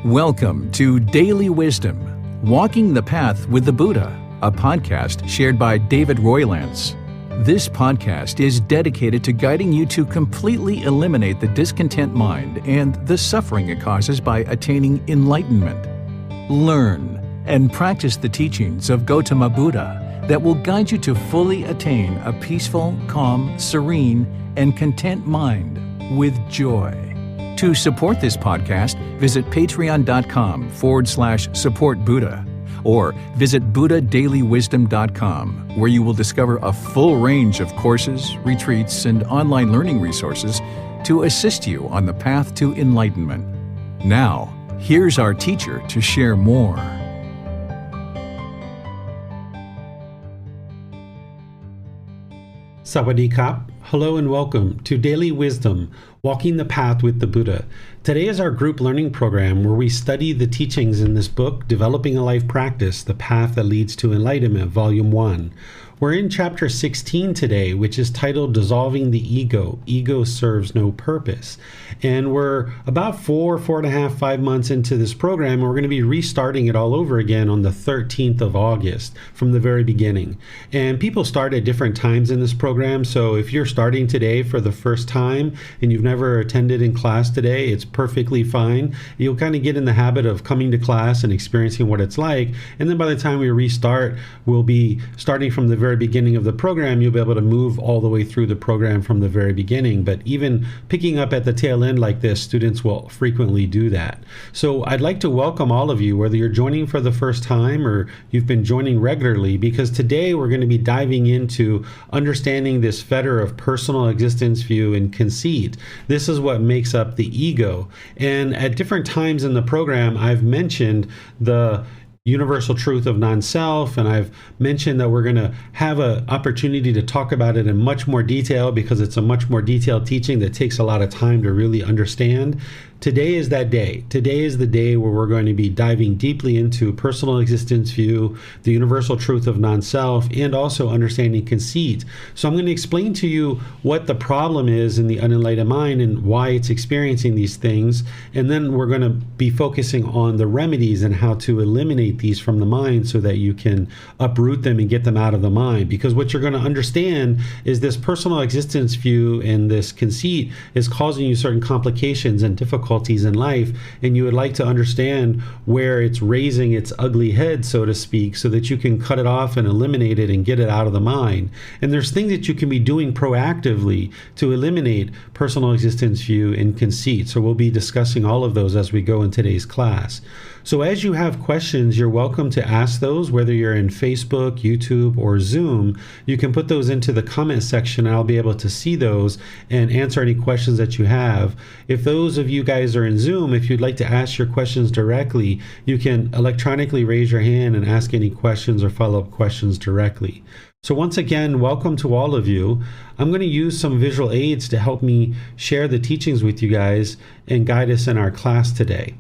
Welcome to Daily Wisdom, Walking the Path with the Buddha, a podcast shared by David Roylance. This podcast is dedicated to guiding you to completely eliminate the discontent mind and the suffering it causes by attaining enlightenment. Learn and practice the teachings of Gautama Buddha that will guide you to fully attain a peaceful, calm, serene, and content mind with joy. To support this podcast, visit patreon.com/supportbuddha or visit buddhadailywisdom.com, where you will discover a full range of courses, retreats, and online learning resources to assist you on the path to enlightenment. Now, here's our teacher to share more. Sawadee Kap. Hello and welcome to Daily Wisdom, Walking the Path with the Buddha. Today is our group learning program where we study the teachings in this book, Developing a Life Practice, The Path That Leads to Enlightenment, Volume 1. We're in Chapter 16 today, which is titled Dissolving the Ego. Ego Serves No Purpose. And we're about 4.5, 5 months into this program, and we're going to be restarting it all over again on the 13th of August from the very beginning. And people start at different times in this program, so if you're starting today for the first time and you've never attended in class today, it's perfectly fine. You'll kind of get in the habit of coming to class and experiencing what it's like, and then by the time we restart, we'll be starting from the very beginning of the program. You'll be able to move all the way through the program from the very beginning. But even picking up at the tail end like this, students will frequently do that. So I'd like to welcome all of you, whether you're joining for the first time or you've been joining regularly, because today we're going to be diving into understanding this fetter of personal existence view and conceit. This is what makes up the ego. And at different times in the program, I've mentioned the universal truth of non-self, and I've mentioned that we're going to have an opportunity to talk about it in much more detail because it's a much more detailed teaching that takes a lot of time to really understand. Today is that day. Today is the day where we're going to be diving deeply into personal existence view, the universal truth of non-self, and also understanding conceit. So I'm going to explain to you what the problem is in the unenlightened mind and why it's experiencing these things. And then we're going to be focusing on the remedies and how to eliminate these from the mind so that you can uproot them and get them out of the mind. Because what you're going to understand is this personal existence view and this conceit is causing you certain complications and difficulties in life, and you would like to understand where it's raising its ugly head, so to speak, so that you can cut it off and eliminate it and get it out of the mind. And there's things that you can be doing proactively to eliminate personal existence view and conceit. So we'll be discussing all of those as we go in today's class. So as you have questions, you're welcome to ask those, whether you're in Facebook, YouTube, or Zoom. You can put those into the comment section and I'll be able to see those and answer any questions that you have. If those of you guys are in Zoom, if you'd like to ask your questions directly, you can electronically raise your hand and ask any questions or follow-up questions directly. So once again, welcome to all of you. I'm going to use some visual aids to help me share the teachings with you guys and guide us in our class today.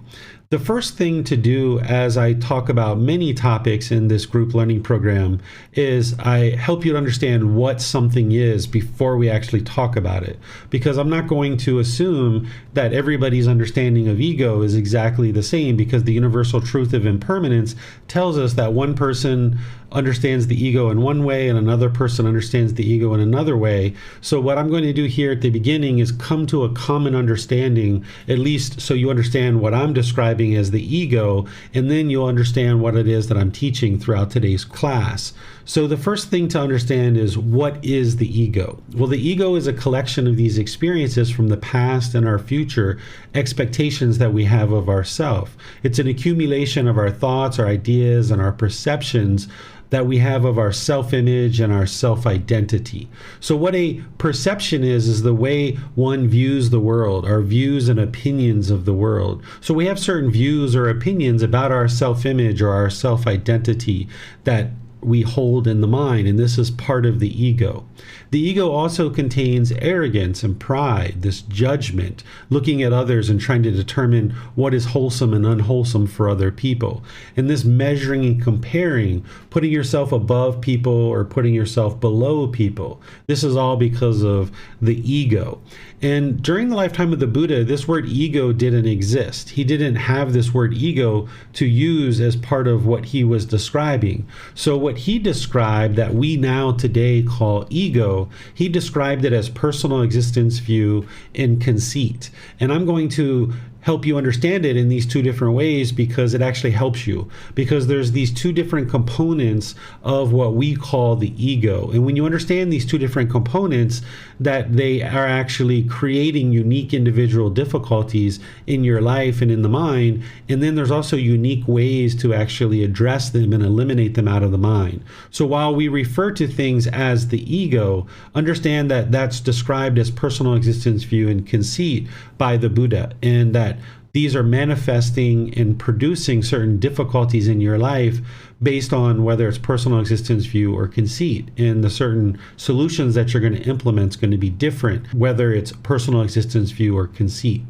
The first thing to do as I talk about many topics in this group learning program is I help you to understand what something is before we actually talk about it. Because I'm not going to assume that everybody's understanding of ego is exactly the same, because the universal truth of impermanence tells us that one person understands the ego in one way and another person understands the ego in another way. So what I'm going to do here at the beginning is come to a common understanding, at least so you understand what I'm describing as the ego, and then you'll understand what it is that I'm teaching throughout today's class. So the first thing to understand is, what is the ego? Well, the ego is a collection of these experiences from the past and our future expectations that we have of ourselves. It's an accumulation of our thoughts, our ideas, and our perceptions that we have of our self-image and our self-identity. So what a perception is the way one views the world, our views and opinions of the world. So we have certain views or opinions about our self-image or our self-identity that we hold in the mind, and this is part of the ego. The ego also contains arrogance and pride, this judgment, looking at others and trying to determine what is wholesome and unwholesome for other people. And this measuring and comparing, putting yourself above people or putting yourself below people. This is all because of the ego. And during the lifetime of the Buddha, this word ego didn't exist. He didn't have this word ego to use as part of what he was describing. So what he described that we now today call ego, he described it as personal existence view and conceit. And I'm going to help you understand it in these two different ways because it actually helps you, because there's these two different components of what we call the ego. And when you understand these two different components, that they are actually creating unique individual difficulties in your life and in the mind, and then there's also unique ways to actually address them and eliminate them out of the mind. So while we refer to things as the ego, understand that that's described as personal existence view and conceit by the Buddha, and that these are manifesting and producing certain difficulties in your life based on whether it's personal existence view or conceit. And the certain solutions that you're going to implement is going to be different, whether it's personal existence view or conceit.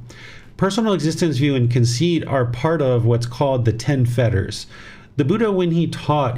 Personal existence view and conceit are part of what's called the 10 fetters. The Buddha, when he taught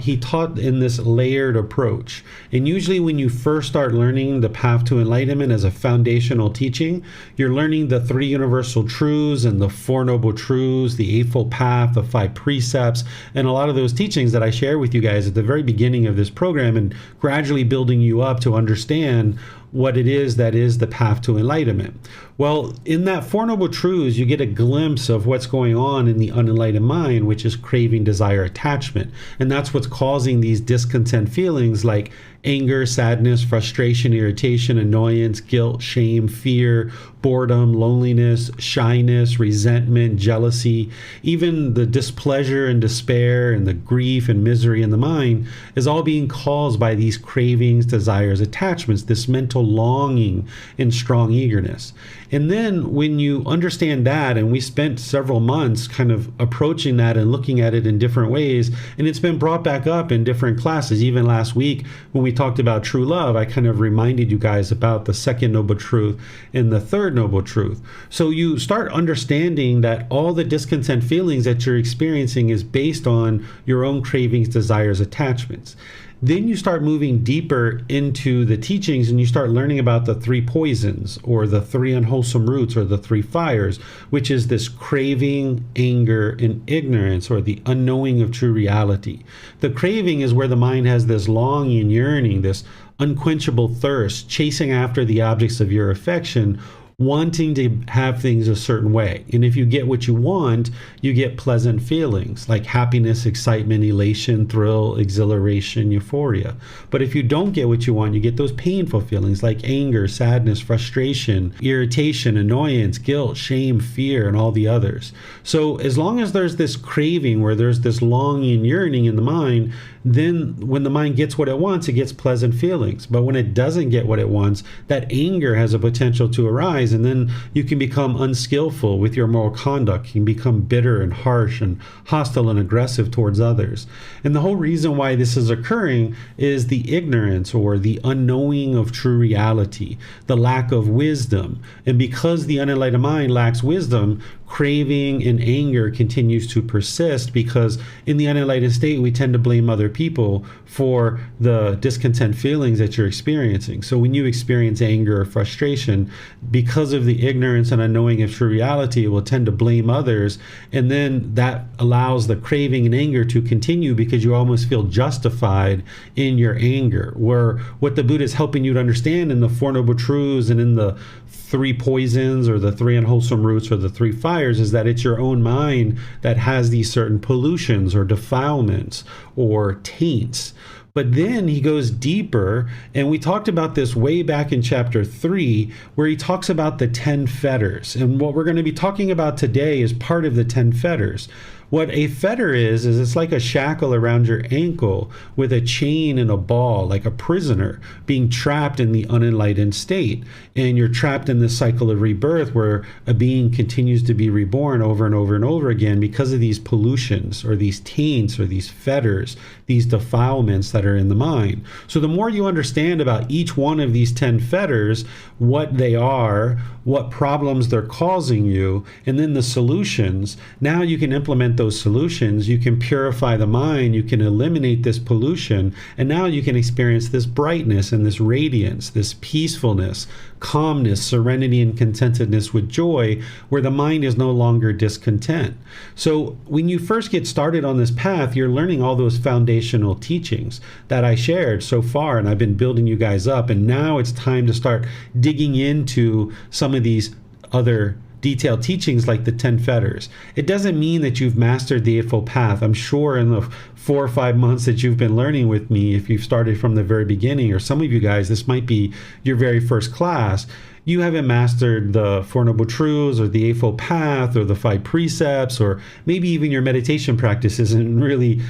in this layered approach. And usually when you first start learning the path to enlightenment as a foundational teaching, you're learning the 3 universal truths and the 4 noble truths, the Eightfold Path, the 5 precepts, and a lot of those teachings that I share with you guys at the very beginning of this program, and gradually building you up to understand what it is that is the path to enlightenment. Well, in that 4 noble truths, you get a glimpse of what's going on in the unenlightened mind, which is craving, desire, attachment. And that's what's causing these discontent feelings like anger, sadness, frustration, irritation, annoyance, guilt, shame, fear, boredom, loneliness, shyness, resentment, jealousy. Even the displeasure and despair and the grief and misery in the mind is all being caused by these cravings, desires, attachments, this mental longing and strong eagerness. And then when you understand that, and we spent several months kind of approaching that and looking at it in different ways, and it's been brought back up in different classes. Even last week when we talked about true love, I kind of reminded you guys about the 2nd noble truth and the 3rd noble truth. So you start understanding that all the discontent feelings that you're experiencing is based on your own cravings, desires, attachments. Then you start moving deeper into the teachings and you start learning about the 3 poisons or the 3 unwholesome roots or the 3 fires, which is this craving, anger, and ignorance, or the unknowing of true reality. The craving is where the mind has this longing and yearning, this unquenchable thirst, chasing after the objects of your affection, wanting to have things a certain way. And if you get what you want, you get pleasant feelings like happiness, excitement, elation, thrill, exhilaration, euphoria. But if you don't get what you want, you get those painful feelings like anger, sadness, frustration, irritation, annoyance, guilt, shame, fear, and all the others. So as long as there's this craving where there's this longing and yearning in the mind, then when the mind gets what it wants, it gets pleasant feelings. But when it doesn't get what it wants, that anger has a potential to arise, and then you can become unskillful with your moral conduct. You can become bitter and harsh and hostile and aggressive towards others. And the whole reason why this is occurring is the ignorance or the unknowing of true reality, the lack of wisdom. And because the unenlightened mind lacks wisdom, craving and anger continues to persist, because in the unenlightened state, we tend to blame other people for the discontent feelings that you're experiencing. So when you experience anger or frustration, because of the ignorance and unknowing of true reality, it will tend to blame others. And then that allows the craving and anger to continue because you almost feel justified in your anger. Where what the Buddha is helping you to understand in the 4 noble truths and in the 3 poisons or the 3 unwholesome roots or the 3 fires is that it's your own mind that has these certain pollutions or defilements or taints. But then he goes deeper, and we talked about this way back in chapter 3, where he talks about the 10 fetters. And what we're going to be talking about today is part of the 10 fetters. What a fetter is it's like a shackle around your ankle with a chain and a ball, like a prisoner being trapped in the unenlightened state. And you're trapped in this cycle of rebirth where a being continues to be reborn over and over and over again because of these pollutions or these taints or these fetters, these defilements that are in the mind. So the more you understand about each one of these 10 fetters, what they are, what problems they're causing you, and then the solutions, now you can implement those solutions. You can purify the mind, you can eliminate this pollution, and now you can experience this brightness and this radiance, this peacefulness, calmness, serenity, and contentedness with joy, where the mind is no longer discontent. So when you first get started on this path, you're learning all those foundational teachings that I shared so far, and I've been building you guys up, and now it's time to start digging into some of these other detailed teachings like the 10 fetters. It doesn't mean that you've mastered the Eightfold Path. I'm sure in the 4 or 5 months that you've been learning with me, if you've started from the very beginning, or some of you guys, this might be your very first class, you haven't mastered the Four Noble Truths or the Eightfold Path or the 5 precepts, or maybe even your meditation practice isn't really,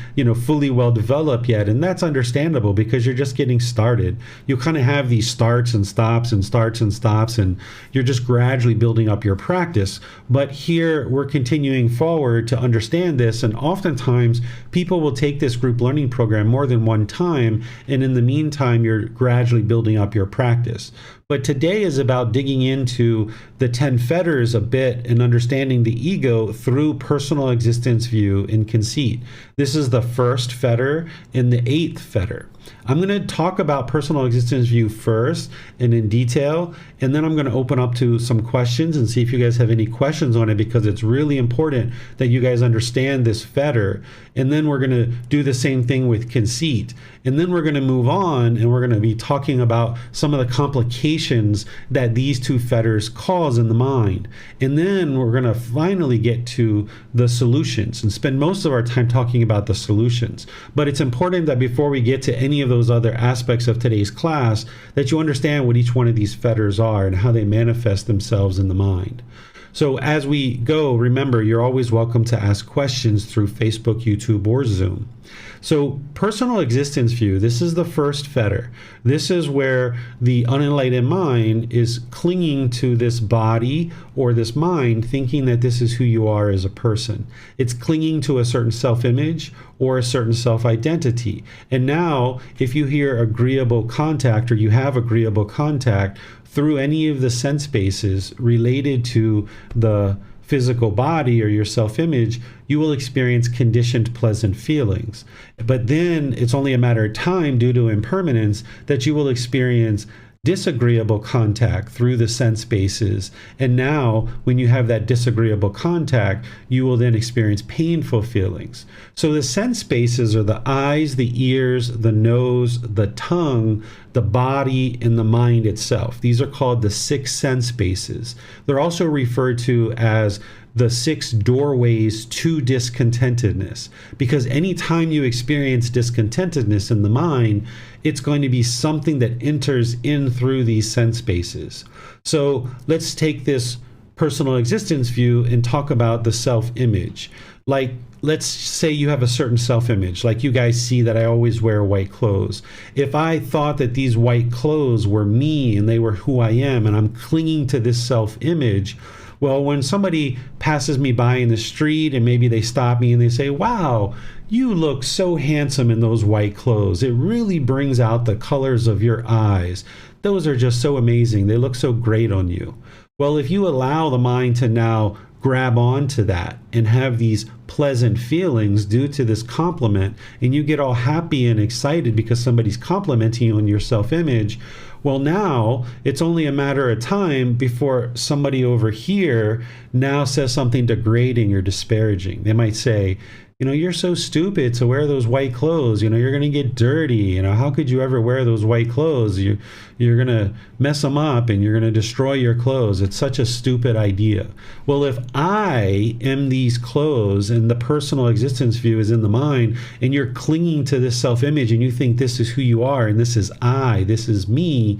fully well developed yet. And that's understandable because you're just getting started. You kind of have these starts and stops and starts and stops, and you're just gradually building up your practice. But here we're continuing forward to understand this. And oftentimes people will take this group learning program more than one time. And in the meantime, you're gradually building up your practice. But today is about digging into the 10 fetters a bit and understanding the ego through personal existence view and conceit. This is the first fetter and the 8th fetter. I'm going to talk about personal existence view first and in detail, and then I'm going to open up to some questions and see if you guys have any questions on it, because it's really important that you guys understand this fetter. And then we're going to do the same thing with conceit. And then we're going to move on, and we're going to be talking about some of the complications that these 2 fetters cause in the mind. And then we're going to finally get to the solutions and spend most of our time talking about the solutions. But it's important that before we get to any of those other aspects of today's class, that you understand what each one of these fetters are and how they manifest themselves in the mind. So as we go, remember, you're always welcome to ask questions through Facebook, YouTube, or Zoom. So personal existence view, this is the first fetter. This is where the unenlightened mind is clinging to this body or this mind, thinking that this is who you are as a person. It's clinging to a certain self-image or a certain self-identity. And now, if you hear agreeable contact, or you have agreeable contact through any of the sense bases related to the physical body or your self-image, you will experience conditioned pleasant feelings. But then it's only a matter of time, due to impermanence, that you will experience disagreeable contact through the sense bases. And now, when you have that disagreeable contact, you will then experience painful feelings. So the sense bases are the eyes, the ears, the nose, the tongue, the body, and the mind itself. These are called the 6 sense bases. They're also referred to as the 6 doorways to discontentedness, because anytime you experience discontentedness in the mind, it's going to be something that enters in through these sense bases. So let's take this personal existence view and talk about the self-image. Like, let's say you have a certain self-image, like you guys see that I always wear white clothes. If I thought that these white clothes were me and they were who I am, and I'm clinging to this self-image, well, when somebody passes me by in the street and maybe they stop me and they say, "Wow, you look so handsome in those white clothes. It really brings out the colors of your eyes. Those are just so amazing. They look so great on you." Well, if you allow the mind to now grab onto that and have these pleasant feelings due to this compliment, and you get all happy and excited because somebody's complimenting you on your self-image, well, now it's only a matter of time before somebody over here now says something degrading or disparaging. They might say, "You're so stupid to wear those white clothes. You're going to get dirty. How could you ever wear those white clothes? You're going to mess them up and you're going to destroy your clothes. It's such a stupid idea." Well, if I am these clothes and the personal existence view is in the mind, and you're clinging to this self-image and you think this is who you are and this is I, this is me,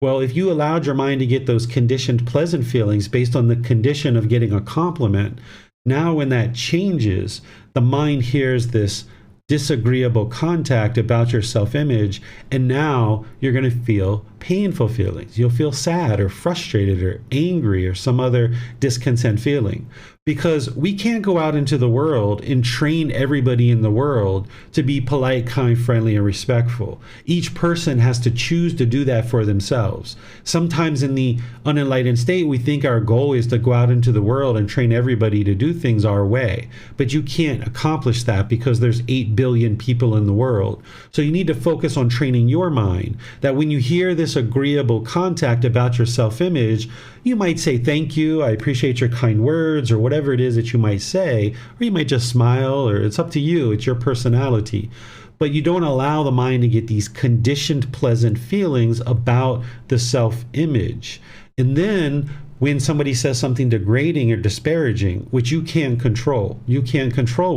well, if you allowed your mind to get those conditioned pleasant feelings based on the condition of getting a compliment, Now, when that changes, the mind hears this disagreeable contact about your self-image, and now you're going to feel painful feelings. You'll feel sad or frustrated or angry or some other discontent feeling, because we can't go out into the world and train everybody in the world to be polite, kind, friendly, and respectful. Each person has to choose to do that for themselves. Sometimes in the unenlightened state, we think our goal is to go out into the world and train everybody to do things our way. But you can't accomplish that because there's 8 billion people in the world. So you need to focus on training your mind that when you hear this agreeable contact about your self-image, you might say, thank you, I appreciate your kind words, or whatever it is that you might say, or you might just smile, or it's up to you, it's your personality. But you don't allow the mind to get these conditioned pleasant feelings about the self-image. And then when somebody says something degrading or disparaging, which you can't control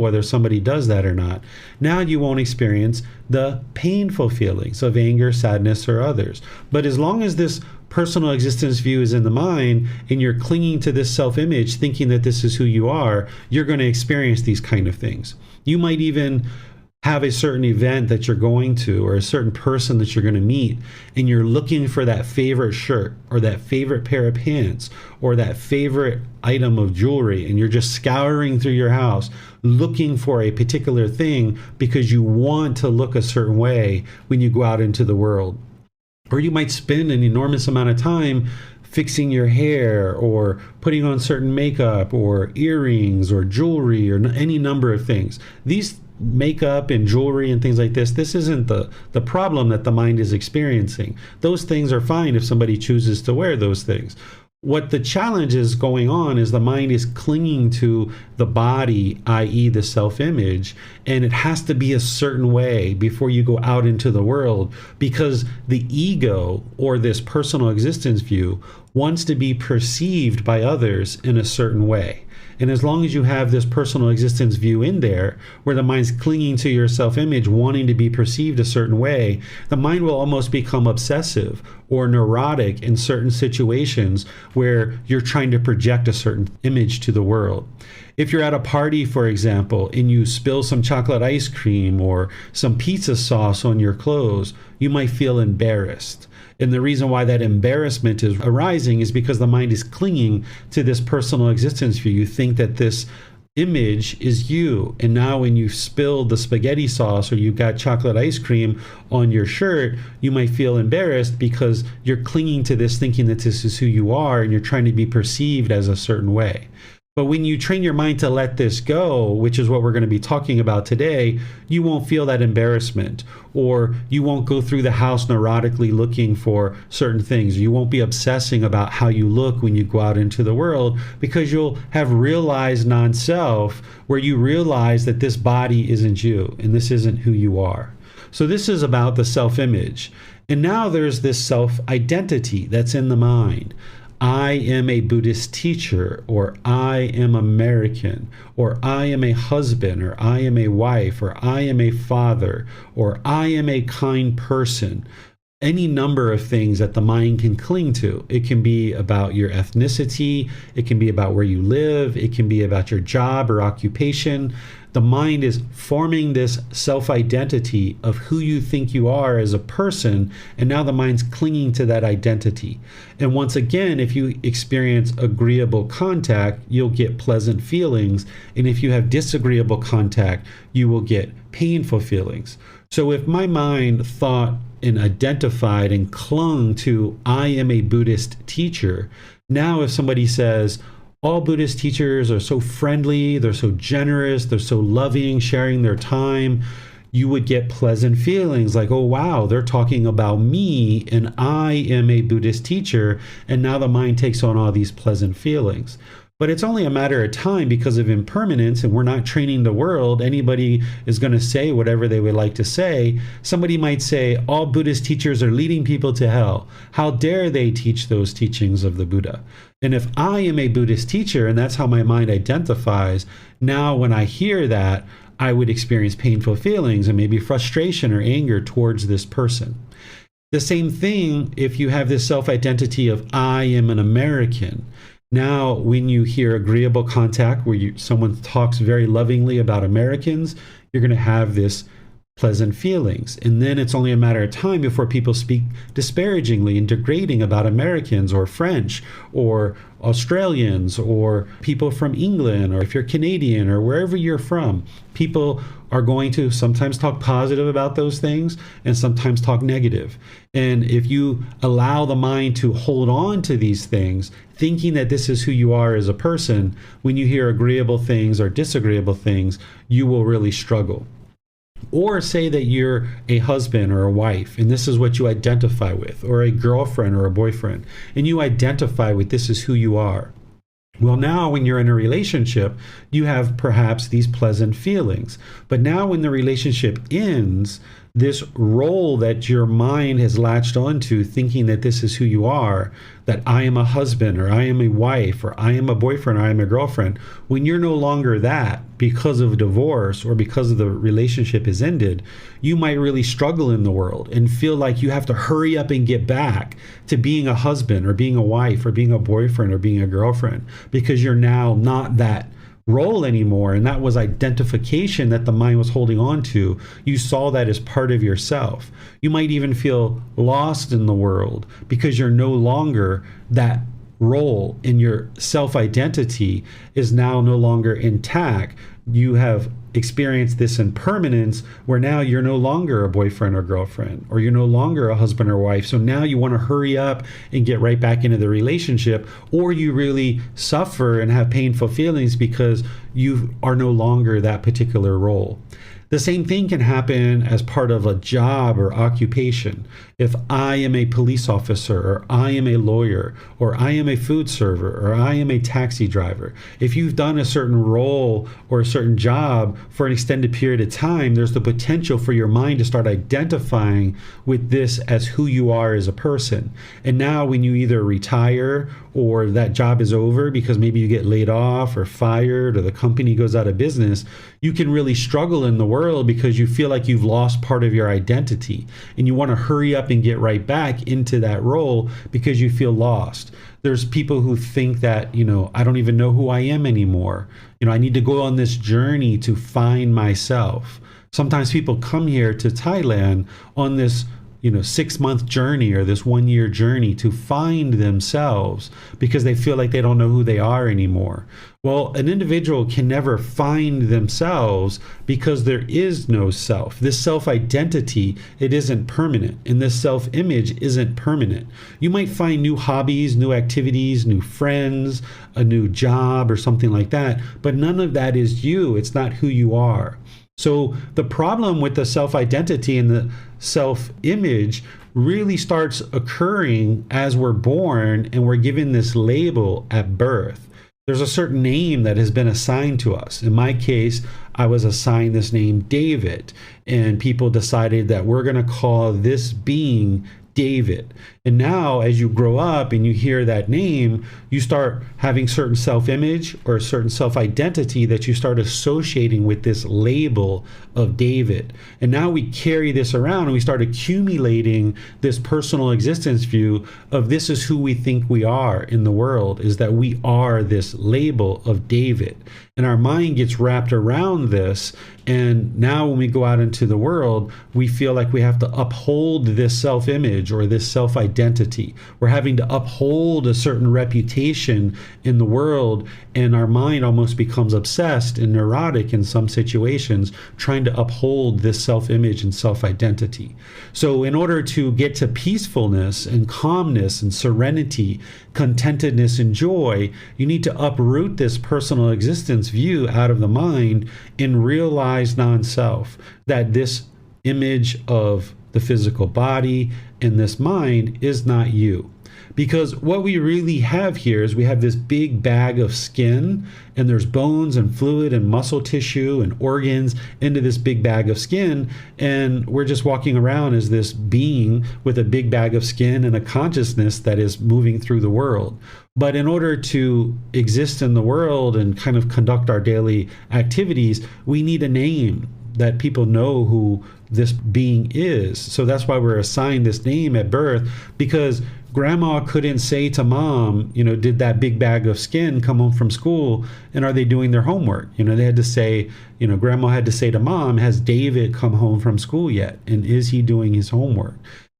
whether somebody does that or not, now you won't experience the painful feelings of anger, sadness, or others. But as long as this personal existence view is in the mind and you're clinging to this self-image thinking that this is who you are, you're going to experience these kind of things. You might even have a certain event that you're going to, or a certain person that you're going to meet, and you're looking for that favorite shirt or that favorite pair of pants or that favorite item of jewelry, and you're just scouring through your house looking for a particular thing because you want to look a certain way when you go out into the world. Or you might spend an enormous amount of time fixing your hair or putting on certain makeup or earrings or jewelry or any number of things. These makeup and jewelry and things like this isn't the problem that the mind is experiencing. Those things are fine if somebody chooses to wear those things. What the challenge is going on is the mind is clinging to the body, i.e. the self-image, and it has to be a certain way before you go out into the world, because the ego, or this personal existence view, wants to be perceived by others in a certain way. And as long as you have this personal existence view in there, where the mind's clinging to your self-image, wanting to be perceived a certain way, the mind will almost become obsessive or neurotic in certain situations where you're trying to project a certain image to the world. If you're at a party, for example, and you spill some chocolate ice cream or some pizza sauce on your clothes, you might feel embarrassed. And the reason why that embarrassment is arising is because the mind is clinging to this personal existence view. You think that this image is you. And now when you spilled the spaghetti sauce or you got chocolate ice cream on your shirt, you might feel embarrassed because you're clinging to this, thinking that this is who you are, and you're trying to be perceived as a certain way. But when you train your mind to let this go, which is what we're going to be talking about today, you won't feel that embarrassment, or you won't go through the house neurotically looking for certain things. You won't be obsessing about how you look when you go out into the world, because you'll have realized non-self, where you realize that this body isn't you and this isn't who you are. So this is about the self-image. And now there's this self-identity that's in the mind. I am a Buddhist teacher, or I am American, or I am a husband, or I am a wife, or I am a father, or I am a kind person. Any number of things that the mind can cling to. It can be about your ethnicity, it can be about where you live, it can be about your job or occupation. The mind is forming this self-identity of who you think you are as a person, and now the mind's clinging to that identity. And once again, if you experience agreeable contact, you'll get pleasant feelings, and if you have disagreeable contact, you will get painful feelings. So if my mind thought and identified and clung to, I am a Buddhist teacher, now if somebody says, all Buddhist teachers are so friendly, they're so generous, they're so loving, sharing their time, you would get pleasant feelings like, oh wow, they're talking about me and I am a Buddhist teacher, and now the mind takes on all these pleasant feelings. But it's only a matter of time because of impermanence, and we're not training the world. Anybody is going to say whatever they would like to say. Somebody might say, all Buddhist teachers are leading people to hell. How dare they teach those teachings of the Buddha? And if I am a Buddhist teacher, and that's how my mind identifies, now when I hear that, I would experience painful feelings and maybe frustration or anger towards this person. The same thing if you have this self-identity of I am an American. Now, when you hear agreeable contact where someone talks very lovingly about Americans, you're going to have this pleasant feelings. And then it's only a matter of time before people speak disparagingly and degrading about Americans or French or Australians or people from England, or if you're Canadian or wherever you're from, people are going to sometimes talk positive about those things and sometimes talk negative. And if you allow the mind to hold on to these things, thinking that this is who you are as a person, when you hear agreeable things or disagreeable things, you will really struggle. Or say that you're a husband or a wife, and this is what you identify with, or a girlfriend or a boyfriend, and you identify with this is who you are. Well, now when you're in a relationship, you have perhaps these pleasant feelings. But now when the relationship ends, this role that your mind has latched onto, thinking that this is who you are, that I am a husband, or I am a wife, or I am a boyfriend, or I am a girlfriend, when you're no longer that because of divorce or because of the relationship has ended, you might really struggle in the world and feel like you have to hurry up and get back to being a husband or being a wife or being a boyfriend or being a girlfriend, because you're now not that role anymore. And that was identification that the mind was holding on to. You saw that as part of yourself. You might even feel lost in the world because you're no longer that role, and your self-identity is now no longer intact. You have experienced this impermanence where now you're no longer a boyfriend or girlfriend, or you're no longer a husband or wife. So now you want to hurry up and get right back into the relationship, or you really suffer and have painful feelings because you are no longer that particular role. The same thing can happen as part of a job or occupation. If I am a police officer, or I am a lawyer, or I am a food server, or I am a taxi driver, if you've done a certain role or a certain job for an extended period of time, there's the potential for your mind to start identifying with this as who you are as a person. And now when you either retire or that job is over because maybe you get laid off or fired or the company goes out of business, you can really struggle in the world because you feel like you've lost part of your identity, and you want to hurry up and get right back into that role because you feel lost. There's people who think that, I don't even know who I am anymore. I need to go on this journey to find myself. Sometimes people come here to Thailand on this 6-month journey or this 1-year journey to find themselves because they feel like they don't know who they are anymore. Well, an individual can never find themselves because there is no self. This self-identity, it isn't permanent, and this self-image isn't permanent. You might find new hobbies, new activities, new friends, a new job or something like that, but none of that is you. It's not who you are. So the problem with the self-identity and the self-image really starts occurring as we're born and we're given this label at birth. There's a certain name that has been assigned to us. In my case, I was assigned this name David, and people decided that we're going to call this being David. And now as you grow up and you hear that name, you start having certain self-image or a certain self-identity that you start associating with this label of David. And now we carry this around and we start accumulating this personal existence view of this is who we think we are in the world, is that we are this label of David. And our mind gets wrapped around this. And now when we go out into the world, we feel like we have to uphold this self-image or this self-identity. We're having to uphold a certain reputation in the world, and our mind almost becomes obsessed and neurotic in some situations, trying to uphold this self-image and self-identity. So in order to get to peacefulness and calmness and serenity, contentedness and joy, you need to uproot this personal existence view out of the mind and realize non-self, that this image of the physical body and this mind is not you. Because what we really have here is we have this big bag of skin, and there's bones and fluid and muscle tissue and organs into this big bag of skin, and we're just walking around as this being with a big bag of skin and a consciousness that is moving through the world. But in order to exist in the world and kind of conduct our daily activities, we need a name that people know who this being is. So that's why we're assigned this name at birth, because grandma couldn't say to mom, did that big bag of skin come home from school and are they doing their homework? They had to say, grandma had to say to mom, has David come home from school yet? And is he doing his homework?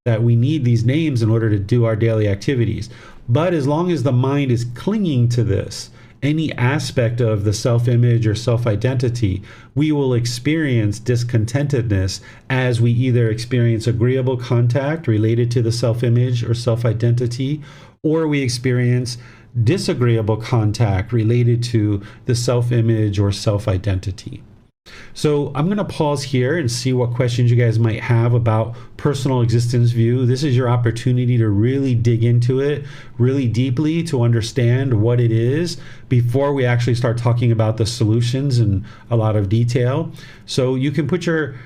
That we need these names in order to do our daily activities. But as long as the mind is clinging to this, any aspect of the self-image or self-identity, we will experience discontentedness as we either experience agreeable contact related to the self-image or self-identity, or we experience disagreeable contact related to the self-image or self-identity. So I'm going to pause here and see what questions you guys might have about personal existence view. This is your opportunity to really dig into it really deeply to understand what it is before we actually start talking about the solutions in a lot of detail. So you can put your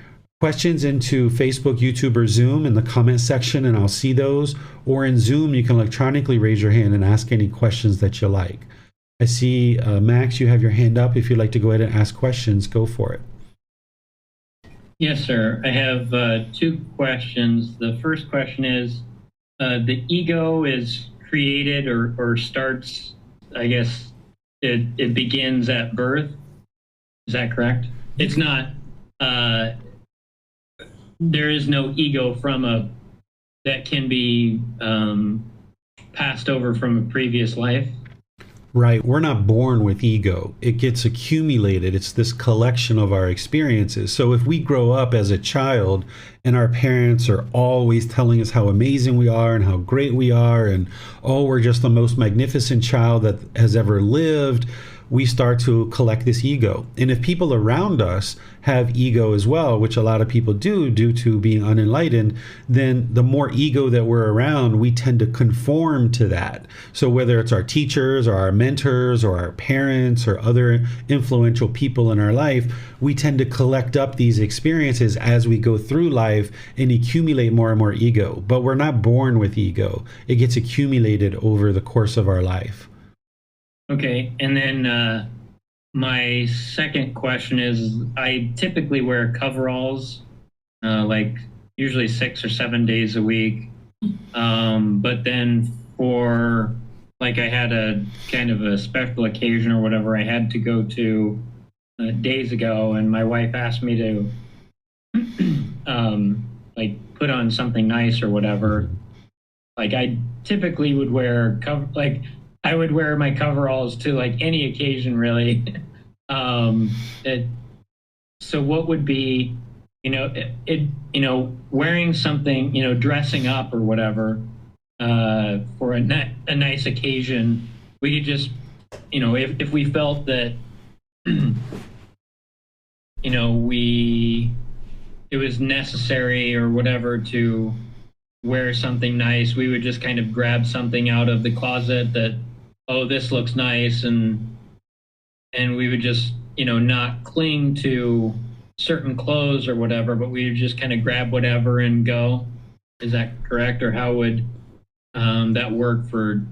questions into Facebook, YouTube, or Zoom in the comment section, and I'll see those. Or in Zoom, you can electronically raise your hand and ask any questions that you like. I see, Max, you have your hand up. If you'd like to go ahead and ask questions, go for it. Yes, sir. I have two questions. The first question is, the ego is created or starts, I guess, it begins at birth. Is that correct? It's not, there is no ego that can be passed over from a previous life. Right. We're not born with ego. It gets accumulated. It's this collection of our experiences. So if we grow up as a child and our parents are always telling us how amazing we are and how great we are and, oh, we're just the most magnificent child that has ever lived, we start to collect this ego. And if people around us have ego as well, which a lot of people do due to being unenlightened, then the more ego that we're around, we tend to conform to that. So whether it's our teachers or our mentors or our parents or other influential people in our life, we tend to collect up these experiences as we go through life and accumulate more and more ego. But we're not born with ego. It gets accumulated over the course of our life. Okay, and then my second question is, I typically wear coveralls, like usually 6 or 7 days a week. But then for, like, I had a kind of a special occasion or whatever I had to go to days ago, and my wife asked me to like put on something nice or whatever. Like I typically would wear I would wear my coveralls to like any occasion, really. So what would be, wearing something, dressing up or whatever for a nice occasion, we could just, if we felt that, it was necessary or whatever to wear something nice, we would just kind of grab something out of the closet that, oh, this looks nice, and we would just, not cling to certain clothes or whatever, but we would just kind of grab whatever and go. Is that correct? Or how would that work for,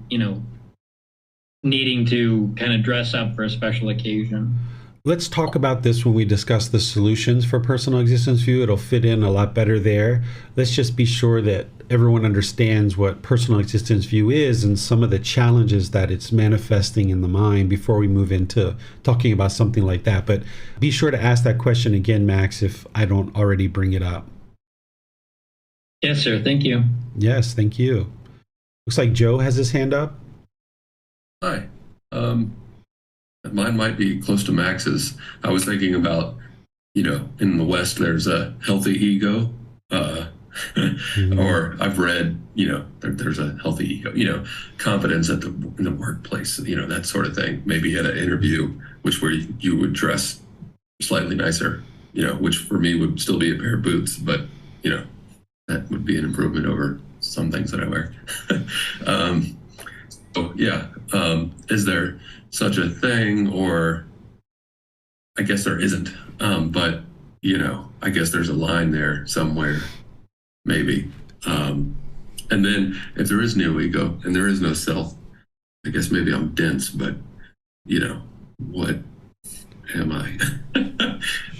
needing to kind of dress up for a special occasion? Let's talk about this when we discuss the solutions for personal existence view. It'll fit in a lot better there. Let's just be sure that everyone understands what personal existence view is and some of the challenges that it's manifesting in the mind before we move into talking about something like that. But be sure to ask that question again, Max, if I don't already bring it up. Yes, sir. Thank you. Yes, thank you. Looks like Joe has his hand up. Hi. Mine might be close to Max's. I was thinking about, in the West, there's a healthy ego, or I've read, there's a healthy ego, confidence in the workplace, that sort of thing. Maybe at an interview, where you would dress slightly nicer, which for me would still be a pair of boots, but, that would be an improvement over some things that I wear. Is there such a thing, or I guess there isn't, but I guess there's a line there somewhere, maybe. And then if there is no ego and there is no self, I guess maybe I'm dense, but what am I?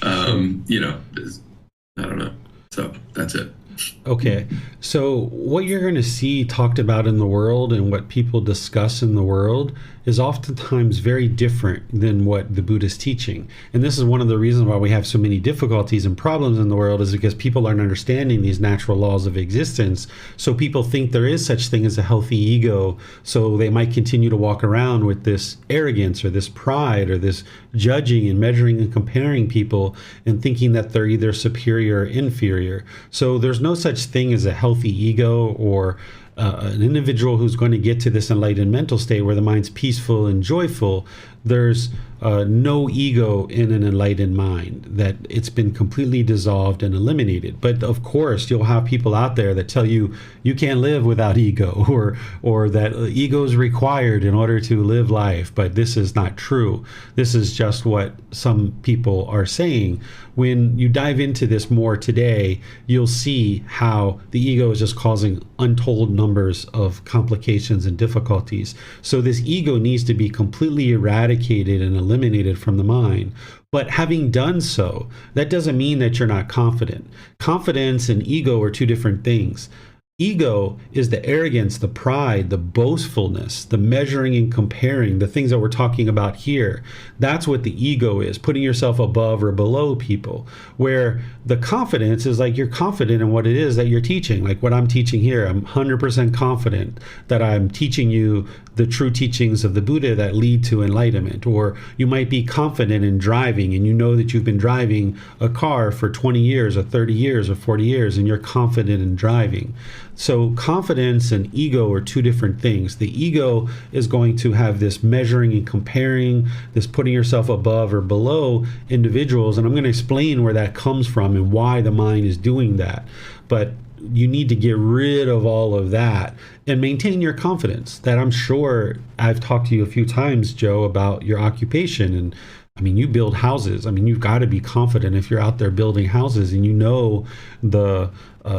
I don't know. So that's it. Okay. So, what you're going to see talked about in the world and what people discuss in the world is oftentimes very different than what the Buddha is teaching. And this is one of the reasons why we have so many difficulties and problems in the world, is because people aren't understanding these natural laws of existence. So people think there is such thing as a healthy ego. So they might continue to walk around with this arrogance or this pride or this judging and measuring and comparing people and thinking that they're either superior or inferior. So there's no such thing as a healthy ego or an individual who's going to get to this enlightened mental state where the mind's peaceful and joyful. There's no ego in an enlightened mind, that it's been completely dissolved and eliminated. But of course, you'll have people out there that tell you you can't live without ego, or that ego is required in order to live life. But this is not true. This is just what some people are saying. When you dive into this more today, you'll see how the ego is just causing untold numbers of complications and difficulties. So this ego needs to be completely eradicated and eliminated from the mind. But having done so, that doesn't mean that you're not confident. Confidence and ego are two different things. Ego is the arrogance, the pride, the boastfulness, the measuring and comparing, the things that we're talking about here. That's what the ego is, putting yourself above or below people. Where the confidence is like you're confident in what it is that you're teaching. Like what I'm teaching here, I'm 100% confident that I'm teaching you the true teachings of the Buddha that lead to enlightenment. Or you might be confident in driving, and you know that you've been driving a car for 20 years or 30 years or 40 years, and you're confident in driving. So confidence and ego are two different things. The ego is going to have this measuring and comparing, this putting yourself above or below individuals. And I'm going to explain where that comes from and why the mind is doing that. But you need to get rid of all of that and maintain your confidence. That I'm sure I've talked to you a few times, Joe, about your occupation. And I mean, you build houses. I mean, you've got to be confident if you're out there building houses and you know the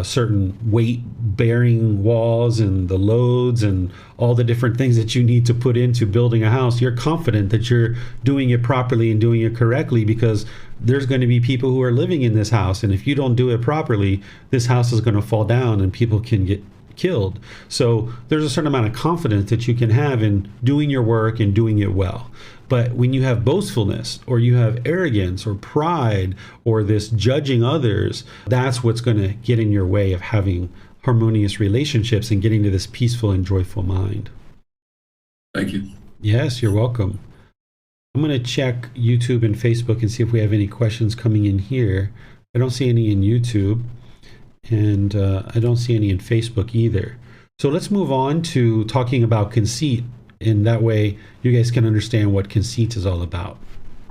certain weight-bearing walls and the loads and all the different things that you need to put into building a house. You're confident that you're doing it properly and doing it correctly, because there's going to be people who are living in this house. And if you don't do it properly, this house is going to fall down and people can get killed. So there's a certain amount of confidence that you can have in doing your work and doing it well. But when you have boastfulness, or you have arrogance or pride, or this judging others, that's what's going to get in your way of having harmonious relationships and getting to this peaceful and joyful mind. Thank you. Yes, you're welcome. I'm going to check YouTube and Facebook and see if we have any questions coming in here. I don't see any in YouTube, and I don't see any in Facebook either. So let's move on to talking about conceit. And that way you guys can understand what conceit is all about.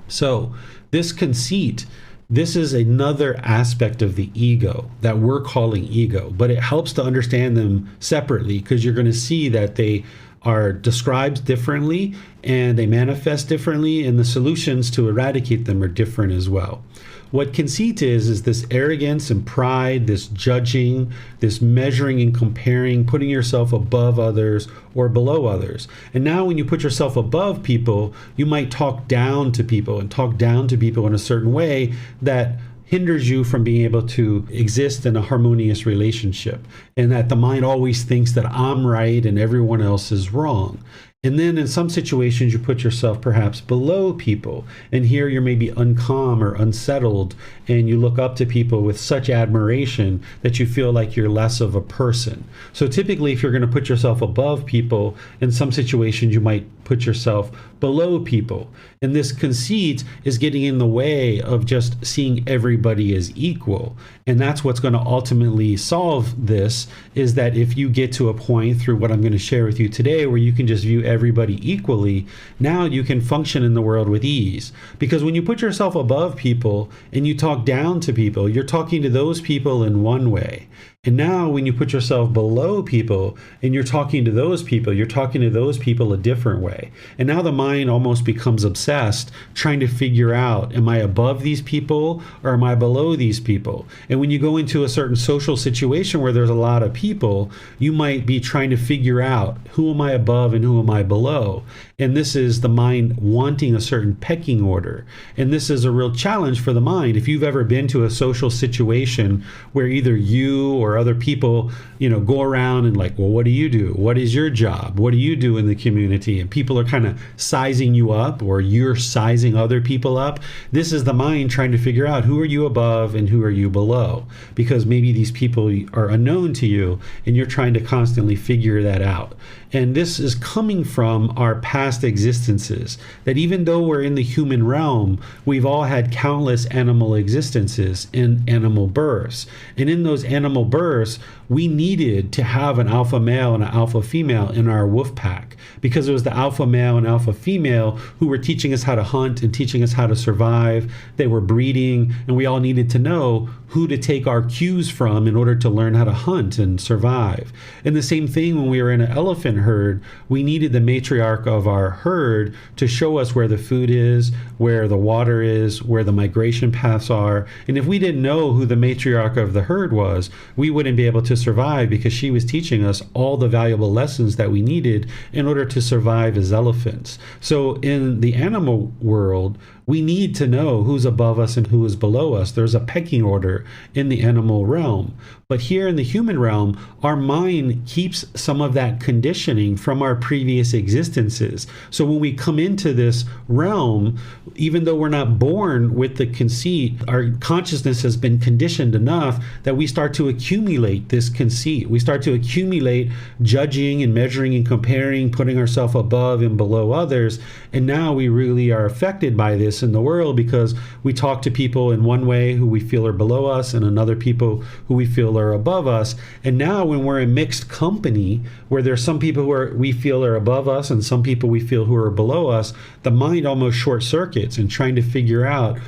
So this conceit, this is another aspect of the ego that we're calling ego, but it helps to understand them separately, because you're going to see that they are described differently and they manifest differently, and the solutions to eradicate them are different as well. What conceit is this arrogance and pride, this judging, this measuring and comparing, putting yourself above others or below others. And now when you put yourself above people, you might talk down to people and talk down to people in a certain way that hinders you from being able to exist in a harmonious relationship, and that the mind always thinks that I'm right and everyone else is wrong. And then in some situations, you put yourself perhaps below people. And here you're maybe uncalm or unsettled, and you look up to people with such admiration that you feel like you're less of a person. So typically, if you're going to put yourself above people, in some situations, you might put yourself below people. And this conceit is getting in the way of just seeing everybody as equal. And that's what's going to ultimately solve this, is that if you get to a point through what I'm going to share with you today where you can just view everybody equally, now you can function in the world with ease. Because when you put yourself above people and you talk down to people, you're talking to those people in one way. And now when you put yourself below people and you're talking to those people, you're talking to those people a different way. And now the mind almost becomes obsessed trying to figure out, am I above these people or am I below these people? And when you go into a certain social situation where there's a lot of people, you might be trying to figure out, who am I above and who am I below? And this is the mind wanting a certain pecking order. And this is a real challenge for the mind. If you've ever been to a social situation where either you or where other people, go around and like, well, what do you do? What is your job? What do you do in the community? And people are kind of sizing you up, or you're sizing other people up. This is the mind trying to figure out who are you above and who are you below, because maybe these people are unknown to you and you're trying to constantly figure that out. And this is coming from our past existences, that even though we're in the human realm, we've all had countless animal existences in animal births. And in those animal births, we needed to have an alpha male and an alpha female in our wolf pack, because it was the alpha male and alpha female who were teaching us how to hunt and teaching us how to survive. They were breeding, and we all needed to know who to take our cues from in order to learn how to hunt and survive. And the same thing when we were in an elephant herd, we needed the matriarch of our herd to show us where the food is, where the water is, where the migration paths are. And if we didn't know who the matriarch of the herd was, we wouldn't be able to survive, because she was teaching us all the valuable lessons that we needed in order to survive as elephants. So in the animal world, we need to know who's above us and who is below us. There's a pecking order in the animal realm. But here in the human realm, our mind keeps some of that conditioning from our previous existences. So when we come into this realm, even though we're not born with the conceit, our consciousness has been conditioned enough that we start to accumulate this conceit. We start to accumulate judging and measuring and comparing, putting ourselves above and below others. And now we really are affected by this in the world, because we talk to people in one way who we feel are below us, and another people who we feel are above us. And now when we're in mixed company, where there's some people who we feel are above us and some people we feel who are below us, the mind almost short circuits in trying to figure out,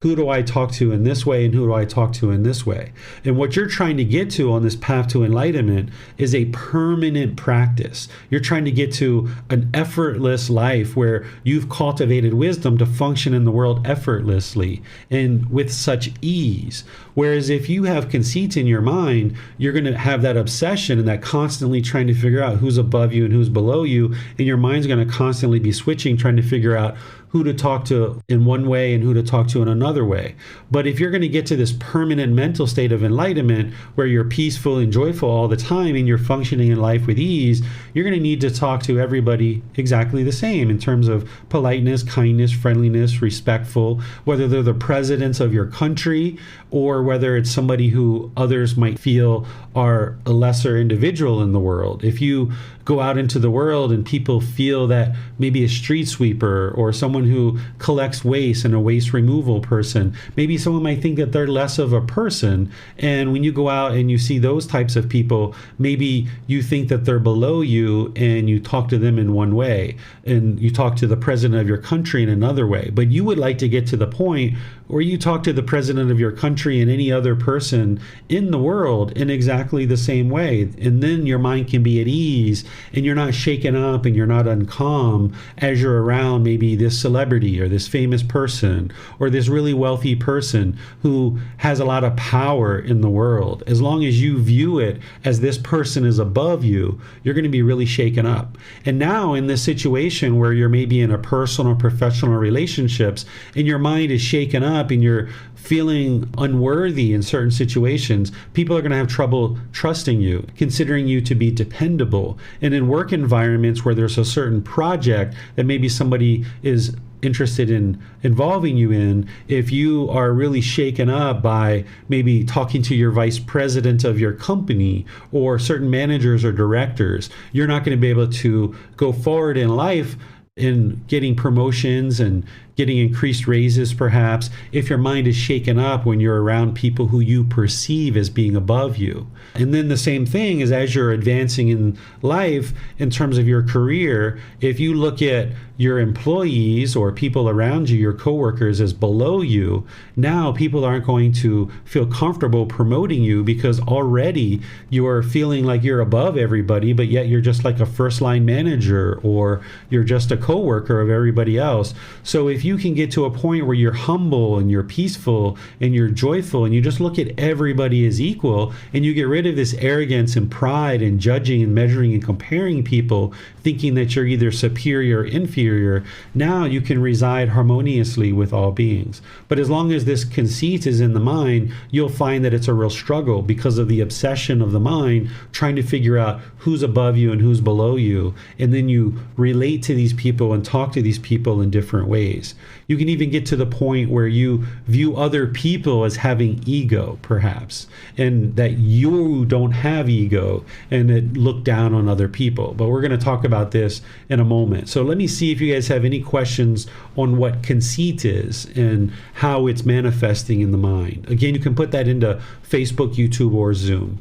who do I talk to in this way and who do I talk to in this way? And what you're trying to get to on this path to enlightenment is a permanent practice. You're trying to get to an effortless life where you've cultivated wisdom to function in the world effortlessly and with such ease. Whereas if you have conceit in your mind, you're going to have that obsession and that constantly trying to figure out who's above you and who's below you. And your mind's going to constantly be switching, trying to figure out who to talk to in one way and who to talk to in another way. But if you're going to get to this permanent mental state of enlightenment where you're peaceful and joyful all the time and you're functioning in life with ease, you're going to need to talk to everybody exactly the same in terms of politeness, kindness, friendliness, respectful, whether they're the presidents of your country or whether it's somebody who others might feel are a lesser individual in the world. If you go out into the world and people feel that maybe a street sweeper or someone who collects waste and a waste removal person, maybe someone might think that they're less of a person. And when you go out and you see those types of people, maybe you think that they're below you and you talk to them in one way and you talk to the president of your country in another way. But you would like to get to the point where you talk to the president of your country and any other person in the world in exactly the same way. And then your mind can be at ease and you're not shaken up and you're not uncalm as you're around maybe this celebrity or this famous person or this really wealthy person who has a lot of power in the world. As long as you view it as this person is above you, you're going to be really shaken up. And now in this situation where you're maybe in a personal or professional relationships and your mind is shaken up and you're feeling unworthy in certain situations, people are going to have trouble trusting you, considering you to be dependable. And in work environments where there's a certain project that maybe somebody is interested in involving you in, if you are really shaken up by maybe talking to your vice president of your company or certain managers or directors, you're not going to be able to go forward in life in getting promotions and getting increased raises perhaps if your mind is shaken up when you're around people who you perceive as being above you. And then the same thing is as you're advancing in life in terms of your career, if you look at your employees or people around you, your coworkers, as below you, now people aren't going to feel comfortable promoting you because already you're feeling like you're above everybody, but yet you're just like a first line manager or you're just a coworker of everybody else. So if you can get to a point where you're humble and you're peaceful and you're joyful and you just look at everybody as equal, and you get rid of this arrogance and pride and judging and measuring and comparing people, thinking that you're either superior or inferior, now you can reside harmoniously with all beings. But as long as this conceit is in the mind, you'll find that it's a real struggle because of the obsession of the mind trying to figure out who's above you and who's below you. And then you relate to these people and talk to these people in different ways. You can even get to the point where you view other people as having ego, perhaps, and that you don't have ego, and that look down on other people. But we're going to talk about this in a moment. So let me see if you guys have any questions on what conceit is and how it's manifesting in the mind. Again, you can put that into Facebook, YouTube, or Zoom.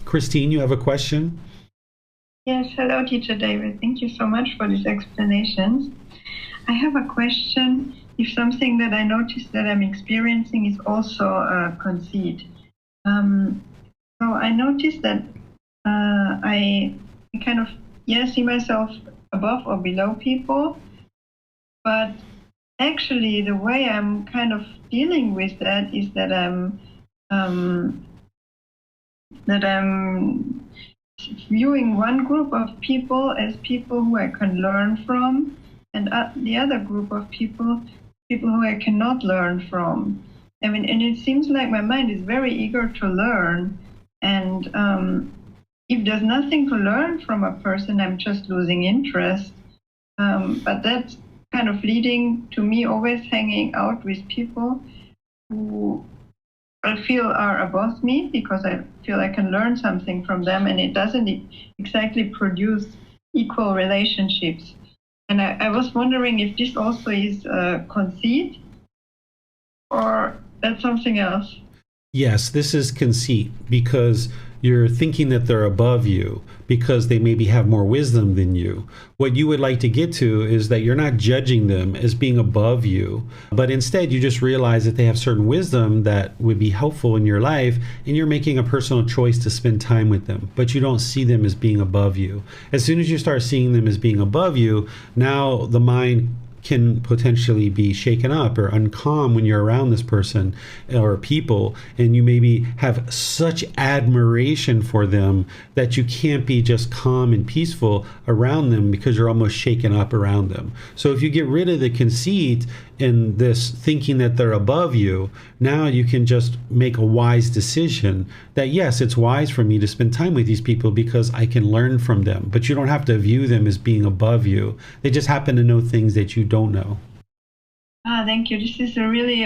Christine, you have a question? Yes, hello, Teacher David. Thank you so much for these explanations. I have a question. If something that I notice that I'm experiencing is also a conceit. So I noticed that I kind of, see myself above or below people, but actually the way I'm kind of dealing with that is that I'm viewing one group of people as people who I can learn from, and the other group of people who I cannot learn from. I mean, and it seems like my mind is very eager to learn, and if there's nothing to learn from a person, I'm just losing interest. But that's kind of leading to me always hanging out with people who I feel are above me because I feel I can learn something from them, and it doesn't exactly produce equal relationships. And I was wondering if this also is conceit or that's something else. Yes, this is conceit because you're thinking that they're above you because they maybe have more wisdom than you. What you would like to get to is that you're not judging them as being above you, but instead you just realize that they have certain wisdom that would be helpful in your life, and you're making a personal choice to spend time with them, but you don't see them as being above you. As soon as you start seeing them as being above you, now the mind can potentially be shaken up or uncalm when you're around this person or people, and you maybe have such admiration for them that you can't be just calm and peaceful around them because you're almost shaken up around them. So if you get rid of the conceit and this thinking that they're above you, now you can just make a wise decision that yes, it's wise for me to spend time with these people because I can learn from them. But you don't have to view them as being above you. They just happen to know things that you don't know. Thank you. This is a really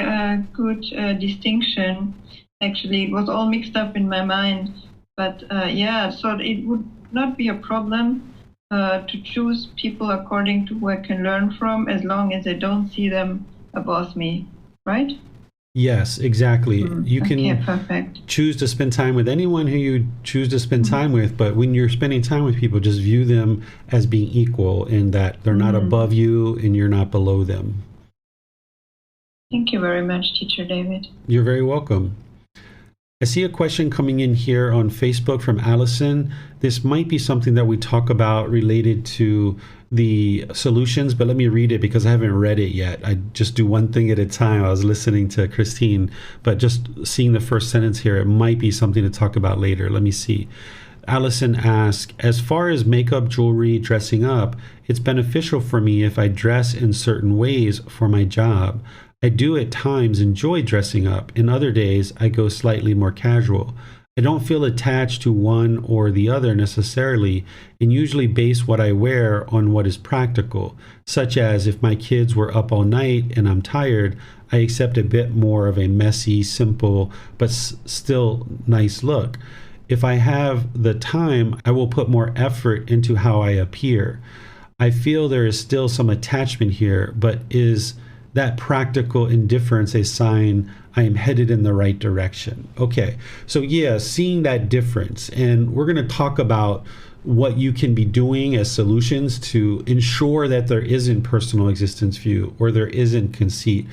good distinction. Actually, it was all mixed up in my mind. But so it would not be a problem to choose people according to who I can learn from, as long as I don't see them above me, right? Yes, exactly. You can perfect. Choose to spend time with anyone who you choose to spend time with, but when you're spending time with people, just view them as being equal in that they're not above you and you're not below them. Thank you very much, Teacher David. You're very welcome. I see a question coming in here on Facebook from Allison. This might be something that we talk about related to the solutions, but let me read it because I haven't read it yet. I just do one thing at a time. I was listening to Christine, but just seeing the first sentence here, it might be something to talk about later. Let me see. Allison asks, as far as makeup, jewelry, dressing up, it's beneficial for me if I dress in certain ways for my job. I do at times enjoy dressing up. In other days, I go slightly more casual. I don't feel attached to one or the other necessarily, and usually base what I wear on what is practical, such as if my kids were up all night and I'm tired, I accept a bit more of a messy, simple, but still nice look. If I have the time, I will put more effort into how I appear. I feel there is still some attachment here, but is that practical indifference a sign I am headed in the right direction? Okay, so yeah, seeing that difference. And we're going to talk about what you can be doing as solutions to ensure that there isn't personal existence view or there isn't conceit.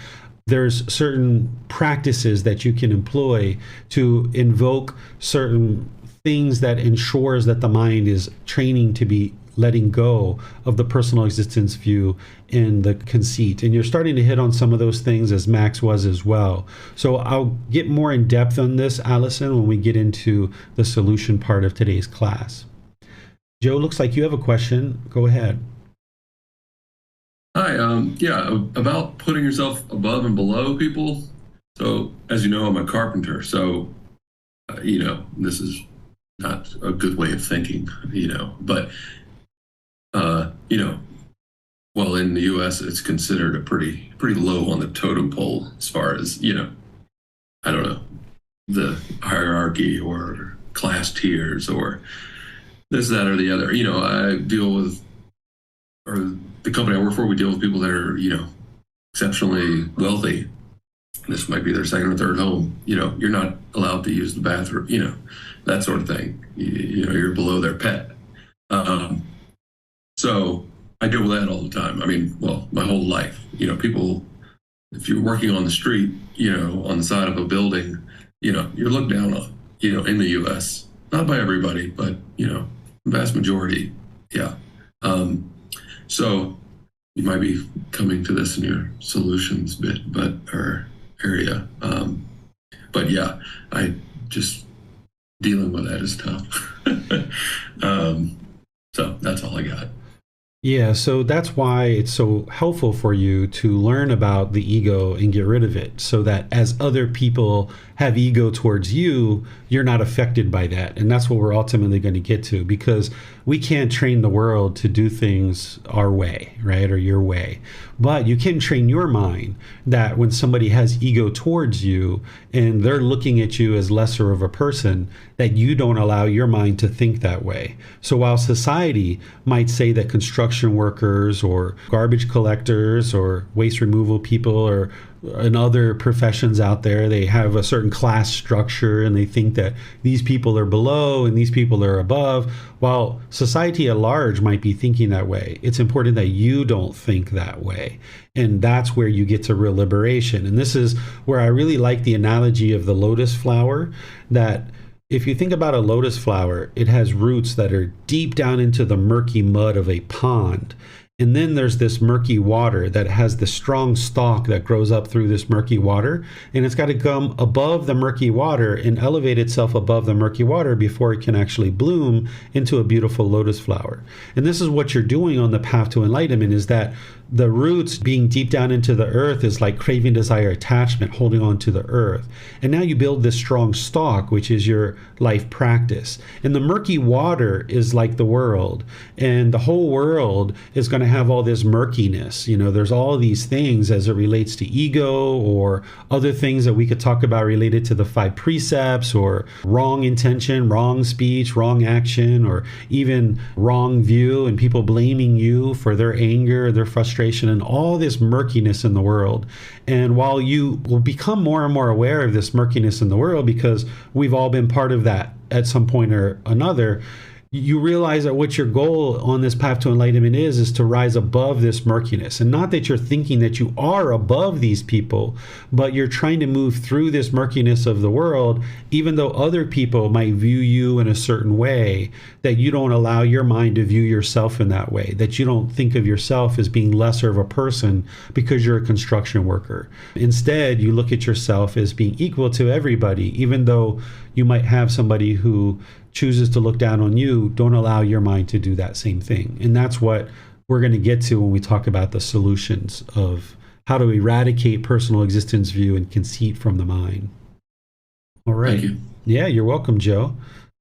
There's certain practices that you can employ to invoke certain things that ensures that the mind is training to be letting go of the personal existence view and the conceit. And you're starting to hit on some of those things as Max was as well. So I'll get more in depth on this, Allison, when we get into the solution part of today's class. Joe, looks like you have a question. Go ahead. Hi, about putting yourself above and below people. So, as you know, I'm a carpenter, so, this is not a good way of thinking, but, well, in the U.S., it's considered a pretty low on the totem pole as far as, I don't know, the hierarchy or class tiers or this, that, or the other. I deal with, or the company I work for, we deal with people that are, exceptionally wealthy. This might be their second or third home. You're not allowed to use the bathroom, that sort of thing. You're below their pet. So I deal with that all the time. I mean, well, my whole life, people, if you're working on the street, on the side of a building, you're looked down on, in the U.S. Not by everybody, but, the vast majority. Yeah. So you might be coming to this in your solutions bit, or area. But yeah, I just dealing with that is tough. So that's all I got. Yeah, so that's why it's so helpful for you to learn about the ego and get rid of it, so that as other people have ego towards you, you're not affected by that. And that's what we're ultimately going to get to, because we can't train the world to do things our way, right? Or your way. But you can train your mind that when somebody has ego towards you and they're looking at you as lesser of a person, that you don't allow your mind to think that way. So while society might say that construction workers or garbage collectors or waste removal people or in other professions out there, they have a certain class structure and they think that these people are below and these people are above. While society at large might be thinking that way, it's important that you don't think that way. And that's where you get to real liberation. And this is where I really like the analogy of the lotus flower, that if you think about a lotus flower, it has roots that are deep down into the murky mud of a pond. And then there's this murky water that has the strong stalk that grows up through this murky water. And it's got to come above the murky water and elevate itself above the murky water before it can actually bloom into a beautiful lotus flower. And this is what you're doing on the path to enlightenment, is that the roots being deep down into the earth is like craving, desire, attachment, holding on to the earth. And now you build this strong stalk, which is your life practice. And the murky water is like the world. And the whole world is going to have all this murkiness. There's all these things as it relates to ego or other things that we could talk about related to the 5 precepts, or wrong intention, wrong speech, wrong action, or even wrong view, and people blaming you for their anger, their frustration, and all this murkiness in the world. And while you will become more and more aware of this murkiness in the world, because we've all been part of that at some point or another, you realize that what your goal on this path to enlightenment is to rise above this murkiness. And not that you're thinking that you are above these people, but you're trying to move through this murkiness of the world, even though other people might view you in a certain way, that you don't allow your mind to view yourself in that way, that you don't think of yourself as being lesser of a person because you're a construction worker. Instead, you look at yourself as being equal to everybody, even though you might have somebody who chooses to look down on you. Don't allow your mind to do that same thing. And that's what we're going to get to when we talk about the solutions of how to eradicate personal existence view and conceit from the mind. All right. Thank you. Yeah, you're welcome, Joe.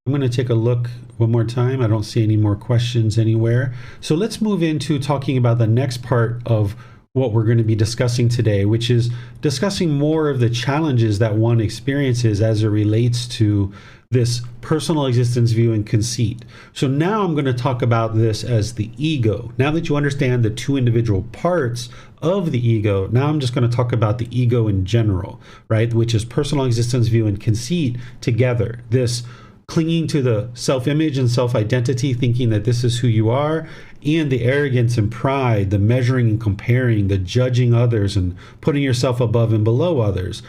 I'm going to take a look one more time. I don't see any more questions anywhere. So let's move into talking about the next part of what we're going to be discussing today, which is discussing more of the challenges that one experiences as it relates to this personal existence view and conceit. So now I'm going to talk about this as the ego. Now that you understand the 2 individual parts of the ego, now I'm just going to talk about the ego in general, right? Which is personal existence view and conceit together. This clinging to the self-image and self-identity, thinking that this is who you are, and the arrogance and pride, the measuring and comparing, the judging others and putting yourself above and below others.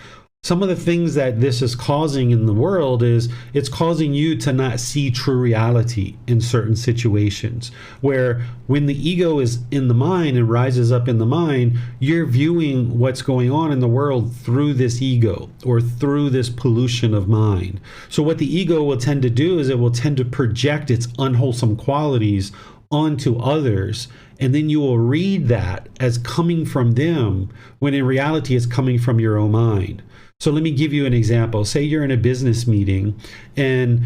Some of the things that this is causing in the world is it's causing you to not see true reality in certain situations, where when the ego is in the mind and rises up in the mind, you're viewing what's going on in the world through this ego or through this pollution of mind. So what the ego will tend to do is it will tend to project its unwholesome qualities onto others, and then you will read that as coming from them when in reality it's coming from your own mind. So let me give you an example. Say you're in a business meeting and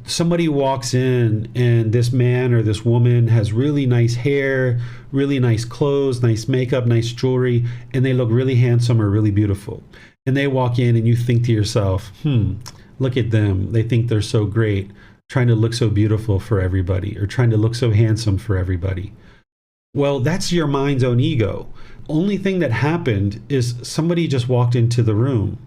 somebody walks in, and this man or this woman has really nice hair, really nice clothes, nice makeup, nice jewelry, and they look really handsome or really beautiful. And they walk in and you think to yourself, look at them. They think they're so great, trying to look so beautiful for everybody or trying to look so handsome for everybody. Well, that's your mind's own ego. Only thing that happened is somebody just walked into the room.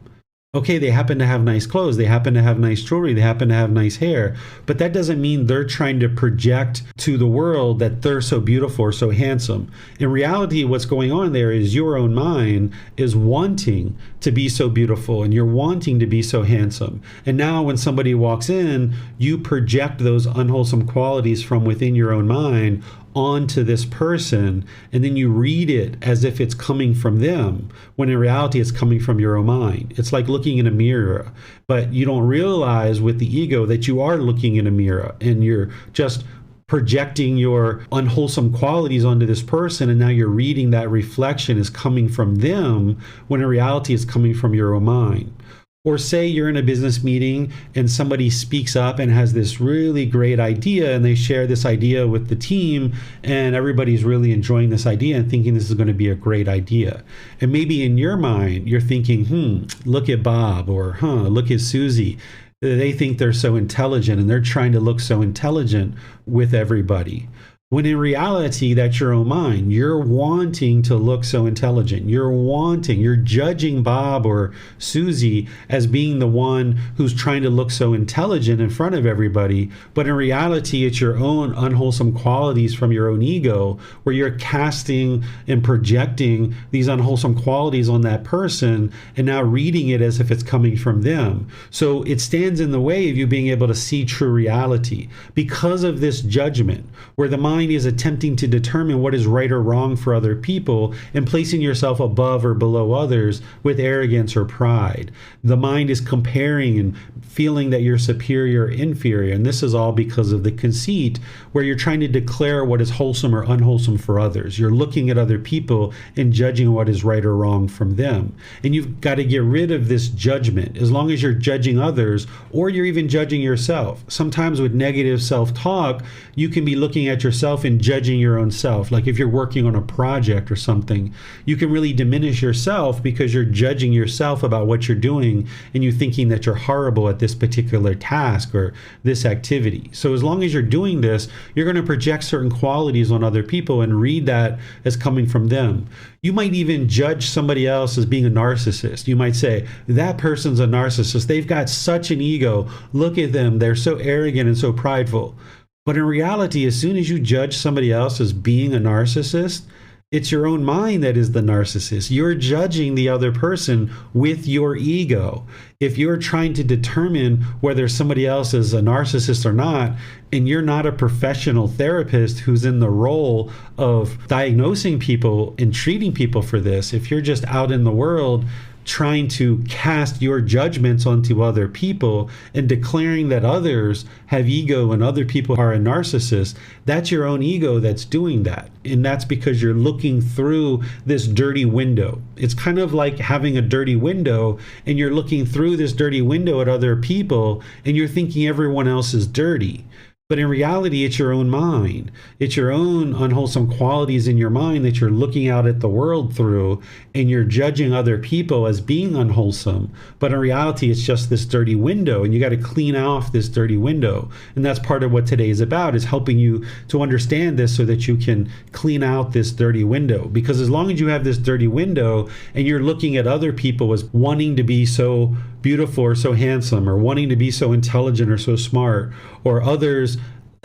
Okay, they happen to have nice clothes, they happen to have nice jewelry, they happen to have nice hair, but that doesn't mean they're trying to project to the world that they're so beautiful or so handsome. In reality, what's going on there is your own mind is wanting to be so beautiful and you're wanting to be so handsome. And now when somebody walks in, you project those unwholesome qualities from within your own mind onto this person, and then you read it as if it's coming from them, when in reality it's coming from your own mind. It's like looking in a mirror, but you don't realize with the ego that you are looking in a mirror and you're just projecting your unwholesome qualities onto this person, and now you're reading that reflection is coming from them when in reality it's coming from your own mind. Or say you're in a business meeting and somebody speaks up and has this really great idea, and they share this idea with the team, and everybody's really enjoying this idea and thinking this is going to be a great idea. And maybe in your mind, you're thinking, look at Bob, or look at Susie. They think they're so intelligent and they're trying to look so intelligent with everybody. When in reality, that's your own mind. You're wanting to look so intelligent. You're judging Bob or Susie as being the one who's trying to look so intelligent in front of everybody. But in reality, it's your own unwholesome qualities from your own ego, where you're casting and projecting these unwholesome qualities on that person and now reading it as if it's coming from them. So it stands in the way of you being able to see true reality because of this judgment, where the mind is attempting to determine what is right or wrong for other people and placing yourself above or below others with arrogance or pride. The mind is comparing and feeling that you're superior or inferior, and this is all because of the conceit, where you're trying to declare what is wholesome or unwholesome for others. You're looking at other people and judging what is right or wrong from them. And you've got to get rid of this judgment. As long as you're judging others, or you're even judging yourself. Sometimes with negative self-talk, you can be looking at yourself and judging your own self. Like if you're working on a project or something, you can really diminish yourself because you're judging yourself about what you're doing, and you thinking that you're horrible at this particular task or this activity. So as long as you're doing this, you're going to project certain qualities on other people and read that as coming from them. You might even judge somebody else as being a narcissist. You might say, that person's a narcissist. They've got such an ego. Look at them. They're so arrogant and so prideful. But in reality, as soon as you judge somebody else as being a narcissist, it's your own mind that is the narcissist. You're judging the other person with your ego. If you're trying to determine whether somebody else is a narcissist or not, and you're not a professional therapist who's in the role of diagnosing people and treating people for this, if you're just out in the world trying to cast your judgments onto other people and declaring that others have ego and other people are a narcissist, that's your own ego that's doing that. And that's because you're looking through this dirty window. It's kind of like having a dirty window, and you're looking through this dirty window at other people and you're thinking everyone else is dirty. But in reality, it's your own mind. It's your own unwholesome qualities in your mind that you're looking out at the world through, and you're judging other people as being unwholesome. But in reality, it's just this dirty window, and you got to clean off this dirty window. And that's part of what today is about, is helping you to understand this so that you can clean out this dirty window. Because as long as you have this dirty window and you're looking at other people as wanting to be so beautiful or so handsome, or wanting to be so intelligent or so smart, or others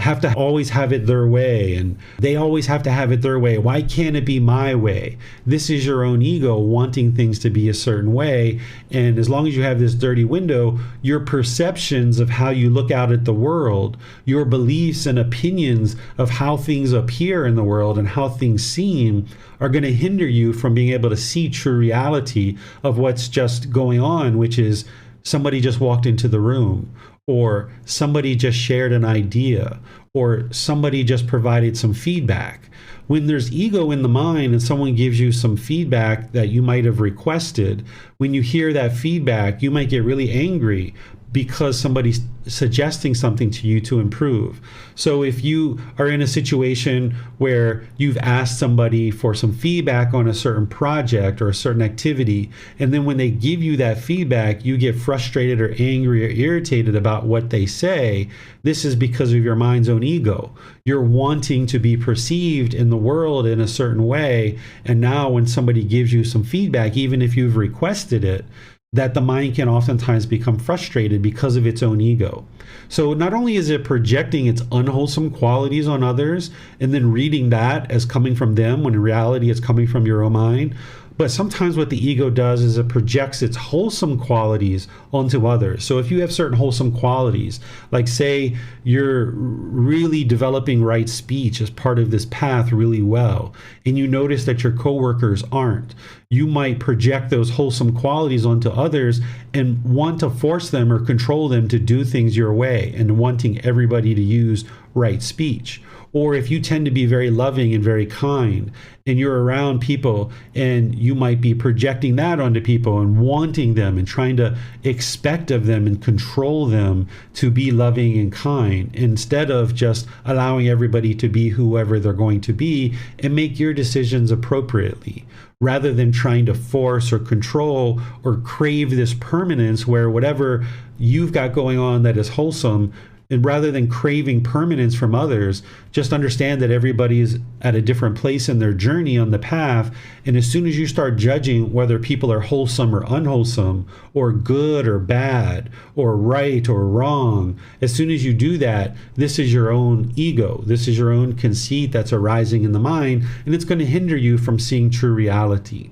have to always have it their way, and they always have to have it their way. Why can't it be my way? This is your own ego wanting things to be a certain way. And as long as you have this dirty window, your perceptions of how you look out at the world, your beliefs and opinions of how things appear in the world and how things seem are going to hinder you from being able to see true reality of what's just going on, which is somebody just walked into the room, or somebody just shared an idea, or somebody just provided some feedback. When there's ego in the mind and someone gives you some feedback that you might have requested, when you hear that feedback, you might get really angry because somebody's suggesting something to you to improve. So if you are in a situation where you've asked somebody for some feedback on a certain project or a certain activity, and then when they give you that feedback, you get frustrated or angry or irritated about what they say, this is because of your mind's own ego. You're wanting to be perceived in the world in a certain way, and now when somebody gives you some feedback, even if you've requested it, that the mind can oftentimes become frustrated because of its own ego. So not only is it projecting its unwholesome qualities on others and then reading that as coming from them when in reality it's coming from your own mind, but sometimes what the ego does is it projects its wholesome qualities onto others. So if you have certain wholesome qualities, like say you're really developing right speech as part of this path really well, and you notice that your coworkers aren't, you might project those wholesome qualities onto others and want to force them or control them to do things your way and wanting everybody to use right speech. Or if you tend to be very loving and very kind and you're around people and you might be projecting that onto people and wanting them and trying to expect of them and control them to be loving and kind instead of just allowing everybody to be whoever they're going to be and make your decisions appropriately, rather than trying to force or control or crave this permanence where whatever you've got going on that is wholesome, and rather than craving permanence from others, just understand that everybody is at a different place in their journey on the path. And as soon as you start judging whether people are wholesome or unwholesome, or good or bad, or right or wrong, as soon as you do that, this is your own ego. This is your own conceit that's arising in the mind, and it's going to hinder you from seeing true reality.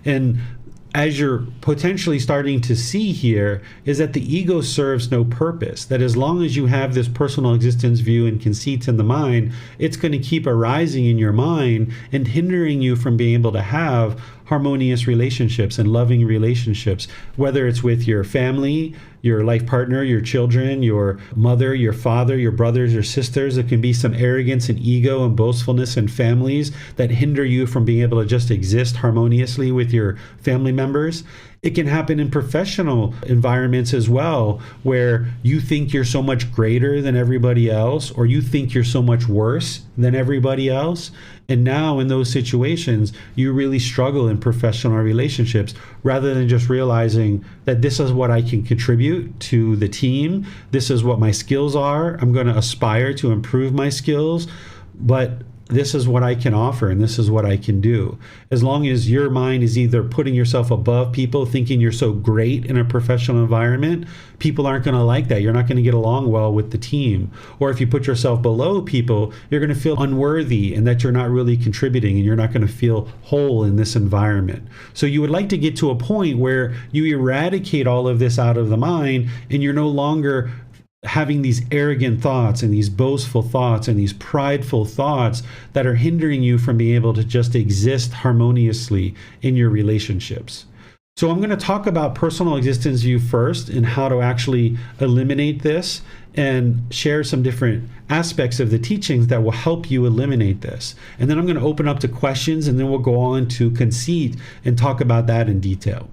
And as you're potentially starting to see here, is that the ego serves no purpose. That as long as you have this personal existence view and conceits in the mind, it's going to keep arising in your mind and hindering you from being able to have harmonious relationships and loving relationships, whether it's with your family, your life partner, your children, your mother, your father, your brothers, your sisters. There can be some arrogance and ego and boastfulness in families that hinder you from being able to just exist harmoniously with your family members. It can happen in professional environments as well, where you think you're so much greater than everybody else, or you think you're so much worse than everybody else. And now in those situations, you really struggle in professional relationships, rather than just realizing that this is what I can contribute to the team. This is what my skills are. I'm going to aspire to improve my skills, but this is what I can offer and this is what I can do. As long as your mind is either putting yourself above people, thinking you're so great in a professional environment, people aren't going to like that. You're not going to get along well with the team. Or if you put yourself below people, you're going to feel unworthy and that you're not really contributing and you're not going to feel whole in this environment. So you would like to get to a point where you eradicate all of this out of the mind and you're no longer having these arrogant thoughts and these boastful thoughts and these prideful thoughts that are hindering you from being able to just exist harmoniously in your relationships. So I'm going to talk about personal existence view first and how to actually eliminate this, and share some different aspects of the teachings that will help you eliminate this. And then I'm going to open up to questions, and then we'll go on to conceit and talk about that in detail.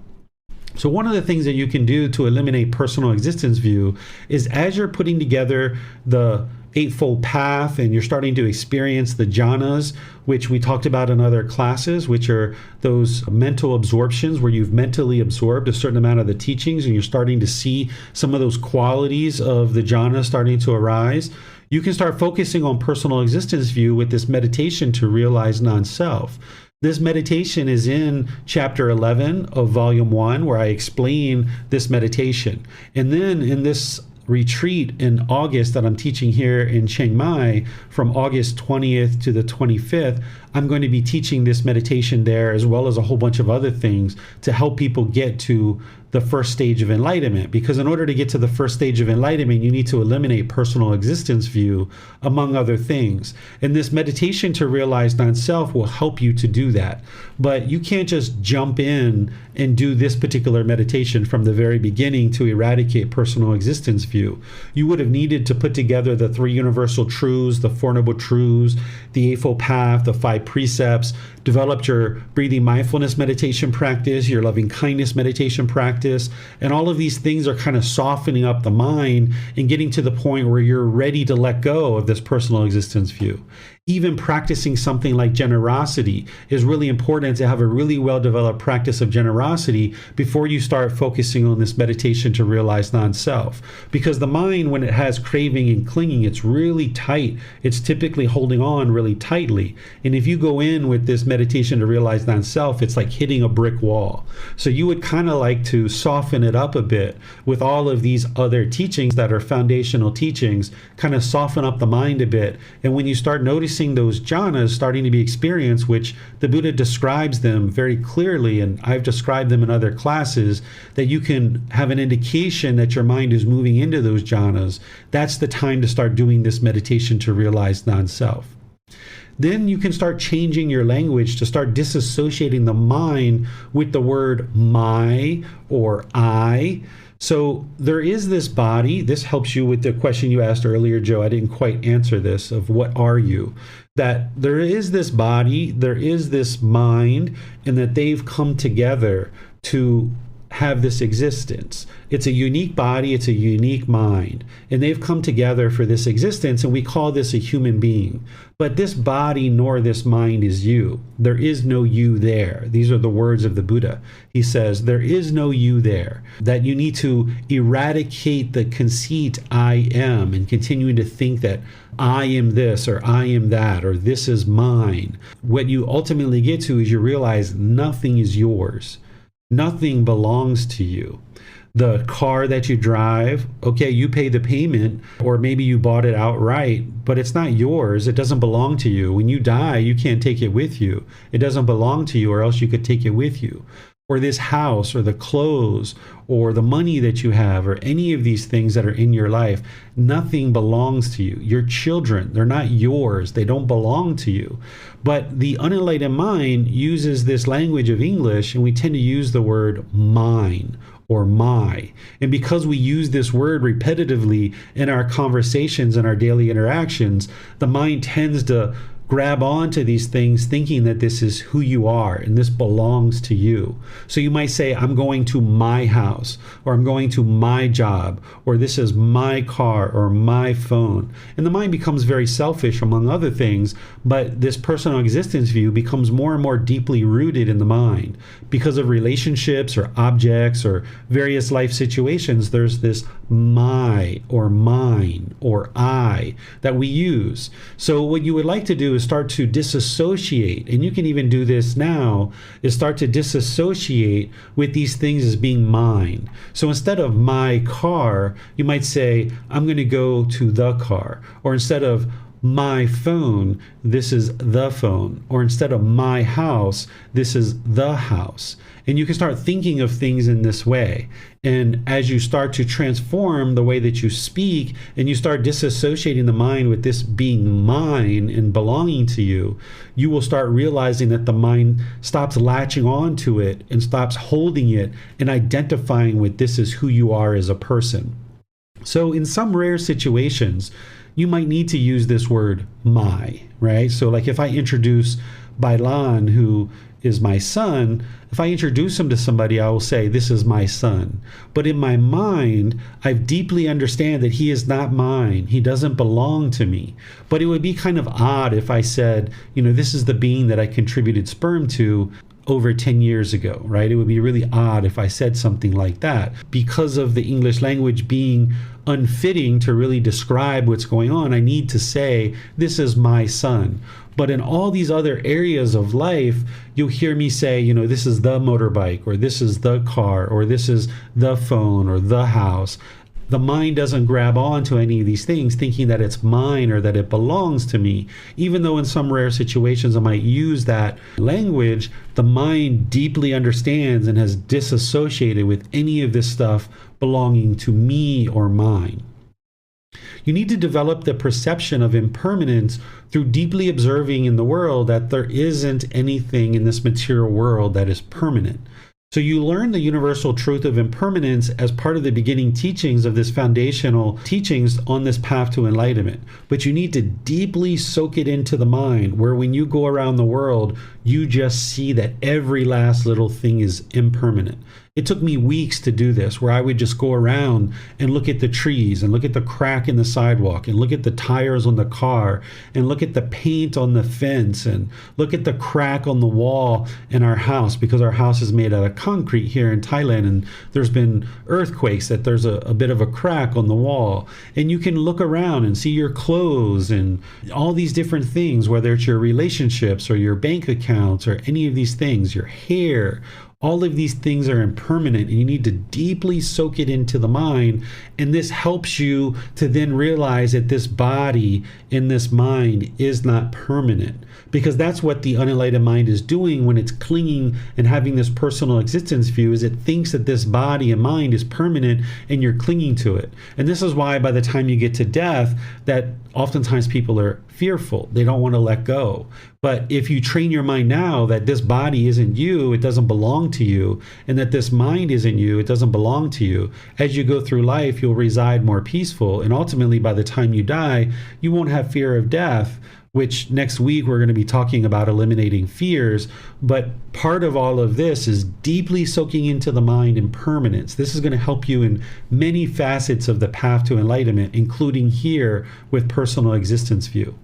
So one of the things that you can do to eliminate personal existence view is, as you're putting together the Eightfold Path and you're starting to experience the jhanas, which we talked about in other classes, which are those mental absorptions where you've mentally absorbed a certain amount of the teachings and you're starting to see some of those qualities of the jhanas starting to arise, you can start focusing on personal existence view with this meditation to realize non-self. This meditation is in chapter 11 of volume 1, where I explain this meditation. And then in this retreat in August that I'm teaching here in Chiang Mai from August 20th to the 25th, I'm going to be teaching this meditation there, as well as a whole bunch of other things to help people get to the first stage of enlightenment. Because in order to get to the first stage of enlightenment, you need to eliminate personal existence view, among other things. And this meditation to realize non-self will help you to do that. But you can't just jump in and do this particular meditation from the very beginning to eradicate personal existence view. You would have needed to put together the 3 universal truths, the 4 noble truths, the Eightfold Path, the 5 precepts, developed your breathing mindfulness meditation practice, your loving kindness meditation practice, and all of these things are kind of softening up the mind and getting to the point where you're ready to let go of this personal existence view. Even practicing something like generosity is really important, to have a really well-developed practice of generosity before you start focusing on this meditation to realize non-self. Because the mind, when it has craving and clinging, it's really tight. It's typically holding on really tightly. And if you go in with this meditation to realize non-self, it's like hitting a brick wall. So you would kind of like to soften it up a bit with all of these other teachings that are foundational teachings, kind of soften up the mind a bit. And when you start noticing those jhanas starting to be experienced, which the Buddha describes them very clearly, and I've described them in other classes, that you can have an indication that your mind is moving into those jhanas, that's the time to start doing this meditation to realize non-self. Then you can start changing your language to start disassociating the mind with the word my or I. So there is this body. This helps you with the question you asked earlier, Joe. I didn't quite answer this, of what are you? That there is this body, there is this mind, and that they've come together to have this existence. It's a unique body, it's a unique mind, and they've come together for this existence, and we call this a human being. But this body nor this mind is you. There is no you there. These are the words of the Buddha. He says, there is no you there. That you need to eradicate the conceit I am, and continuing to think that I am this or I am that or this is mine. What you ultimately get to is you realize nothing is yours. Nothing belongs to you. The car that you drive, okay, you pay the payment, or maybe you bought it outright, but it's not yours. It doesn't belong to you. When you die, you can't take it with you. It doesn't belong to you, or else you could take it with you. Or this house, or the clothes, or the money that you have, or any of these things that are in your life, nothing belongs to you. Your children, they're not yours. They don't belong to you. But the unenlightened mind uses this language of English, and we tend to use the word mine or my. And because we use this word repetitively in our conversations and our daily interactions, the mind tends to grab onto these things thinking that this is who you are and this belongs to you. So you might say, I'm going to my house, or I'm going to my job, or this is my car or my phone. And the mind becomes very selfish, among other things, but this personal existence view becomes more and more deeply rooted in the mind. Because of relationships or objects or various life situations, there's this my or mine or I that we use. So what you would like to do is start to disassociate, and you can even do this now, is start to disassociate with these things as being mine. So instead of my car, you might say, I'm going to go to the car. Or instead of my phone, this is the phone. Or instead of my house, this is the house. And you can start thinking of things in this way. And as you start to transform the way that you speak, and you start disassociating the mind with this being mine and belonging to you, you will start realizing that the mind stops latching on to it and stops holding it and identifying with this is who you are as a person. So in some rare situations, you might need to use this word my, right? So like if I introduce Bailan, who is my son, if I introduce him to somebody, I will say, this is my son. But in my mind, I deeply understand that he is not mine. He doesn't belong to me. But it would be kind of odd if I said, this is the being that I contributed sperm to over 10 years ago, right? It would be really odd if I said something like that, because of the English language being unfitting to really describe what's going on. I need to say, this is my son. But in all these other areas of life, you'll hear me say, this is the motorbike, or this is the car, or this is the phone, or the house. the mind doesn't grab on to any of these things thinking that it's mine or that it belongs to me. Even though in some rare situations I might use that language, the mind deeply understands and has disassociated with any of this stuff belonging to me or mine. You need to develop the perception of impermanence through deeply observing in the world that there isn't anything in this material world that is permanent. So you learn the universal truth of impermanence as part of the beginning teachings of this foundational teachings on this path to enlightenment. But you need to deeply soak it into the mind, where when you go around the world, you just see that every last little thing is impermanent. It took me weeks to do this, where I would just go around and look at the trees and look at the crack in the sidewalk and look at the tires on the car and look at the paint on the fence and look at the crack on the wall in our house, because our house is made out of concrete here in Thailand, and there's been earthquakes that there's a bit of a crack on the wall. And you can look around and see your clothes and all these different things, whether it's your relationships or your bank accounts or any of these things, your hair. All of these things are impermanent, and you need to deeply soak it into the mind. And this helps you to then realize that this body in this mind is not permanent, because that's what the unenlightened mind is doing when it's clinging and having this personal existence view, is it thinks that this body and mind is permanent and you're clinging to it. And this is why by the time you get to death, that oftentimes people are fearful. They don't want to let go. But if you train your mind now that this body isn't you, it doesn't belong to you, and that this mind isn't you, it doesn't belong to you, as you go through life, you'll reside more peaceful. And ultimately, by the time you die, you won't have fear of death, which next week we're going to be talking about eliminating fears. But part of all of this is deeply soaking into the mind impermanence. This is going to help you in many facets of the path to enlightenment, including here with personal existence view.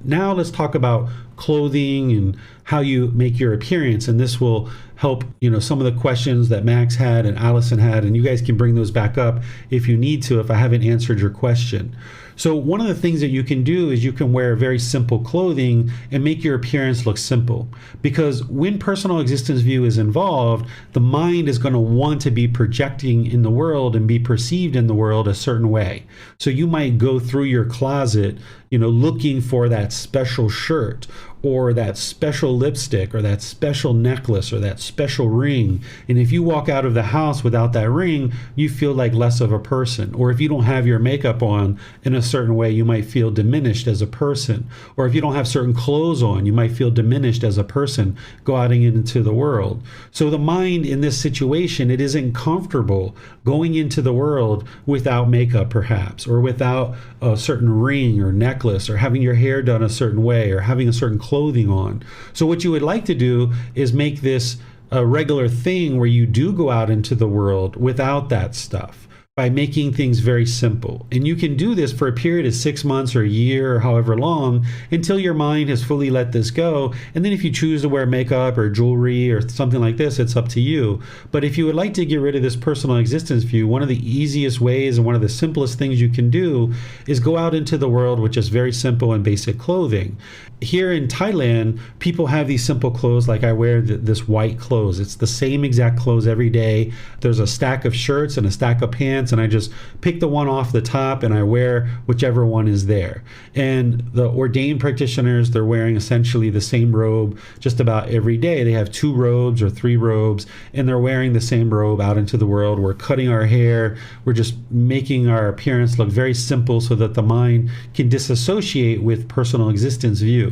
Now let's talk about clothing and how you make your appearance, and this will help, some of the questions that Max had and Allison had, and you guys can bring those back up if you need to, if I haven't answered your question. So one of the things that you can do is you can wear very simple clothing and make your appearance look simple. Because when personal existence view is involved, the mind is going to want to be projecting in the world and be perceived in the world a certain way. So you might go through your closet, looking for that special shirt or that special lipstick or that special necklace or that special ring. And if you walk out of the house without that ring, you feel like less of a person. Or if you don't have your makeup on in a certain way, you might feel diminished as a person. Or if you don't have certain clothes on, you might feel diminished as a person going into the world. So the mind in this situation, it isn't comfortable going into the world without makeup perhaps, or without a certain ring or necklace, or having your hair done a certain way, or having a certain clothing on. So what you would like to do is make this a regular thing where you do go out into the world without that stuff, by making things very simple. And you can do this for a period of 6 months or a year or however long, until your mind has fully let this go. And then if you choose to wear makeup or jewelry or something like this, it's up to you. But if you would like to get rid of this personal existence view, one of the easiest ways and one of the simplest things you can do is go out into the world with just very simple and basic clothing. Here in Thailand, people have these simple clothes, like I wear this white clothes. It's the same exact clothes every day. There's a stack of shirts and a stack of pants, and I just pick the one off the top and I wear whichever one is there. And the ordained practitioners, they're wearing essentially the same robe just about every day. They have 2 robes or 3 robes, and they're wearing the same robe out into the world. We're cutting our hair. We're just making our appearance look very simple so that the mind can disassociate with personal existence view.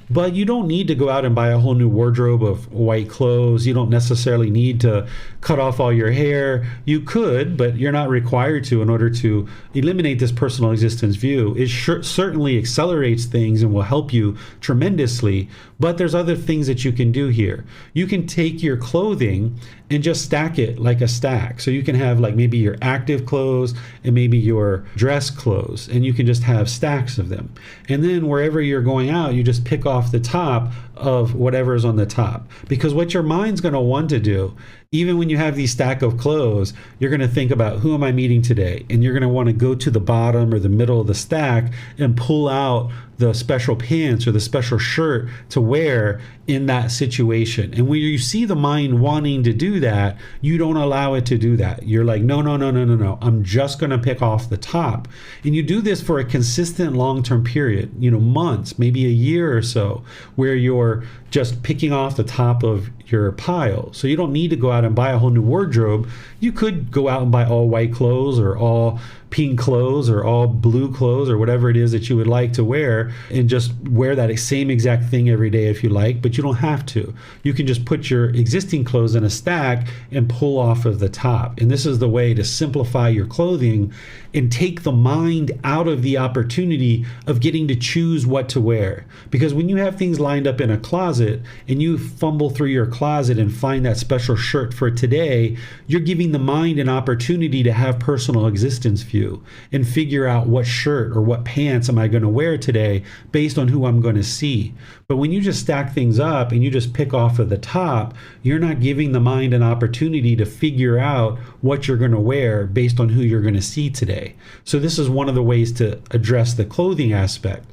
But you don't need to go out and buy a whole new wardrobe of white clothes. You don't necessarily need to cut off all your hair. You could, but you're not required to in order to eliminate this personal existence view. It certainly accelerates things and will help you tremendously, but there's other things that you can do here. You can take your clothing and just stack it like a stack. So you can have like maybe your active clothes and maybe your dress clothes, and you can just have stacks of them. And then wherever you're going out, you just pick off the top of whatever is on the top. Because what your mind's going to want to do, even when you have these stack of clothes, you're going to think about, who am I meeting today? And you're going to want to go to the bottom or the middle of the stack and pull out the special pants or the special shirt to wear in that situation. And when you see the mind wanting to do that, you don't allow it to do that. You're like, no. I'm just going to pick off the top. And you do this for a consistent long-term period, months, maybe a year or so, where you're just picking off the top of your pile. So you don't need to go out and buy a whole new wardrobe. You could go out and buy all white clothes or all pink clothes or all blue clothes or whatever it is that you would like to wear, and just wear that same exact thing every day if you like, but you don't have to. You can just put your existing clothes in a stack and pull off of the top. And this is the way to simplify your clothing and take the mind out of the opportunity of getting to choose what to wear. Because when you have things lined up in a closet and you fumble through your closet and find that special shirt for today, you're giving the mind an opportunity to have personal existence view and figure out what shirt or what pants am I going to wear today based on who I'm going to see. But when you just stack things up and you just pick off of the top, you're not giving the mind an opportunity to figure out what you're going to wear based on who you're going to see today. So this is one of the ways to address the clothing aspect.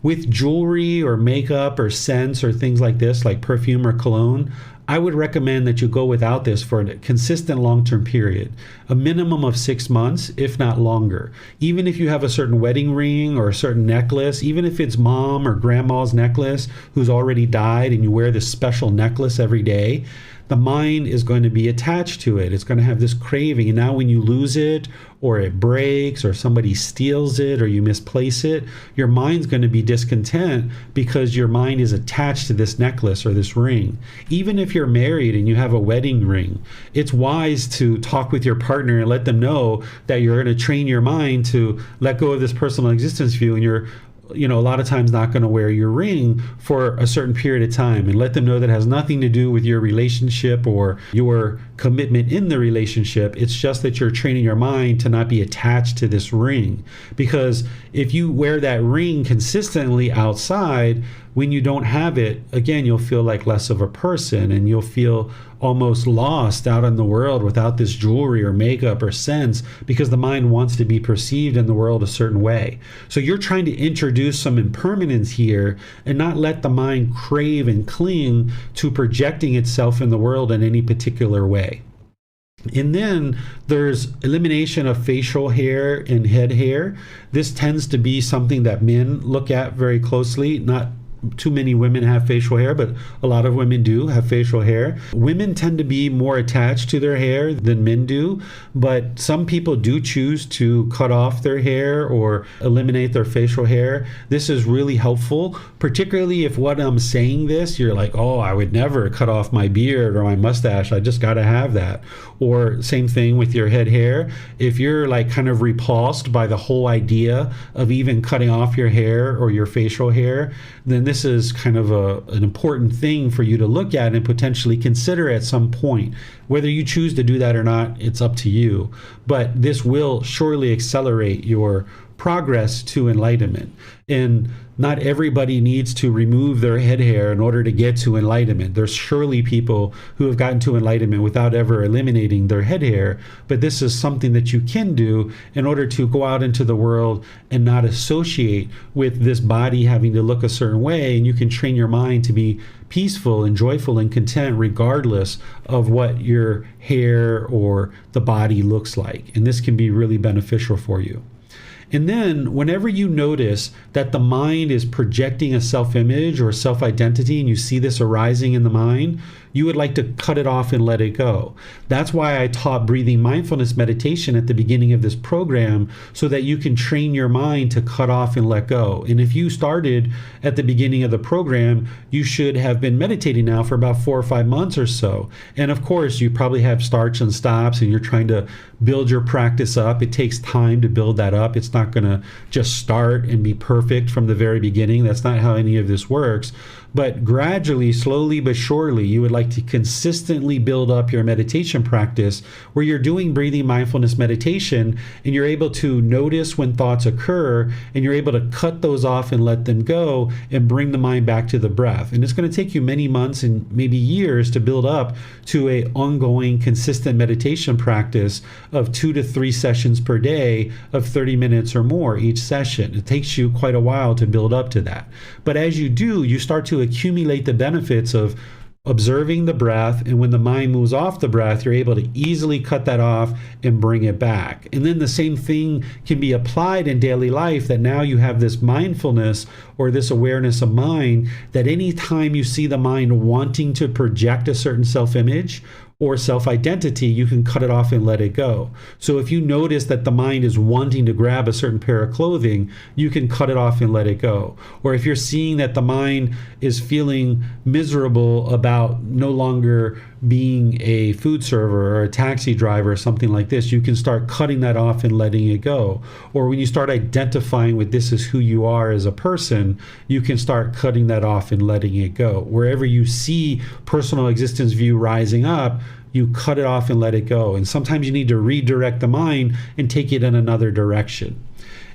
With jewelry or makeup or scents or things like this, like perfume or cologne, I would recommend that you go without this for a consistent long-term period, a minimum of 6 months, if not longer. Even if you have a certain wedding ring or a certain necklace, even if it's mom or grandma's necklace who's already died and you wear this special necklace every day, the mind is going to be attached to it. It's going to have this craving. And now when you lose it, or it breaks, or somebody steals it, or you misplace it, your mind's going to be discontent because your mind is attached to this necklace or this ring. Even if you're married and you have a wedding ring, it's wise to talk with your partner and let them know that you're going to train your mind to let go of this personal existence view, and you're a lot of times not going to wear your ring for a certain period of time, and let them know that it has nothing to do with your relationship or your commitment in the relationship. It's just that you're training your mind to not be attached to this ring. Because if you wear that ring consistently outside, when you don't have it, again, you'll feel like less of a person, and you'll feel almost lost out in the world without this jewelry or makeup or scents, because the mind wants to be perceived in the world a certain way. So you're trying to introduce some impermanence here and not let the mind crave and cling to projecting itself in the world in any particular way. And then there's elimination of facial hair and head hair. This tends to be something that men look at very closely. Not too many women have facial hair, but a lot of women do have facial hair. Women tend to be more attached to their hair than men do, but some people do choose to cut off their hair or eliminate their facial hair. This is really helpful, particularly if what I'm saying this, you're like, oh, I would never cut off my beard or my mustache. I just got to have that. Or same thing with your head hair. If you're like kind of repulsed by the whole idea of even cutting off your hair or your facial hair, then this is kind of an important thing for you to look at and potentially consider at some point. Whether you choose to do that or not, it's up to you. But this will surely accelerate your progress to enlightenment. And not everybody needs to remove their head hair in order to get to enlightenment. There's surely people who have gotten to enlightenment without ever eliminating their head hair, but this is something that you can do in order to go out into the world and not associate with this body having to look a certain way, and you can train your mind to be peaceful and joyful and content regardless of what your hair or the body looks like. And this can be really beneficial for you. And then whenever you notice that the mind is projecting a self-image or self-identity, and you see this arising in the mind, you would like to cut it off and let it go. That's why I taught breathing mindfulness meditation at the beginning of this program, so that you can train your mind to cut off and let go. And if you started at the beginning of the program, you should have been meditating now for about 4 or 5 months or so. And of course, you probably have starts and stops, and you're trying to build your practice up. It takes time to build that up. It's not going to just start and be perfect from the very beginning. That's not how any of this works. But gradually, slowly but surely, you would like to consistently build up your meditation practice where you're doing breathing mindfulness meditation and you're able to notice when thoughts occur and you're able to cut those off and let them go and bring the mind back to the breath. And it's going to take you many months and maybe years to build up to a ongoing, consistent meditation practice of 2 to 3 sessions per day of 30 minutes or more each session. It takes you quite a while to build up to that. But as you do, you start to accumulate the benefits of observing the breath, and when the mind moves off the breath, you're able to easily cut that off and bring it back. And then the same thing can be applied in daily life, that now you have this mindfulness or this awareness of mind, that anytime you see the mind wanting to project a certain self-image or self-identity, you can cut it off and let it go. So if you notice that the mind is wanting to grab a certain pair of clothing, you can cut it off and let it go. Or if you're seeing that the mind is feeling miserable about no longer being a food server or a taxi driver or something like this, you can start cutting that off and letting it go. Or when you start identifying with this is who you are as a person, you can start cutting that off and letting it go. Wherever you see personal existence view rising up, you cut it off and let it go. And sometimes you need to redirect the mind and take it in another direction.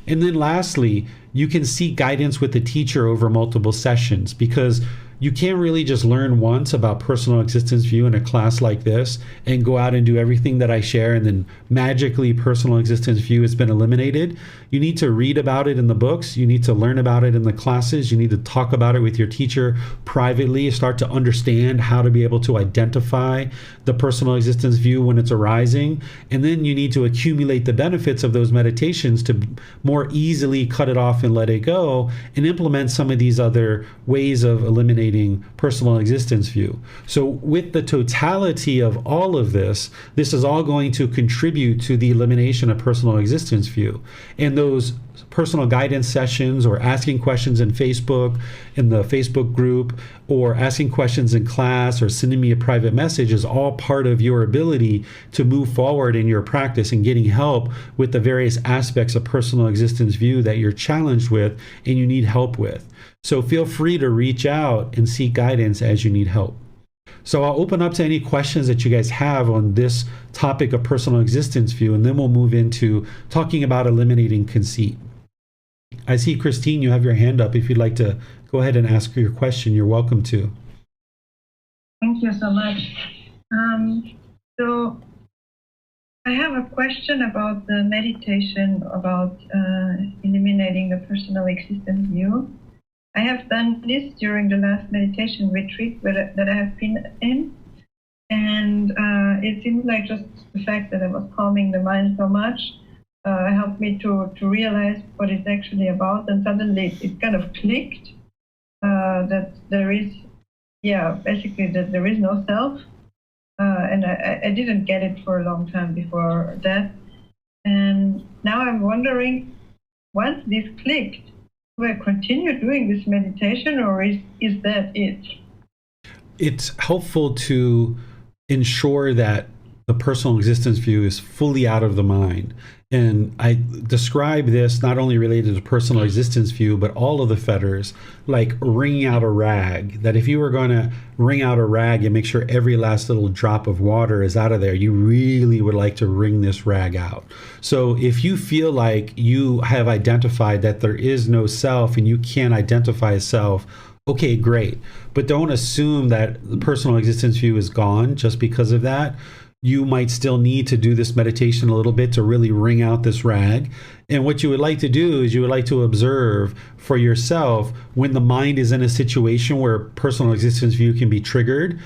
And then lastly, you can seek guidance with the teacher over multiple sessions, because you can't really just learn once about personal existence view in a class like this and go out and do everything that I share and then magically personal existence view has been eliminated. You need to read about it in the books. You need to learn about it in the classes. You need to talk about it with your teacher privately, start to understand how to be able to identify the personal existence view when it's arising. And then you need to accumulate the benefits of those meditations to more easily cut it off and let it go and implement some of these other ways of eliminating personal existence view. So with the totality of all of this, this is all going to contribute to the elimination of personal existence view. And those personal guidance sessions, or asking questions in Facebook, in the Facebook group, or asking questions in class, or sending me a private message is all part of your ability to move forward in your practice and getting help with the various aspects of personal existence view that you're challenged with and you need help with. So feel free to reach out and seek guidance as you need help. So I'll open up to any questions that you guys have on this topic of personal existence view, and then we'll move into talking about eliminating conceit. I see, Christine, you have your hand up. If you'd like to go ahead and ask your question, you're welcome to. Thank you so much. So I have a question about the meditation, about eliminating the personal existence view. I have done this during the last meditation retreat that I have been in, and it seems like just the fact that I was calming the mind so much helped me to realize what it's actually about, and suddenly it kind of clicked that there is, basically that there is no self, and I didn't get it for a long time before that, and now I'm wondering, once this clicked, do I continue doing this meditation, or is that it? It's helpful to ensure that the personal existence view is fully out of the mind. And I describe this not only related to personal existence view, but all of the fetters, like wringing out a rag. That if you were going to wring out a rag and make sure every last little drop of water is out of there, you really would like to wring this rag out. So if you feel like you have identified that there is no self and you can't identify a self, okay, great. But don't assume that the personal existence view is gone just because of that. You might still need to do this meditation a little bit to really wring out this rag. And what you would like to do is you would like to observe for yourself when the mind is in a situation where personal existence view can be triggered.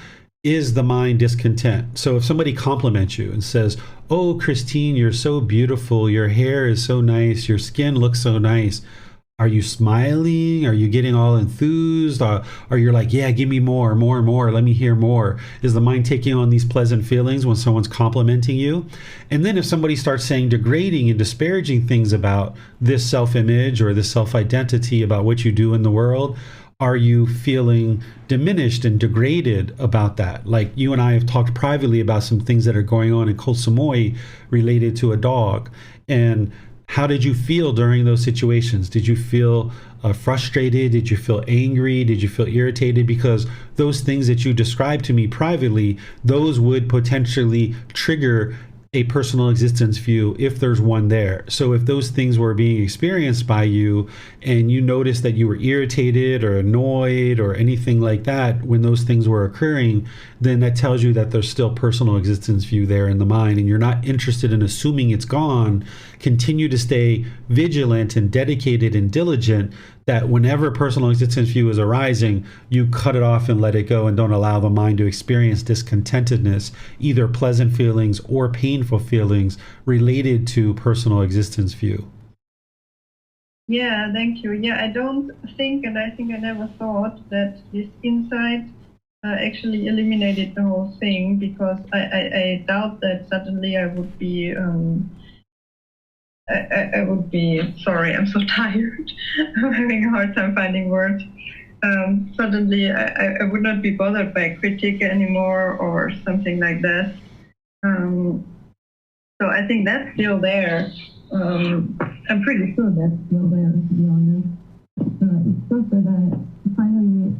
Is the mind discontent? So if somebody compliments you and says, "Oh, Christine, you're so beautiful. Your hair is so nice. Your skin looks so nice." Are you smiling? Are you getting all enthused? Or you're like, yeah, give me more, let me hear more? Is the mind taking on these pleasant feelings when someone's complimenting you? And then if somebody starts saying degrading and disparaging things about this self-image or this self-identity, about what you do in the world, are you feeling diminished and degraded about that? Like you and I have talked privately about some things that are going on in Koh Samui related to a dog. And How did you feel during those situations? Did you feel frustrated? Did you feel angry? Did you feel irritated? Because those things that you described to me privately, those would potentially trigger a personal existence view if there's one there. So if those things were being experienced by you and you noticed that you were irritated or annoyed or anything like that when those things were occurring, then that tells you that there's still personal existence view there in the mind and you're not interested in assuming it's gone. Continue to stay vigilant and dedicated and diligent that whenever personal existence view is arising, you cut it off and let it go and don't allow the mind to experience discontentedness, either pleasant feelings or painful feelings related to personal existence view. Yeah, thank you. Yeah, I don't think, and I think I never thought that this insight actually eliminated the whole thing, because I doubt that suddenly I would be I would be, sorry, I'm so tired. I'm having a hard time finding words. Suddenly I would not be bothered by critique anymore or something like that. So I think that's still there. I'm pretty sure that's still there, to be honest. It's just that I finally,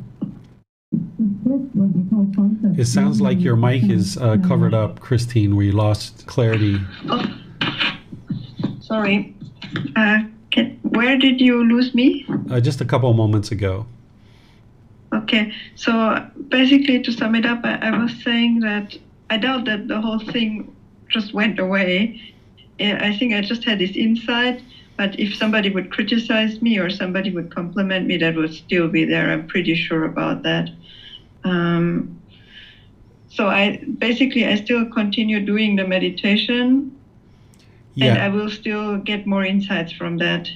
what we call concept. It sounds like your mic is covered up, Christine. We lost clarity. Oh. Sorry. Where did you lose me? Just a couple of moments ago. Okay. So basically, to sum it up, I was saying that I doubt that the whole thing just went away. I think I just had this insight, but if somebody would criticize me or somebody would compliment me, that would still be there. I'm pretty sure about that. So I still continue doing the meditation. Yeah. And I will still get more insights from that.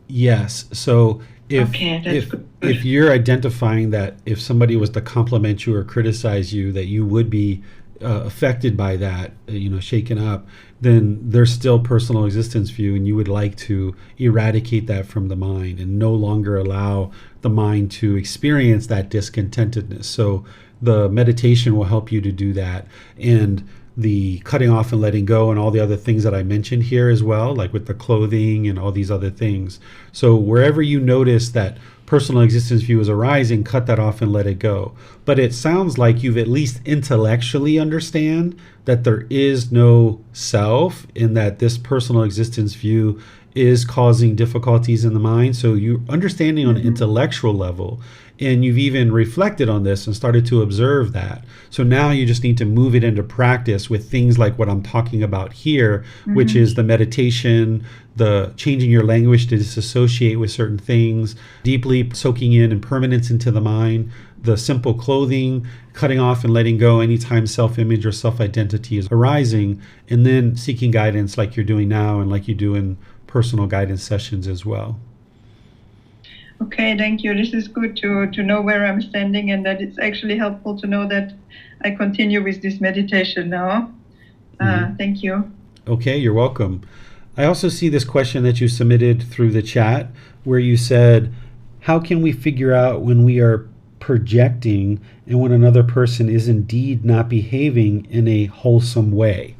Yes. So if you're identifying that if somebody was to compliment you or criticize you, that you would be affected by that, shaken up, then there's still personal existence view, and you would like to eradicate that from the mind and no longer allow the mind to experience that discontentedness. So the meditation will help you to do that, and the cutting off and letting go and all the other things that I mentioned here as well, like with the clothing and all these other things. So wherever you notice that personal existence view is arising, cut that off and let it go. But it sounds like you've at least intellectually understand that there is no self, in that this personal existence view is causing difficulties in the mind. So you're understanding on an intellectual level, and you've even reflected on this and started to observe that. So now you just need to move it into practice with things like what I'm talking about here, which is the meditation, the changing your language to disassociate with certain things, deeply soaking in impermanence into the mind, the simple clothing, cutting off and letting go anytime self-image or self-identity is arising, and then seeking guidance like you're doing now and like you do in personal guidance sessions as well. Okay, thank you. This is good to know where I'm standing, and that it's actually helpful to know that I continue with this meditation now. Thank you. Okay, you're welcome. I also see this question that you submitted through the chat where you said, how can we figure out when we are projecting and when another person is indeed not behaving in a wholesome way?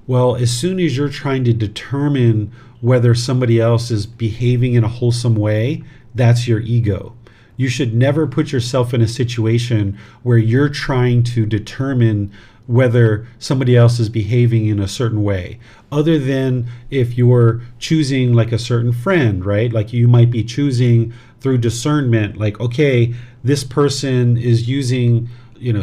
Well, as soon as you're trying to determine whether somebody else is behaving in a wholesome way, that's your ego. You should never put yourself in a situation where you're trying to determine whether somebody else is behaving in a certain way, other than if you're choosing like a certain friend, right? Like you might be choosing through discernment, like, okay, this person is using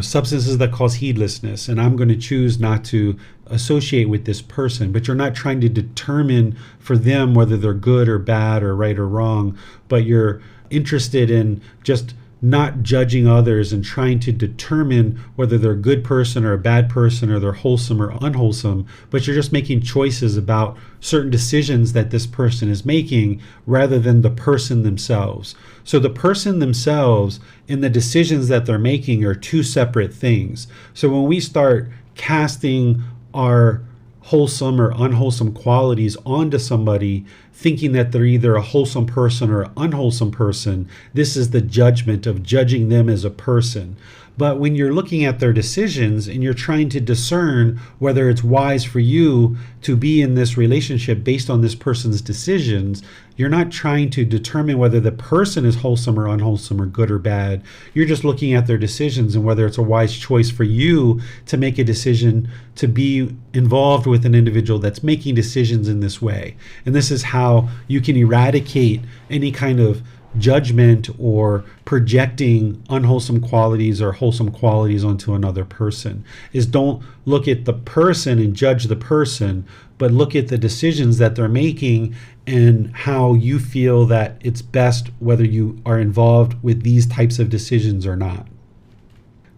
substances that cause heedlessness, and I'm going to choose not to associate with this person. But you're not trying to determine for them whether they're good or bad or right or wrong, but you're interested in just not judging others and trying to determine whether they're a good person or a bad person, or they're wholesome or unwholesome, but you're just making choices about certain decisions that this person is making rather than the person themselves. So the person themselves and the decisions that they're making are two separate things. So when we start casting our wholesome or unwholesome qualities onto somebody, thinking that they're either a wholesome person or an unwholesome person, this is the judgment of judging them as a person. But when you're looking at their decisions and you're trying to discern whether it's wise for you to be in this relationship based on this person's decisions, you're not trying to determine whether the person is wholesome or unwholesome or good or bad. You're just looking at their decisions and whether it's a wise choice for you to make a decision to be involved with an individual that's making decisions in this way. And this is how you can eradicate any kind of judgment or projecting unwholesome qualities or wholesome qualities onto another person. Is don't look at the person and judge the person, but look at the decisions that they're making and how you feel that it's best whether you are involved with these types of decisions or not.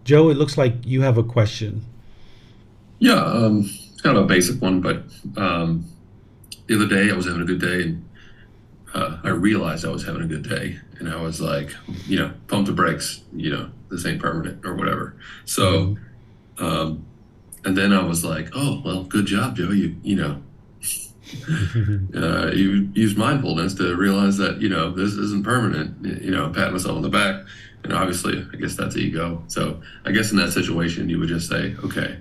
Joe, it looks like you have a question. Yeah, it's kind of a basic one, but the other day I was having a good day, and I realized I was having a good day, and I was like, pump the brakes, this ain't permanent or whatever. So, and then I was like, oh, well, good job, Joe. You used mindfulness to realize that, this isn't permanent, pat myself on the back. And obviously, I guess that's ego. So I guess in that situation, you would just say, okay,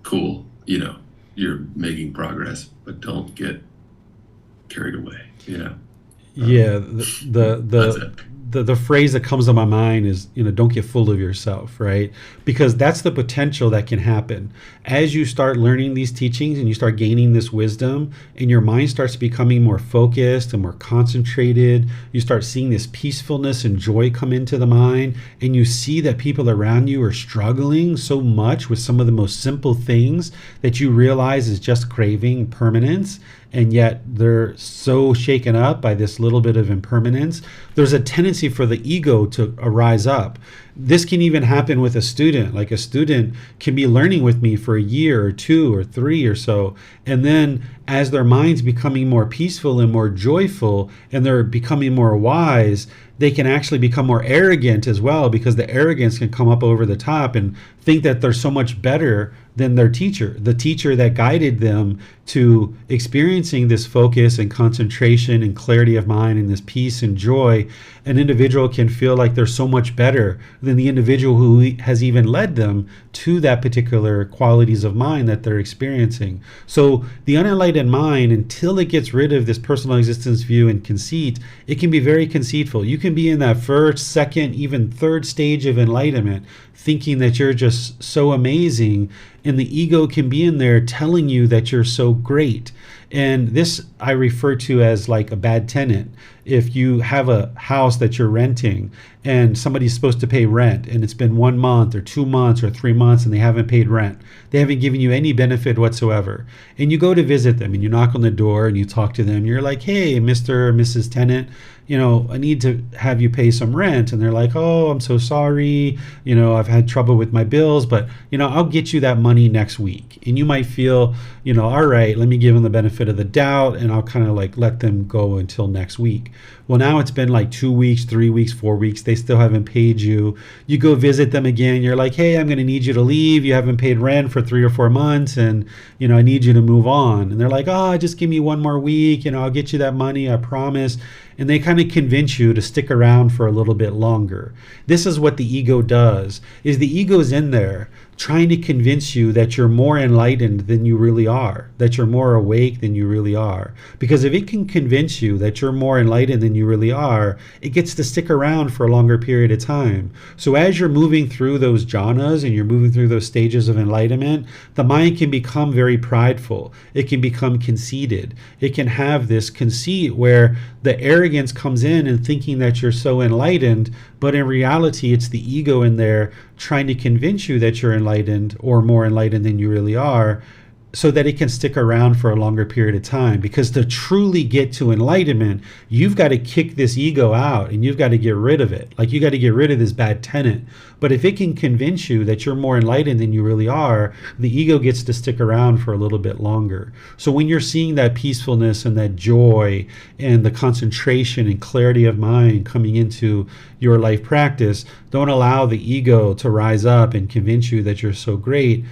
cool. You're making progress, but don't get carried away, Yeah, That's it. the phrase that comes to my mind is, don't get full of yourself, right? Because that's the potential that can happen. As you start learning these teachings and you start gaining this wisdom and your mind starts becoming more focused and more concentrated, you start seeing this peacefulness and joy come into the mind, and you see that people around you are struggling so much with some of the most simple things that you realize is just craving permanence, and yet they're so shaken up by this little bit of impermanence. There's a tendency for the ego to arise up. This can even happen with a student. Like a student can be learning with me for a year or 2 or 3 or so, and then as their mind's becoming more peaceful and more joyful and they're becoming more wise, they can actually become more arrogant as well, because the arrogance can come up over the top and think that they're so much better than their teacher, the teacher that guided them to experiencing this focus and concentration and clarity of mind and this peace and joy. An individual can feel like they're so much better than the individual who has even led them to that particular qualities of mind that they're experiencing. So the unenlightened mind, until it gets rid of this personal existence view and conceit, it can be very conceitful. You can be in that first, second, even third stage of enlightenment, thinking that you're just so amazing, and the ego can be in there telling you that you're so great. And this I refer to as like a bad tenant. If you have a house that you're renting and somebody's supposed to pay rent, and it's been 1 month or 2 months or 3 months and they haven't paid rent, they haven't given you any benefit whatsoever, and you go to visit them and you knock on the door and you talk to them, you're like, hey, Mr. or Mrs. Tenant, I need to have you pay some rent. And they're like, oh, I'm so sorry. I've had trouble with my bills, but, I'll get you that money next week. And you might feel, all right, let me give them the benefit of the doubt, and I'll kind of like let them go until next week. Well, now it's been like 2 weeks, 3 weeks, 4 weeks. They still haven't paid you. You go visit them again. You're like, hey, I'm going to need you to leave. You haven't paid rent for 3 or 4 months, and, I need you to move on. And they're like, oh, just give me 1 more week. I'll get you that money, I promise. And they kind of convince you to stick around for a little bit longer. This is what the ego does, is the ego's in there trying to convince you that you're more enlightened than you really are, that you're more awake than you really are. Because if it can convince you that you're more enlightened than you really are, it gets to stick around for a longer period of time. So as you're moving through those jhanas and you're moving through those stages of enlightenment, the mind can become very prideful. It can become conceited. It can have this conceit where the arrogance comes in and thinking that you're so enlightened, but in reality, it's the ego in there trying to convince you that you're enlightened or more enlightened than you really are, so that it can stick around for a longer period of time. Because to truly get to enlightenment, you've got to kick this ego out and you've got to get rid of it. Like, you got to get rid of this bad tenant. But if it can convince you that you're more enlightened than you really are, the ego gets to stick around for a little bit longer. So when you're seeing that peacefulness and that joy and the concentration and clarity of mind coming into your life practice, don't allow the ego to rise up and convince you that you're so great.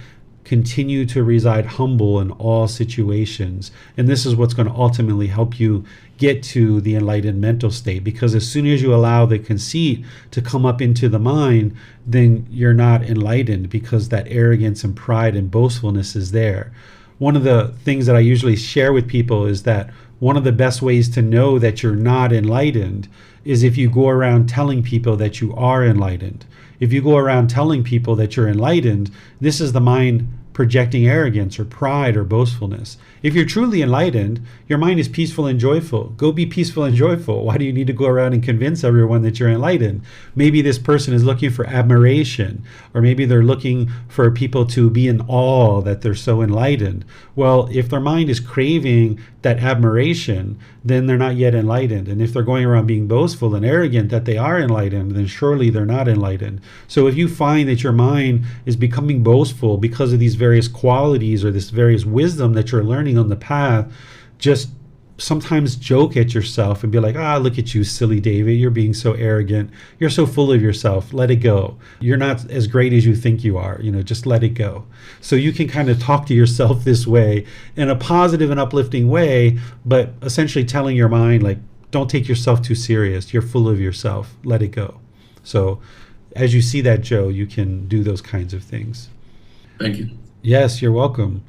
continue to reside humble in all situations. And this is what's going to ultimately help you get to the enlightened mental state, because as soon as you allow the conceit to come up into the mind, then you're not enlightened, because that arrogance and pride and boastfulness is there. One of the things that I usually share with people is that one of the best ways to know that you're not enlightened is if you go around telling people that you are enlightened. If you go around telling people that you're enlightened, this is the mind projecting arrogance or pride or boastfulness. If you're truly enlightened, your mind is peaceful and joyful. Go be peaceful and joyful. Why do you need to go around and convince everyone that you're enlightened? Maybe this person is looking for admiration, or maybe they're looking for people to be in awe that they're so enlightened. Well, if their mind is craving that admiration, then they're not yet enlightened. And if they're going around being boastful and arrogant that they are enlightened, then surely they're not enlightened. So if you find that your mind is becoming boastful because of these various qualities or this various wisdom that you're learning on the path, just sometimes joke at yourself and be like, look at you, silly David, you're being so arrogant, you're so full of yourself, let it go, you're not as great as you think you are, just let it go. So you can kind of talk to yourself this way in a positive and uplifting way, but essentially telling your mind, like, don't take yourself too serious, you're full of yourself, let it go. So as you see that, Joe, you can do those kinds of things. Thank you. Yes, you're welcome.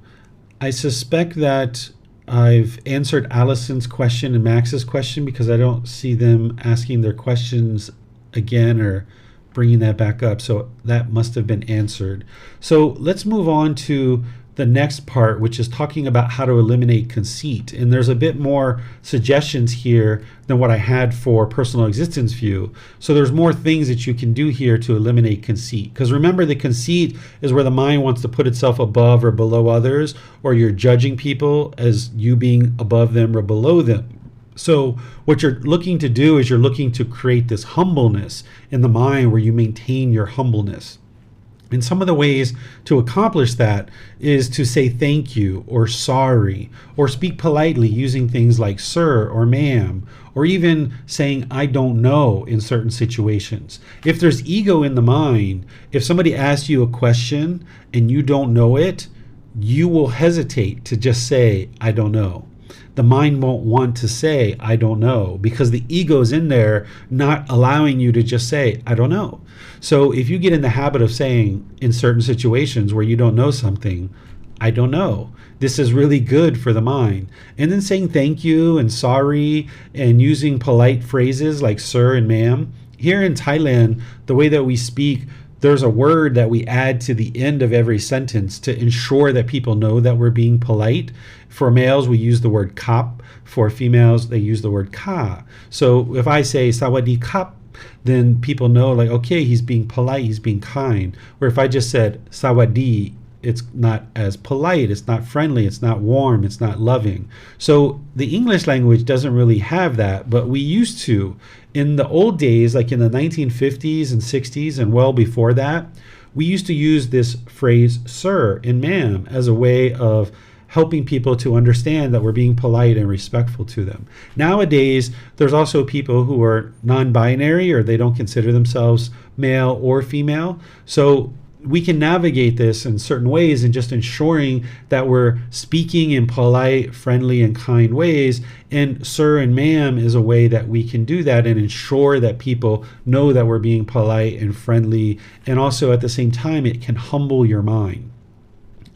I suspect that I've answered Allison's question and Max's question, because I don't see them asking their questions again or bringing that back up. So that must have been answered. So let's move on to the next part, which is talking about how to eliminate conceit. And there's a bit more suggestions here than what I had for personal existence view. So there's more things that you can do here to eliminate conceit. Because remember, the conceit is where the mind wants to put itself above or below others, or you're judging people as you being above them or below them. So what you're looking to do is you're looking to create this humbleness in the mind where you maintain your humbleness. And some of the ways to accomplish that is to say thank you or sorry, or speak politely using things like sir or ma'am, or even saying I don't know in certain situations. If there's ego in the mind, if somebody asks you a question and you don't know it, you will hesitate to just say I don't know. The mind won't want to say I don't know, because the ego is in there not allowing you to just say I don't know. So if you get in the habit of saying in certain situations where you don't know something, I don't know, this is really good for the mind. And then saying thank you and sorry and using polite phrases like sir and ma'am. Here in Thailand, the way that we speak, there's a word that we add to the end of every sentence to ensure that people know that we're being polite. For males, we use the word kap. For females, they use the word ka. So if I say sawadee kap, then people know, like, okay, he's being polite, he's being kind. Or if I just said sawadee, it's not as polite, it's not friendly, it's not warm, it's not loving. So the English language doesn't really have that, but we used to. In the old days, like in the 1950s and 60s and well before that, we used to use this phrase sir and ma'am as a way of helping people to understand that we're being polite and respectful to them. Nowadays, there's also people who are non-binary, or they don't consider themselves male or female. So we can navigate this in certain ways and just ensuring that we're speaking in polite, friendly, and kind ways. And sir and ma'am is a way that we can do that and ensure that people know that we're being polite and friendly. And also at the same time, it can humble your mind.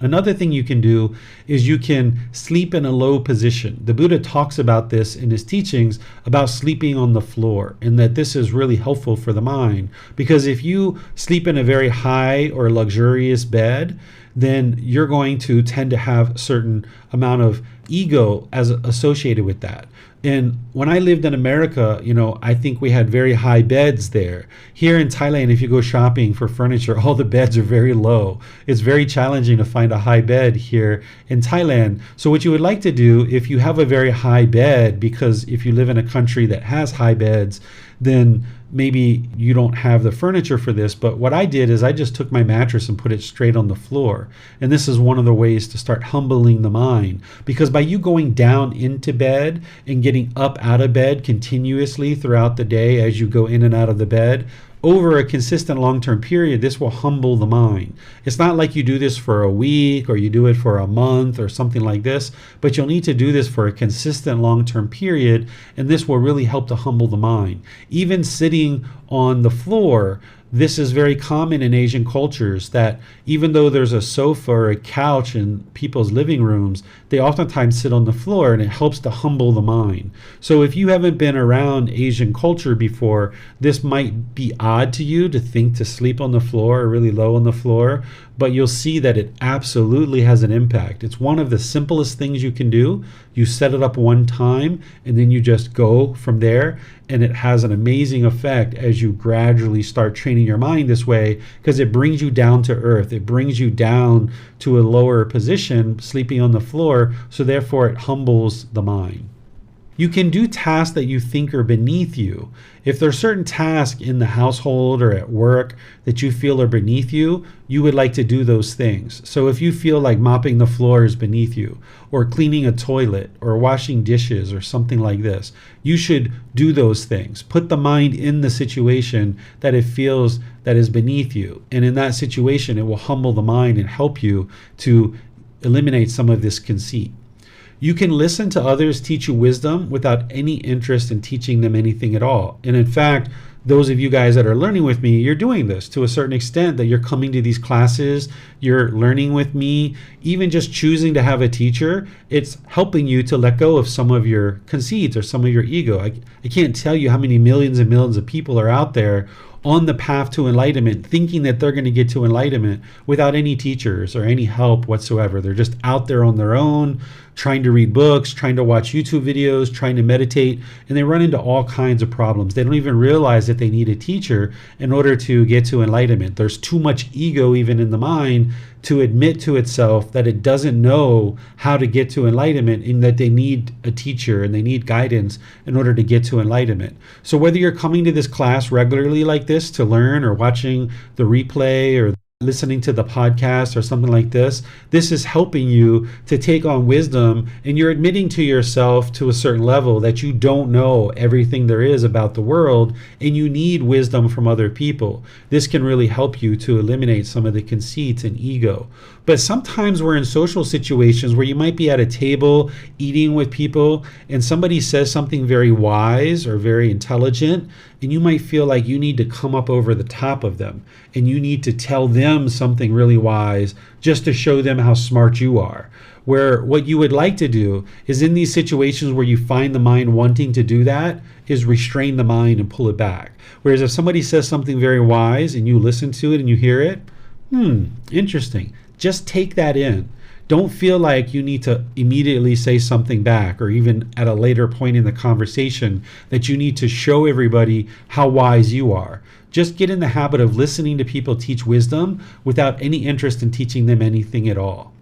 Another thing you can do is you can sleep in a low position. The Buddha talks about this in his teachings about sleeping on the floor, and that this is really helpful for the mind, because if you sleep in a very high or luxurious bed, then you're going to tend to have a certain amount of ego as associated with that. And when I lived in America, I think we had very high beds there. Here in Thailand, if you go shopping for furniture, all the beds are very low. It's very challenging to find a high bed here in Thailand. So what you would like to do, if you have a very high bed, because if you live in a country that has high beds, then maybe you don't have the furniture for this. But what I did is I just took my mattress and put it straight on the floor. And this is one of the ways to start humbling the mind, because by you going down into bed and getting up out of bed continuously throughout the day as you go in and out of the bed, over a consistent long-term period, this will humble the mind. It's not like you do this for a week or you do it for a month or something like this, but you'll need to do this for a consistent long-term period, and this will really help to humble the mind. Even sitting on the floor, this is very common in Asian cultures, that even though there's a sofa or a couch in people's living rooms, they oftentimes sit on the floor, and it helps to humble the mind. So if you haven't been around Asian culture before, this might be odd to you to think to sleep on the floor or really low on the floor, but you'll see that it absolutely has an impact. It's one of the simplest things you can do. You set it up one time and then you just go from there, and it has an amazing effect as you gradually start training your mind this way, because it brings you down to earth. It brings you down to a lower position, sleeping on the floor, so therefore it humbles the mind. You can do tasks that you think are beneath you. If there are certain tasks in the household or at work that you feel are beneath you, you would like to do those things. So if you feel like mopping the floor is beneath you, or cleaning a toilet, or washing dishes, or something like this, you should do those things. Put the mind in the situation that it feels that is beneath you. And in that situation, it will humble the mind and help you to eliminate some of this conceit. You can listen to others teach you wisdom without any interest in teaching them anything at all. And in fact, those of you guys that are learning with me, you're doing this to a certain extent, that you're coming to these classes, you're learning with me, even just choosing to have a teacher, it's helping you to let go of some of your conceits or some of your ego. I can't tell you how many millions and millions of people are out there on the path to enlightenment, thinking that they're going to get to enlightenment without any teachers or any help whatsoever. They're just out there on their own, trying to read books, trying to watch YouTube videos, trying to meditate, and they run into all kinds of problems. They don't even realize that they need a teacher in order to get to enlightenment. There's too much ego even in the mind to admit to itself that it doesn't know how to get to enlightenment, and that they need a teacher and they need guidance in order to get to enlightenment. So whether you're coming to this class regularly like this to learn, or watching the replay, or listening to the podcast or something like this is helping you to take on wisdom, and you're admitting to yourself to a certain level that you don't know everything there is about the world, and you need wisdom from other people. This can really help you to eliminate some of the conceits and ego. But sometimes we're in social situations where you might be at a table eating with people, and somebody says something very wise or very intelligent, and you might feel like you need to come up over the top of them, and you need to tell them something really wise just to show them how smart you are. Where what you would like to do is, in these situations where you find the mind wanting to do that, is restrain the mind and pull it back. Whereas if somebody says something very wise and you listen to it and you hear it, interesting. Just take that in. Don't feel like you need to immediately say something back, or even at a later point in the conversation that you need to show everybody how wise you are. Just get in the habit of listening to people teach wisdom without any interest in teaching them anything at all.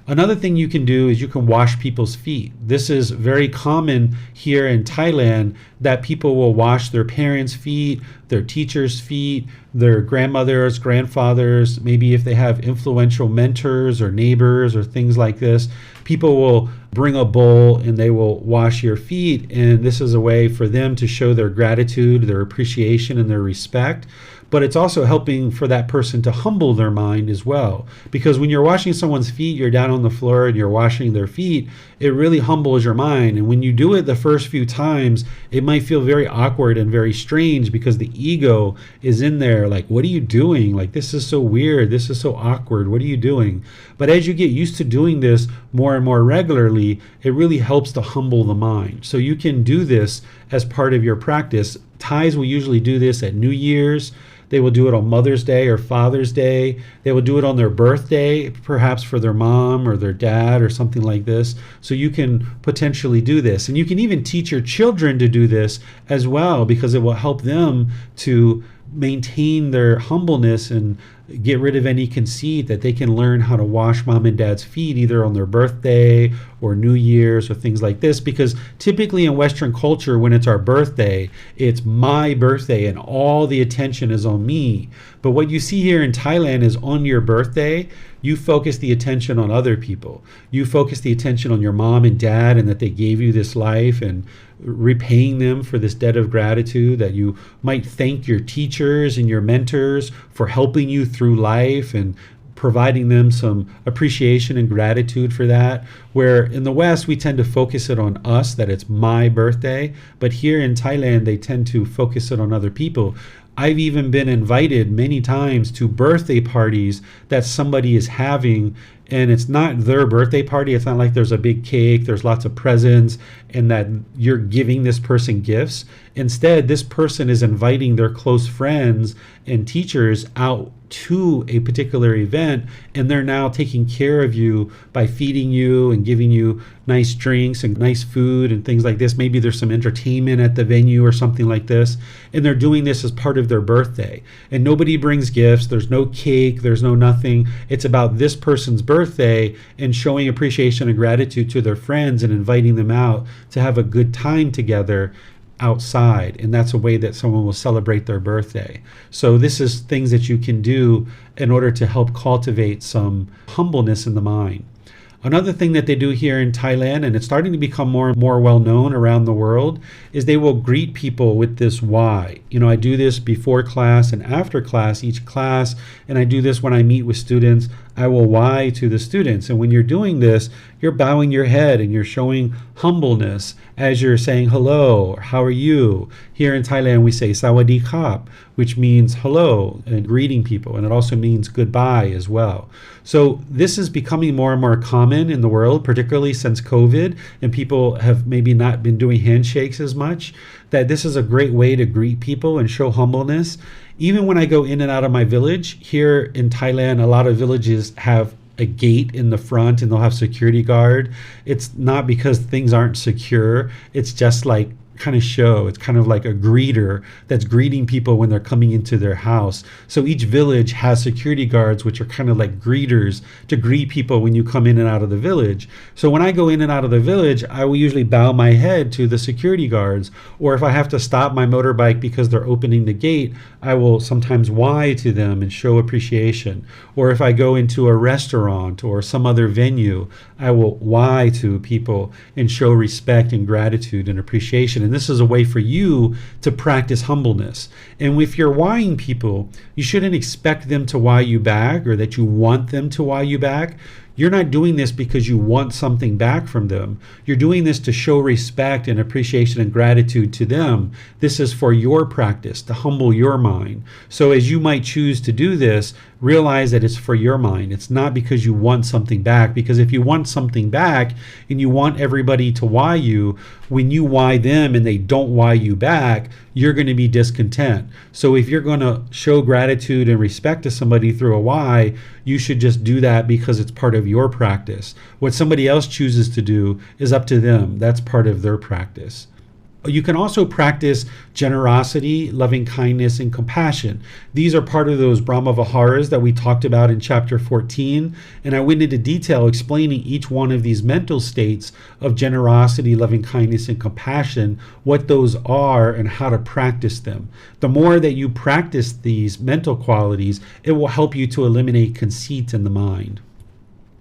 Another thing you can do is you can wash people's feet. This is very common here in Thailand, that people will wash their parents' feet, their teachers' feet, their grandmothers, grandfathers, maybe if they have influential mentors or neighbors or things like this. People will bring a bowl and they will wash your feet, and this is a way for them to show their gratitude, their appreciation, and their respect. But it's also helping for that person to humble their mind as well. Because when you're washing someone's feet, you're down on the floor and you're washing their feet, it really humbles your mind. And when you do it the first few times, it might feel very awkward and very strange, because the ego is in there like, what are you doing? Like, this is so weird. This is so awkward. What are you doing? But as you get used to doing this more and more regularly, it really helps to humble the mind. So you can do this as part of your practice. Thais will usually do this at New Year's. They will do it on Mother's Day or Father's Day. They will do it on their birthday, perhaps for their mom or their dad or something like this. So you can potentially do this. And you can even teach your children to do this as well, because it will help them to maintain their humbleness and get rid of any conceit, that they can learn how to wash mom and dad's feet either on their birthday or New Year's or things like this. Because typically in Western culture, when it's our birthday, it's my birthday and all the attention is on me. But what you see here in Thailand is on your birthday, you focus the attention on other people. You focus the attention on your mom and dad and that they gave you this life, and repaying them for this debt of gratitude, that you might thank your teachers and your mentors for helping you through life and providing them some appreciation and gratitude for that. Where in the West, we tend to focus it on us, that it's my birthday. But here in Thailand, they tend to focus it on other people. I've even been invited many times to birthday parties that somebody is having, and it's not their birthday party. It's not like there's a big cake, there's lots of presents, and that you're giving this person gifts. Instead, this person is inviting their close friends and teachers out to a particular event, and they're now taking care of you by feeding you and giving you nice drinks and nice food and things like this. Maybe there's some entertainment at the venue or something like this, and they're doing this as part of their birthday. And nobody brings gifts, there's no cake, there's no nothing. It's about this person's birthday and showing appreciation and gratitude to their friends and inviting them out to have a good time together outside. And that's a way that someone will celebrate their birthday. So this is things that you can do in order to help cultivate some humbleness in the mind. Another thing that they do here in Thailand, and it's starting to become more and more well known around the world, is they will greet people with this why. I do this before class and after class, each class, and I do this when I meet with students. I will why to the students. And when you're doing this, you're bowing your head and you're showing humbleness as you're saying hello or how are you. Here in Thailand, we say Sawadi Kap, which means hello and greeting people. And it also means goodbye as well. So this is becoming more and more common in the world, particularly since COVID, and people have maybe not been doing handshakes as much, that this is a great way to greet people and show humbleness. Even when I go in and out of my village, here in Thailand, a lot of villages have a gate in the front and they'll have security guard. It's not because things aren't secure. It's just like kind of show. It's kind of like a greeter that's greeting people when they're coming into their house. So each village has security guards, which are kind of like greeters to greet people when you come in and out of the village. So when I go in and out of the village, I will usually bow my head to the security guards. Or if I have to stop my motorbike because they're opening the gate, I will sometimes why to them and show appreciation. Or if I go into a restaurant or some other venue, I will why to people and show respect and gratitude and appreciation. And this is a way for you to practice humbleness. And if you're whying people, you shouldn't expect them to why you back or that you want them to why you back. You're not doing this because you want something back from them. You're doing this to show respect and appreciation and gratitude to them. This is for your practice, to humble your mind. So as you might choose to do this, realize that it's for your mind. It's not because you want something back, because if you want something back and you want everybody to why you, when you why them and they don't why you back, you're going to be discontent. So if you're going to show gratitude and respect to somebody through a why, you should just do that because it's part of your practice. What somebody else chooses to do is up to them. That's part of their practice. You can also practice generosity, loving kindness, and compassion. These are part of those Brahma Viharas that we talked about in chapter 14. And I went into detail explaining each one of these mental states of generosity, loving kindness, and compassion, what those are and how to practice them. The more that you practice these mental qualities, it will help you to eliminate conceit in the mind.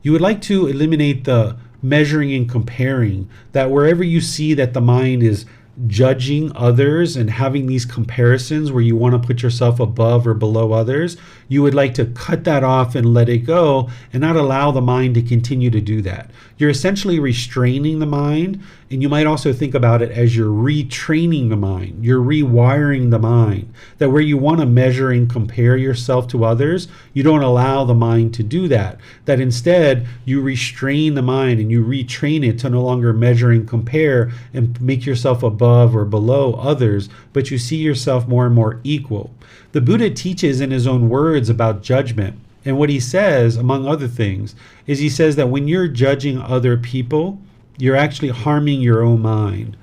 You would like to eliminate the measuring and comparing, that wherever you see that the mind is judging others and having these comparisons where you want to put yourself above or below others, you would like to cut that off and let it go and not allow the mind to continue to do that. You're essentially restraining the mind, and you might also think about it as you're retraining the mind. You're rewiring the mind, that where you want to measure and compare yourself to others, you don't allow the mind to do that. That instead, you restrain the mind and you retrain it to no longer measure and compare and make yourself above or below others, but you see yourself more and more equal. The Buddha teaches in his own words about judgment. And what he says, among other things, is he says that when you're judging other people, you're actually harming your own mind.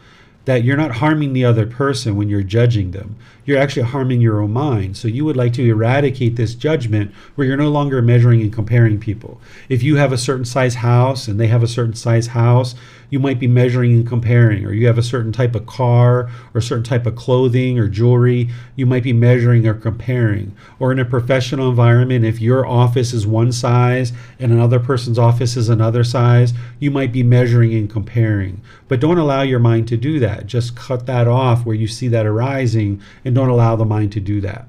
that you're not harming the other person when you're judging them. You're actually harming your own mind. So you would like to eradicate this judgment where you're no longer measuring and comparing people. If you have a certain size house and they have a certain size house, you might be measuring and comparing. Or you have a certain type of car or a certain type of clothing or jewelry, you might be measuring or comparing. Or in a professional environment, if your office is one size and another person's office is another size, you might be measuring and comparing. But don't allow your mind to do that. Just cut that off where you see that arising, and don't allow the mind to do that.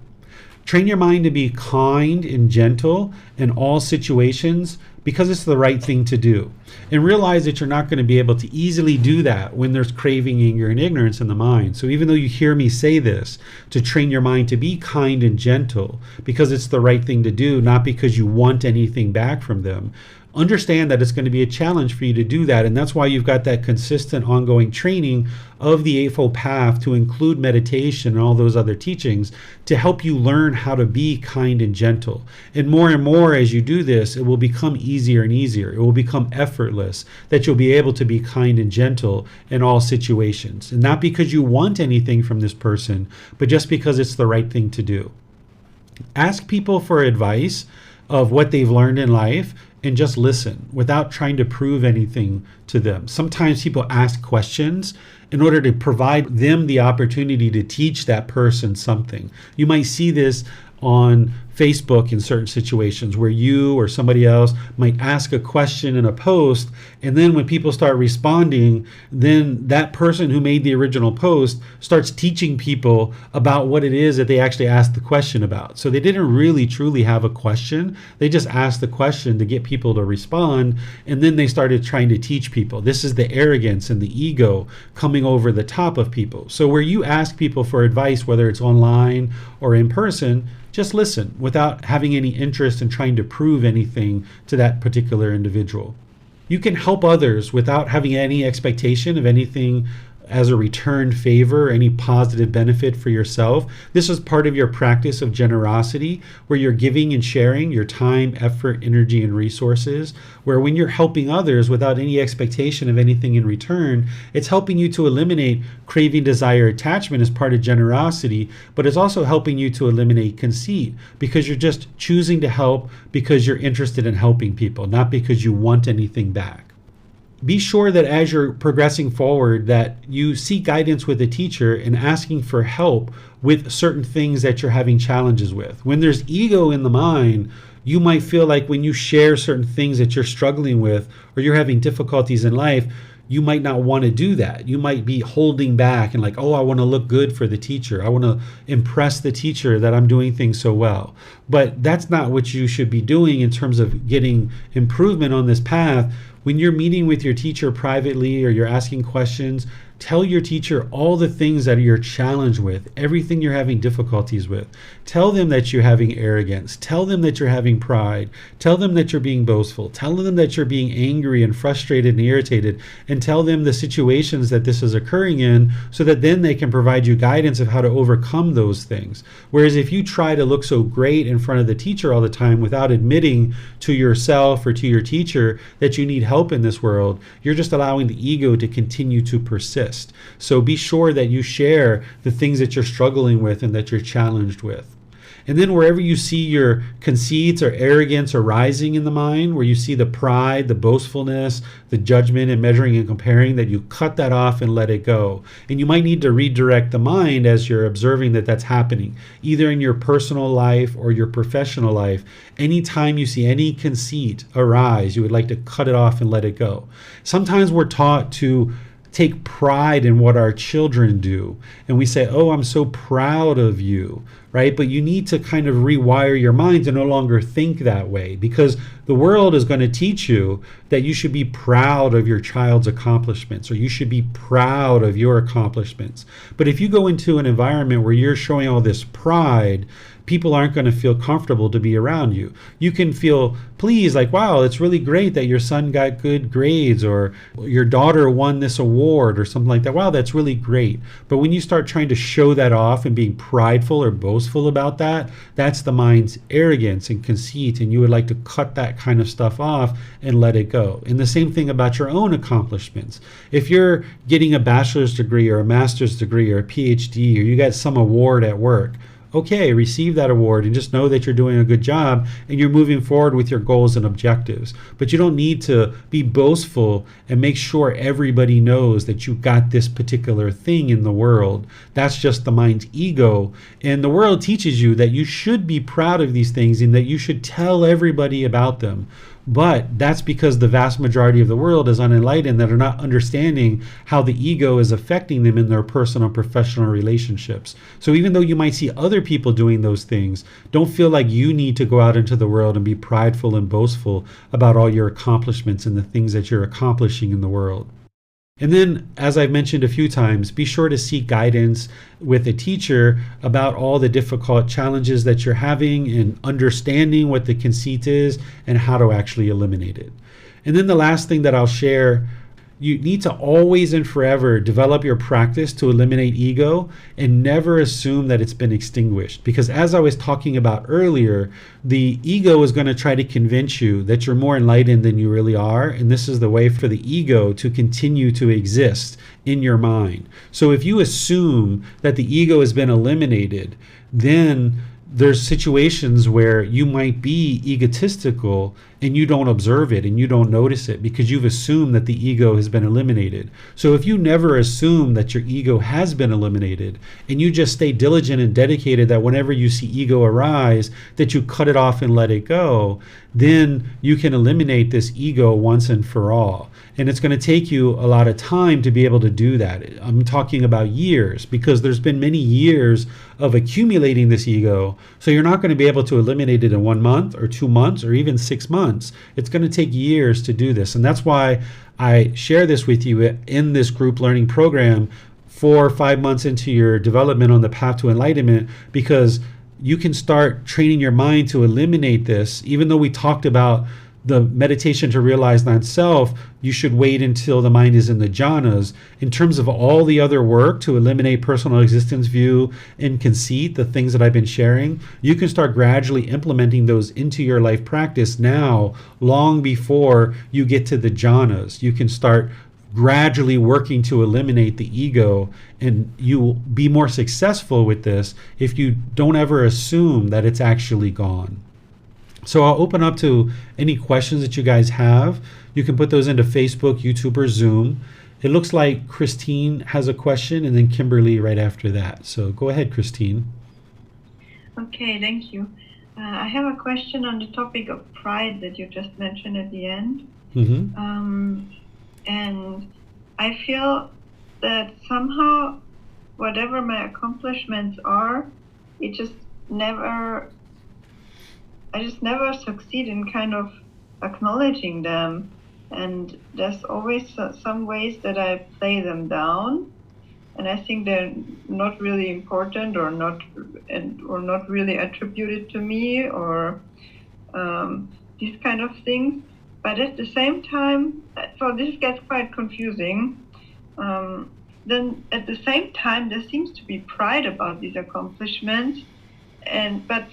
Train your mind to be kind and gentle in all situations because it's the right thing to do. And realize that you're not going to be able to easily do that when there's craving, anger, and ignorance in the mind. So even though you hear me say this, to train your mind to be kind and gentle because it's the right thing to do, not because you want anything back from them, understand that it's going to be a challenge for you to do that. And that's why you've got that consistent ongoing training of the Eightfold Path to include meditation and all those other teachings to help you learn how to be kind and gentle. And more as you do this, it will become easier and easier. It will become effortless that you'll be able to be kind and gentle in all situations. And not because you want anything from this person, but just because it's the right thing to do. Ask people for advice of what they've learned in life, and just listen without trying to prove anything to them. Sometimes people ask questions in order to provide them the opportunity to teach that person something. You might see this on Facebook in certain situations where you or somebody else might ask a question in a post, and then when people start responding, then that person who made the original post starts teaching people about what it is that they actually asked the question about. So they didn't really truly have a question. They just asked the question to get people to respond, and then they started trying to teach people. This is the arrogance and the ego coming over the top of people. So where you ask people for advice, whether it's online or in person, just listen without having any interest in trying to prove anything to that particular individual. You can help others without having any expectation of anything as a returned favor, any positive benefit for yourself. This is part of your practice of generosity, where you're giving and sharing your time, effort, energy, and resources, where when you're helping others without any expectation of anything in return, it's helping you to eliminate craving, desire, attachment as part of generosity, but it's also helping you to eliminate conceit because you're just choosing to help because you're interested in helping people, not because you want anything back. Be sure that as you're progressing forward that you seek guidance with a teacher and asking for help with certain things that you're having challenges with. When there's ego in the mind, you might feel like when you share certain things that you're struggling with or you're having difficulties in life, you might not want to do that. You might be holding back and like, oh, I want to look good for the teacher. I want to impress the teacher that I'm doing things so well. But that's not what you should be doing in terms of getting improvement on this path. When you're meeting with your teacher privately or you're asking questions, tell your teacher all the things that you're challenged with, everything you're having difficulties with. Tell them that you're having arrogance. Tell them that you're having pride. Tell them that you're being boastful. Tell them that you're being angry and frustrated and irritated. And tell them the situations that this is occurring in so that then they can provide you guidance of how to overcome those things. Whereas if you try to look so great in front of the teacher all the time without admitting to yourself or to your teacher that you need help in this world, you're just allowing the ego to continue to persist. So be sure that you share the things that you're struggling with and that you're challenged with. And then wherever you see your conceits or arrogance arising in the mind, where you see the pride, the boastfulness, the judgment and measuring and comparing, that you cut that off and let it go. And you might need to redirect the mind as you're observing that that's happening, either in your personal life or your professional life. Anytime you see any conceit arise, you would like to cut it off and let it go. Sometimes we're taught to take pride in what our children do. And we say, oh, I'm so proud of you, right? But you need to kind of rewire your mind to no longer think that way, because the world is going to teach you that you should be proud of your child's accomplishments, or you should be proud of your accomplishments. But if you go into an environment where you're showing all this pride, people aren't going to feel comfortable to be around you. You can feel pleased, like, wow, it's really great that your son got good grades, or your daughter won this award or something like that. Wow, that's really great. But when you start trying to show that off and being prideful or boastful about that, that's the mind's arrogance and conceit, and you would like to cut that kind of stuff off and let it go. And the same thing about your own accomplishments. If you're getting a bachelor's degree or a master's degree or a PhD, or you got some award at work, okay, receive that award and just know that you're doing a good job and you're moving forward with your goals and objectives. But you don't need to be boastful and make sure everybody knows that you got this particular thing in the world. That's just the mind's ego. And the world teaches you that you should be proud of these things and that you should tell everybody about them. But that's because the vast majority of the world is unenlightened, that are not understanding how the ego is affecting them in their personal and professional relationships. So even though you might see other people doing those things, don't feel like you need to go out into the world and be prideful and boastful about all your accomplishments and the things that you're accomplishing in the world. And then, as I've mentioned a few times, be sure to seek guidance with a teacher about all the difficult challenges that you're having and understanding what the conceit is and how to actually eliminate it. And then the last thing that I'll share, you need to always and forever develop your practice to eliminate ego and never assume that it's been extinguished. Because as I was talking about earlier, the ego is going to try to convince you that you're more enlightened than you really are. And this is the way for the ego to continue to exist in your mind. So if you assume that the ego has been eliminated, then there's situations where you might be egotistical and you don't observe it and you don't notice it because you've assumed that the ego has been eliminated. So if you never assume that your ego has been eliminated and you just stay diligent and dedicated that whenever you see ego arise, that you cut it off and let it go, then you can eliminate this ego once and for all. And it's going to take you a lot of time to be able to do that. I'm talking about years, because there's been many years of accumulating this ego. So you're not going to be able to eliminate it in 1 month or 2 months or even 6 months. It's going to take years to do this. And that's why I share this with you in this group learning program 4 or 5 months into your development on the path to enlightenment, because you can start training your mind to eliminate this. Even though we talked about the meditation to realize non-self, you should wait until the mind is in the jhanas. In terms of all the other work to eliminate personal existence view and conceit, the things that I've been sharing, you can start gradually implementing those into your life practice now, long before you get to the jhanas. You can start gradually working to eliminate the ego, and you will be more successful with this if you don't ever assume that it's actually gone. So I'll open up to any questions that you guys have. You can put those into Facebook, YouTube, or Zoom. It looks like Christine has a question, and then Kimberly right after that. So go ahead, Christine. Okay, thank you. I have a question on the topic of pride that you just mentioned at the end. Mm-hmm. And I feel that somehow, whatever my accomplishments are, I just never succeed in kind of acknowledging them. And there's always some ways that I play them down, and I think they're not really important or not really attributed to me, or these kind of things. But at the same time, so this gets quite confusing. Then at the same time, there seems to be pride about these accomplishments, but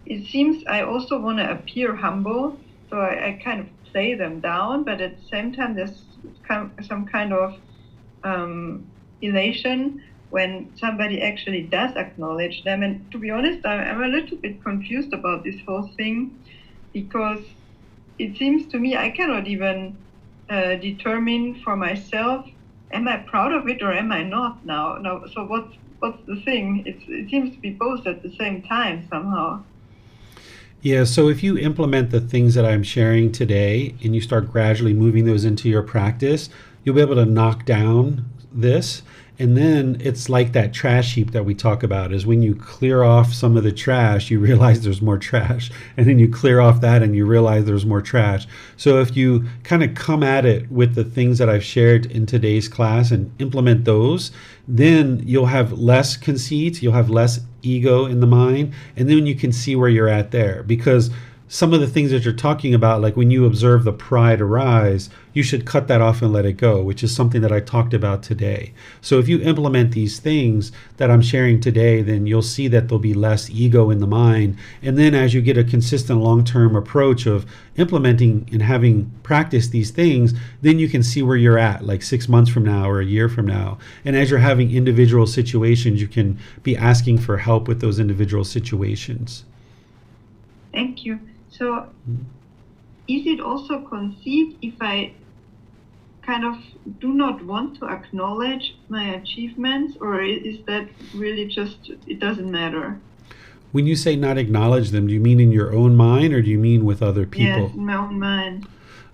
it seems I also want to appear humble, so I kind of play them down, but at the same time there's some kind of elation when somebody actually does acknowledge them. And to be honest, I'm a little bit confused about this whole thing, because it seems to me I cannot even determine for myself, am I proud of it or am I not now? So what's the thing? It seems to be both at the same time somehow. Yeah, so if you implement the things that I'm sharing today and you start gradually moving those into your practice, you'll be able to knock down this. And then it's like that trash heap that we talk about, is when you clear off some of the trash, you realize there's more trash. And then you clear off that and you realize there's more trash. So if you kind of come at it with the things that I've shared in today's class and implement those, then you'll have less conceit, you'll have less ego in the mind, and then you can see where you're at there. Because some of the things that you're talking about, like when you observe the pride arise, you should cut that off and let it go, which is something that I talked about today. So if you implement these things that I'm sharing today, then you'll see that there'll be less ego in the mind. And then as you get a consistent long-term approach of implementing and having practiced these things, then you can see where you're at, like 6 months from now or a year from now. And as you're having individual situations, you can be asking for help with those individual situations. Thank you. So is it also conceit if I kind of do not want to acknowledge my achievements, or is that really just, it doesn't matter? When you say not acknowledge them, do you mean in your own mind or do you mean with other people? Yes, in my own mind.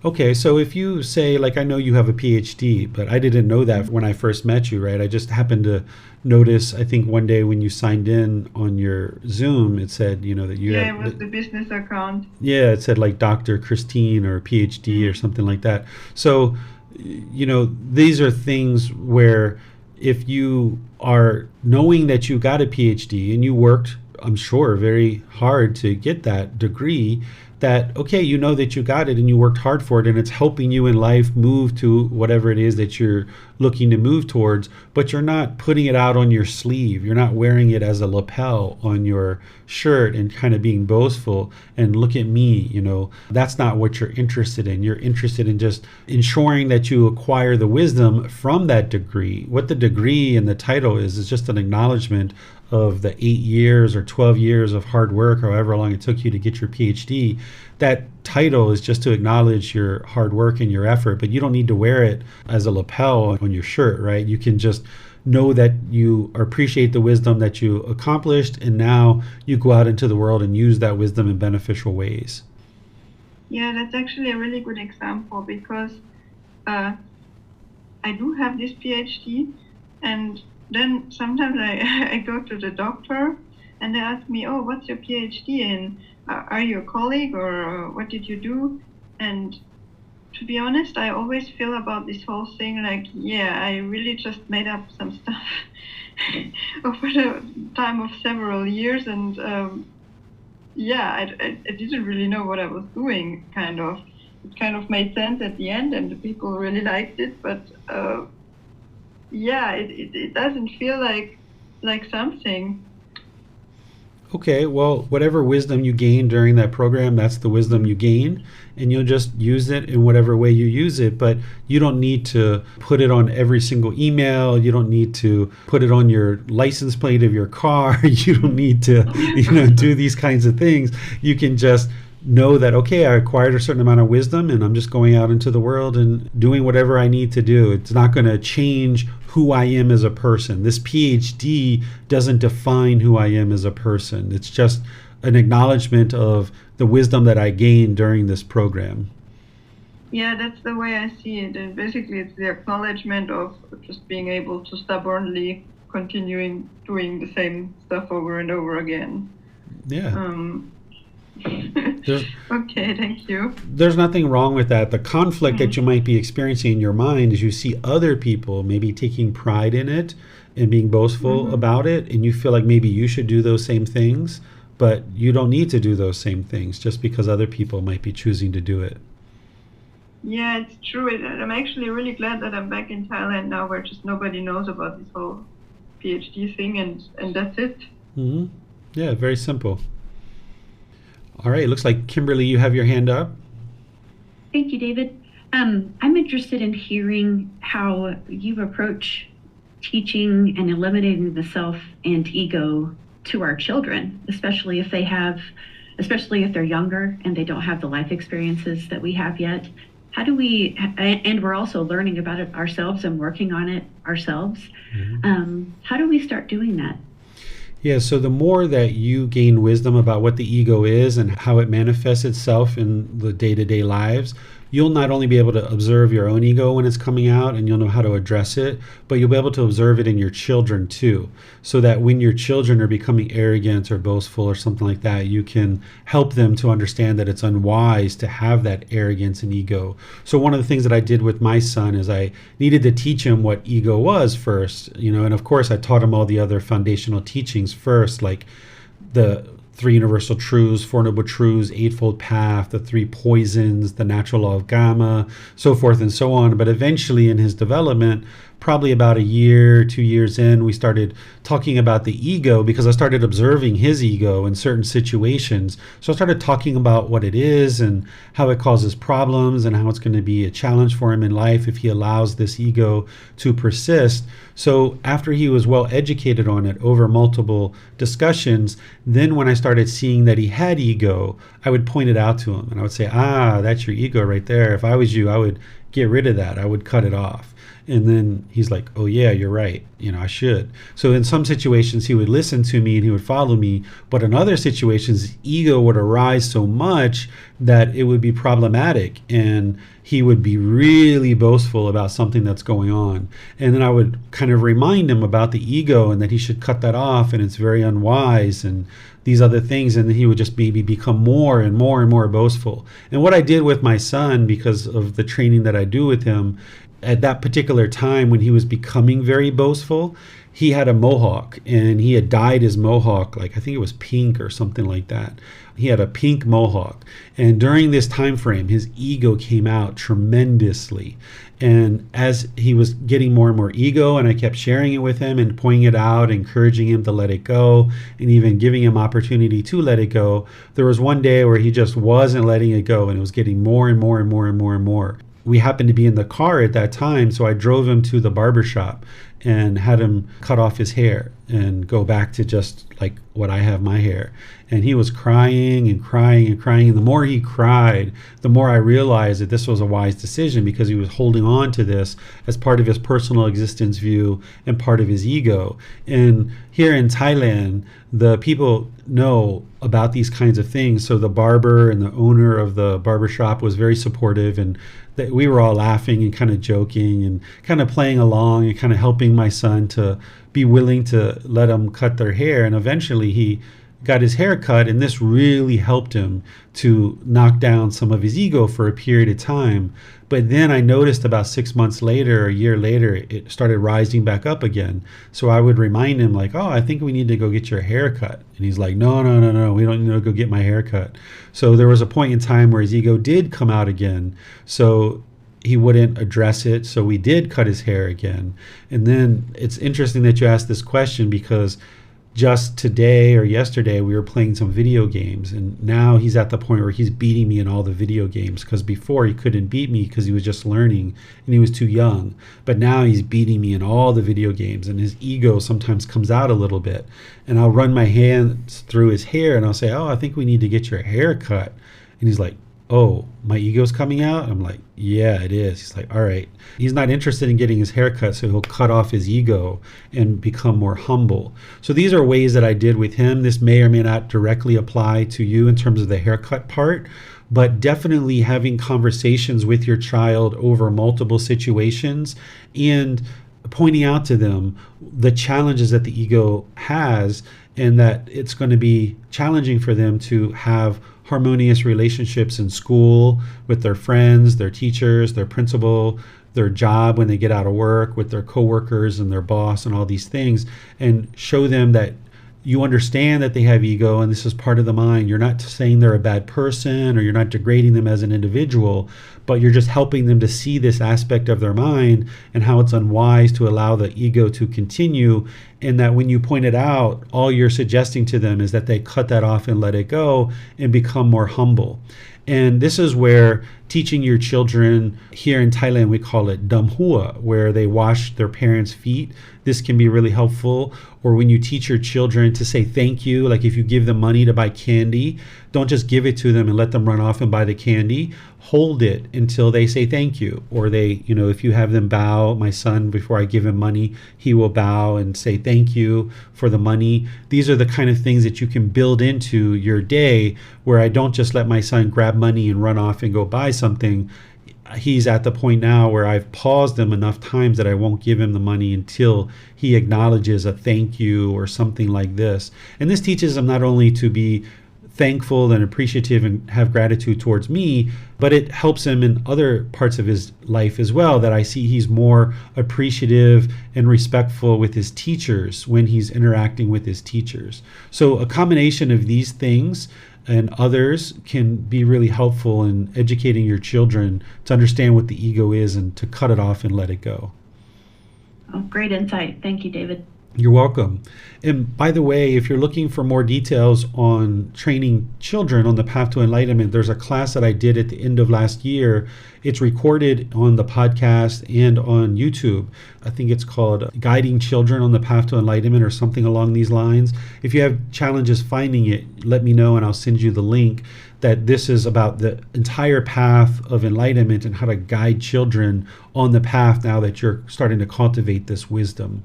Okay, so if you say, like, I know you have a PhD, but I didn't know that when I first met you, right? I just happened to notice, I think one day when you signed in on your Zoom, it said, that you Yeah, had, it was the business account. yeah, it said like Dr. Christine or PhD or something like that. So, these are things where if you are knowing that you got a PhD and you worked, I'm sure, very hard to get that degree, that, okay, you know that you got it and you worked hard for it and it's helping you in life move to whatever it is that you're looking to move towards, but you're not putting it out on your sleeve. You're not wearing it as a lapel on your shirt and kind of being boastful and look at me, that's not what you're interested in. You're interested in just ensuring that you acquire the wisdom from that degree. What the degree and the title is just an acknowledgement of the 8 years or 12 years of hard work, or however long it took you to get your PhD. That title is just to acknowledge your hard work and your effort, but you don't need to wear it as a lapel on your shirt, right? You can just know that you appreciate the wisdom that you accomplished, and now you go out into the world and use that wisdom in beneficial ways. Yeah, that's actually a really good example, because I do have this PhD, and then sometimes I go to the doctor and they ask me, oh, what's your PhD in? Are you a colleague, or what did you do? And to be honest, I always feel about this whole thing like, yeah, I really just made up some stuff over the time of several years. And I didn't really know what I was doing, kind of. It kind of made sense at the end and the people really liked it, but it doesn't feel like something. Okay, well, whatever wisdom you gain during that program, that's the wisdom you gain, and you'll just use it in whatever way you use it. But you don't need to put it on every single email. You don't need to put it on your license plate of your car. You don't need to, do these kinds of things. You can just know that, okay, I acquired a certain amount of wisdom and I'm just going out into the world and doing whatever I need to do. It's not going to change who I am as a person. This PhD doesn't define who I am as a person. It's just an acknowledgement of the wisdom that I gained during this program. Yeah, that's the way I see it. And basically it's the acknowledgement of just being able to stubbornly continuing doing the same stuff over and over again. Yeah. Okay, thank you. There's nothing wrong with that. The conflict that you might be experiencing in your mind is you see other people maybe taking pride in it and being boastful about it, and you feel like maybe you should do those same things, but you don't need to do those same things just because other people might be choosing to do it. Yeah, it's true. I'm actually really glad that I'm back in Thailand now, where just nobody knows about this whole PhD thing, and that's it. Mm-hmm. Yeah, very simple. All right, it looks like Kimberly, you have your hand up. Thank you, David. I'm interested in hearing how you approach teaching and eliminating the self and ego to our children, especially if they're younger and they don't have the life experiences that we have yet. How do we, and we're also learning about it ourselves and working on it ourselves. How do we start doing that? Yeah, so the more that you gain wisdom about what the ego is and how it manifests itself in the day-to-day lives, you'll not only be able to observe your own ego when it's coming out and you'll know how to address it, but you'll be able to observe it in your children too. So that when your children are becoming arrogant or boastful or something like that, you can help them to understand that it's unwise to have that arrogance and ego. So one of the things that I did with my son is I needed to teach him what ego was first, and of course I taught him all the other foundational teachings first, like the three universal truths, four noble truths, eightfold path, the three poisons, the natural law of gamma, so forth and so on. But eventually in his development, probably about a year, 2 years in, we started talking about the ego because I started observing his ego in certain situations. So I started talking about what it is and how it causes problems and how it's going to be a challenge for him in life if he allows this ego to persist. So after he was well educated on it over multiple discussions, then when I started seeing that he had ego, I would point it out to him and I would say, that's your ego right there. If I was you, I would get rid of that. I would cut it off. And then he's like, oh yeah, you're right. I should. So in some situations he would listen to me and he would follow me. But in other situations, ego would arise so much that it would be problematic and he would be really boastful about something that's going on. And then I would kind of remind him about the ego and that he should cut that off and it's very unwise and these other things. And then he would just maybe become more and more and more boastful. And what I did with my son, because of the training that I do with him, at that particular time when he was becoming very boastful, he had a mohawk and he had dyed his mohawk, like I think it was pink or something like that. He had a pink mohawk. And during this time frame, his ego came out tremendously. And as he was getting more and more ego, and I kept sharing it with him and pointing it out, encouraging him to let it go, and even giving him opportunity to let it go, there was one day where he just wasn't letting it go, and it was getting more and more and more and more and more. We happened to be in the car at that time, so I drove him to the barber shop and had him cut off his hair and go back to just like what I have my hair. And he was crying and crying and crying. And the more he cried, the more I realized that this was a wise decision because he was holding on to this as part of his personal existence view and part of his ego. And here in Thailand, the people know about these kinds of things. So the barber and the owner of the barber shop was very supportive, and that we were all laughing and kind of joking and kind of playing along and kind of helping my son to be willing to let him cut their hair. And eventually he got his hair cut, and this really helped him to knock down some of his ego for a period of time. But then I noticed about 6 months later, a year later, it started rising back up again. So I would remind him like, I think we need to go get your hair cut. And he's like, no, we don't need to go get my hair cut. So there was a point in time where his ego did come out again. So he wouldn't address it. So we did cut his hair again. And then it's interesting that you asked this question because just today or yesterday we were playing some video games, and now he's at the point where he's beating me in all the video games, because before he couldn't beat me because he was just learning and he was too young. But now he's beating me in all the video games, and his ego sometimes comes out a little bit. And I'll run my hands through his hair and I'll say, I think we need to get your hair cut. And he's like, my ego's coming out? I'm like, yeah, it is. He's like, all right. He's not interested in getting his hair cut, so he'll cut off his ego and become more humble. So these are ways that I did with him. This may or may not directly apply to you in terms of the haircut part, but definitely having conversations with your child over multiple situations and pointing out to them the challenges that the ego has, and that it's going to be challenging for them to have harmonious relationships in school with their friends, their teachers, their principal, their job when they get out of work, with their coworkers and their boss and all these things, and show them that you understand that they have ego and this is part of the mind. You're not saying they're a bad person or you're not degrading them as an individual, but you're just helping them to see this aspect of their mind and how it's unwise to allow the ego to continue. And that when you point it out, all you're suggesting to them is that they cut that off and let it go and become more humble. And this is where teaching your children, here in Thailand we call it damhua, where they wash their parents' feet. This can be really helpful. Or when you teach your children to say thank you, like if you give them money to buy candy, don't just give it to them and let them run off and buy the candy. Hold it until they say thank you. Or they, if you have them bow, my son, before I give him money, he will bow and say thank you for the money. These are the kind of things that you can build into your day, where I don't just let my son grab money and run off and go buy something. he's at the point now where I've paused him enough times that I won't give him the money until he acknowledges a thank you or something like this. And this teaches him not only to be thankful and appreciative and have gratitude towards me, but it helps him in other parts of his life as well, that I see he's more appreciative and respectful with his teachers when he's interacting with his teachers. So a combination of these things and others can be really helpful in educating your children to understand what the ego is and to cut it off and let it go. Oh, great insight. Thank you, David. You're welcome. And by the way, if you're looking for more details on training children on the path to enlightenment, there's a class that I did at the end of last year. It's recorded on the podcast and on YouTube. I think it's called Guiding Children on the Path to Enlightenment or something along these lines. If you have challenges finding it, let me know and I'll send you the link. That this is about the entire path of enlightenment and how to guide children on the path now that you're starting to cultivate this wisdom.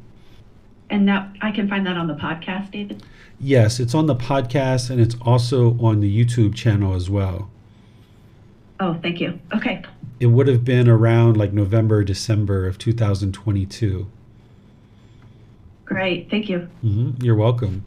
And that I can find that on the podcast, David? Yes, it's on the podcast and it's also on the YouTube channel as well. Oh, thank you. Okay. It would have been around like November, December of 2022. Great. Thank you. You're welcome.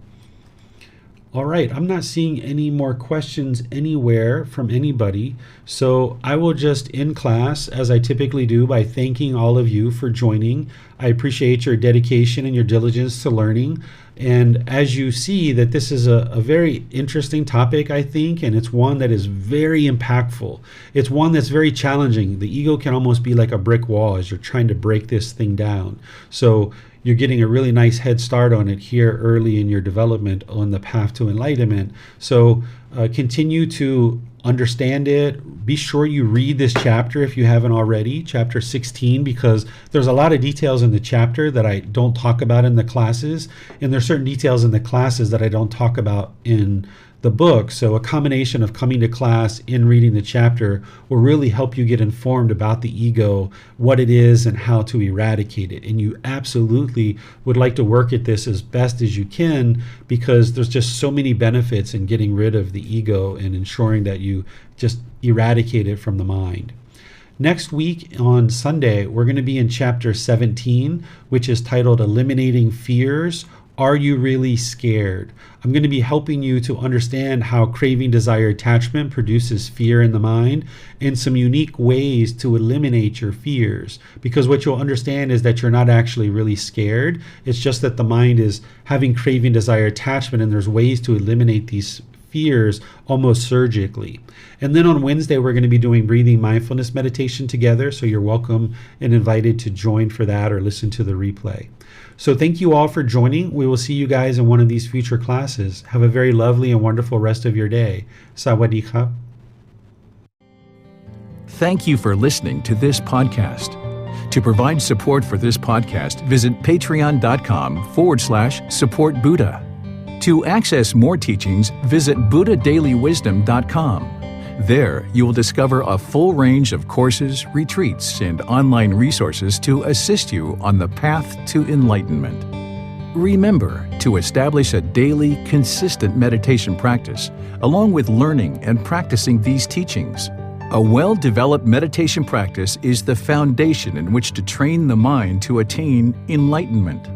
All right, I'm not seeing any more questions anywhere from anybody, so I will just end class as I typically do by thanking all of you for joining. I appreciate your dedication and your diligence to learning. And as you see that this is a very interesting topic, I think, and it's one that is very impactful. It's one that's very challenging. The ego can almost be like a brick wall as you're trying to break this thing down. So you're getting a really nice head start on it here early in your development on the path to enlightenment. So continue to understand it. Be sure you read this chapter if you haven't already, chapter 16, because there's a lot of details in the chapter that I don't talk about in the classes, and there's certain details in the classes that I don't talk about in the book. So a combination of coming to class and reading the chapter will really help you get informed about the ego, what it is, and how to eradicate it. And you absolutely would like to work at this as best as you can, because there's just so many benefits in getting rid of the ego and ensuring that you just eradicate it from the mind. Next week on Sunday, we're going to be in chapter 17, which is titled Eliminating Fears. Are you really scared? I'm going to be helping you to understand how craving, desire, attachment produces fear in the mind and some unique ways to eliminate your fears. Because what you'll understand is that you're not actually really scared. It's just that the mind is having craving, desire, attachment, and there's ways to eliminate these fears almost surgically. And then on Wednesday, we're going to be doing breathing mindfulness meditation together. So you're welcome and invited to join for that or listen to the replay. So thank you all for joining. We will see you guys in one of these future classes. Have a very lovely and wonderful rest of your day. Sawadee krap. Thank you for listening to this podcast. To provide support for this podcast, visit patreon.com/support Buddha. To access more teachings, visit buddhadailywisdom.com. There, you will discover a full range of courses, retreats, and online resources to assist you on the path to enlightenment. Remember to establish a daily, consistent meditation practice, along with learning and practicing these teachings. A well-developed meditation practice is the foundation in which to train the mind to attain enlightenment.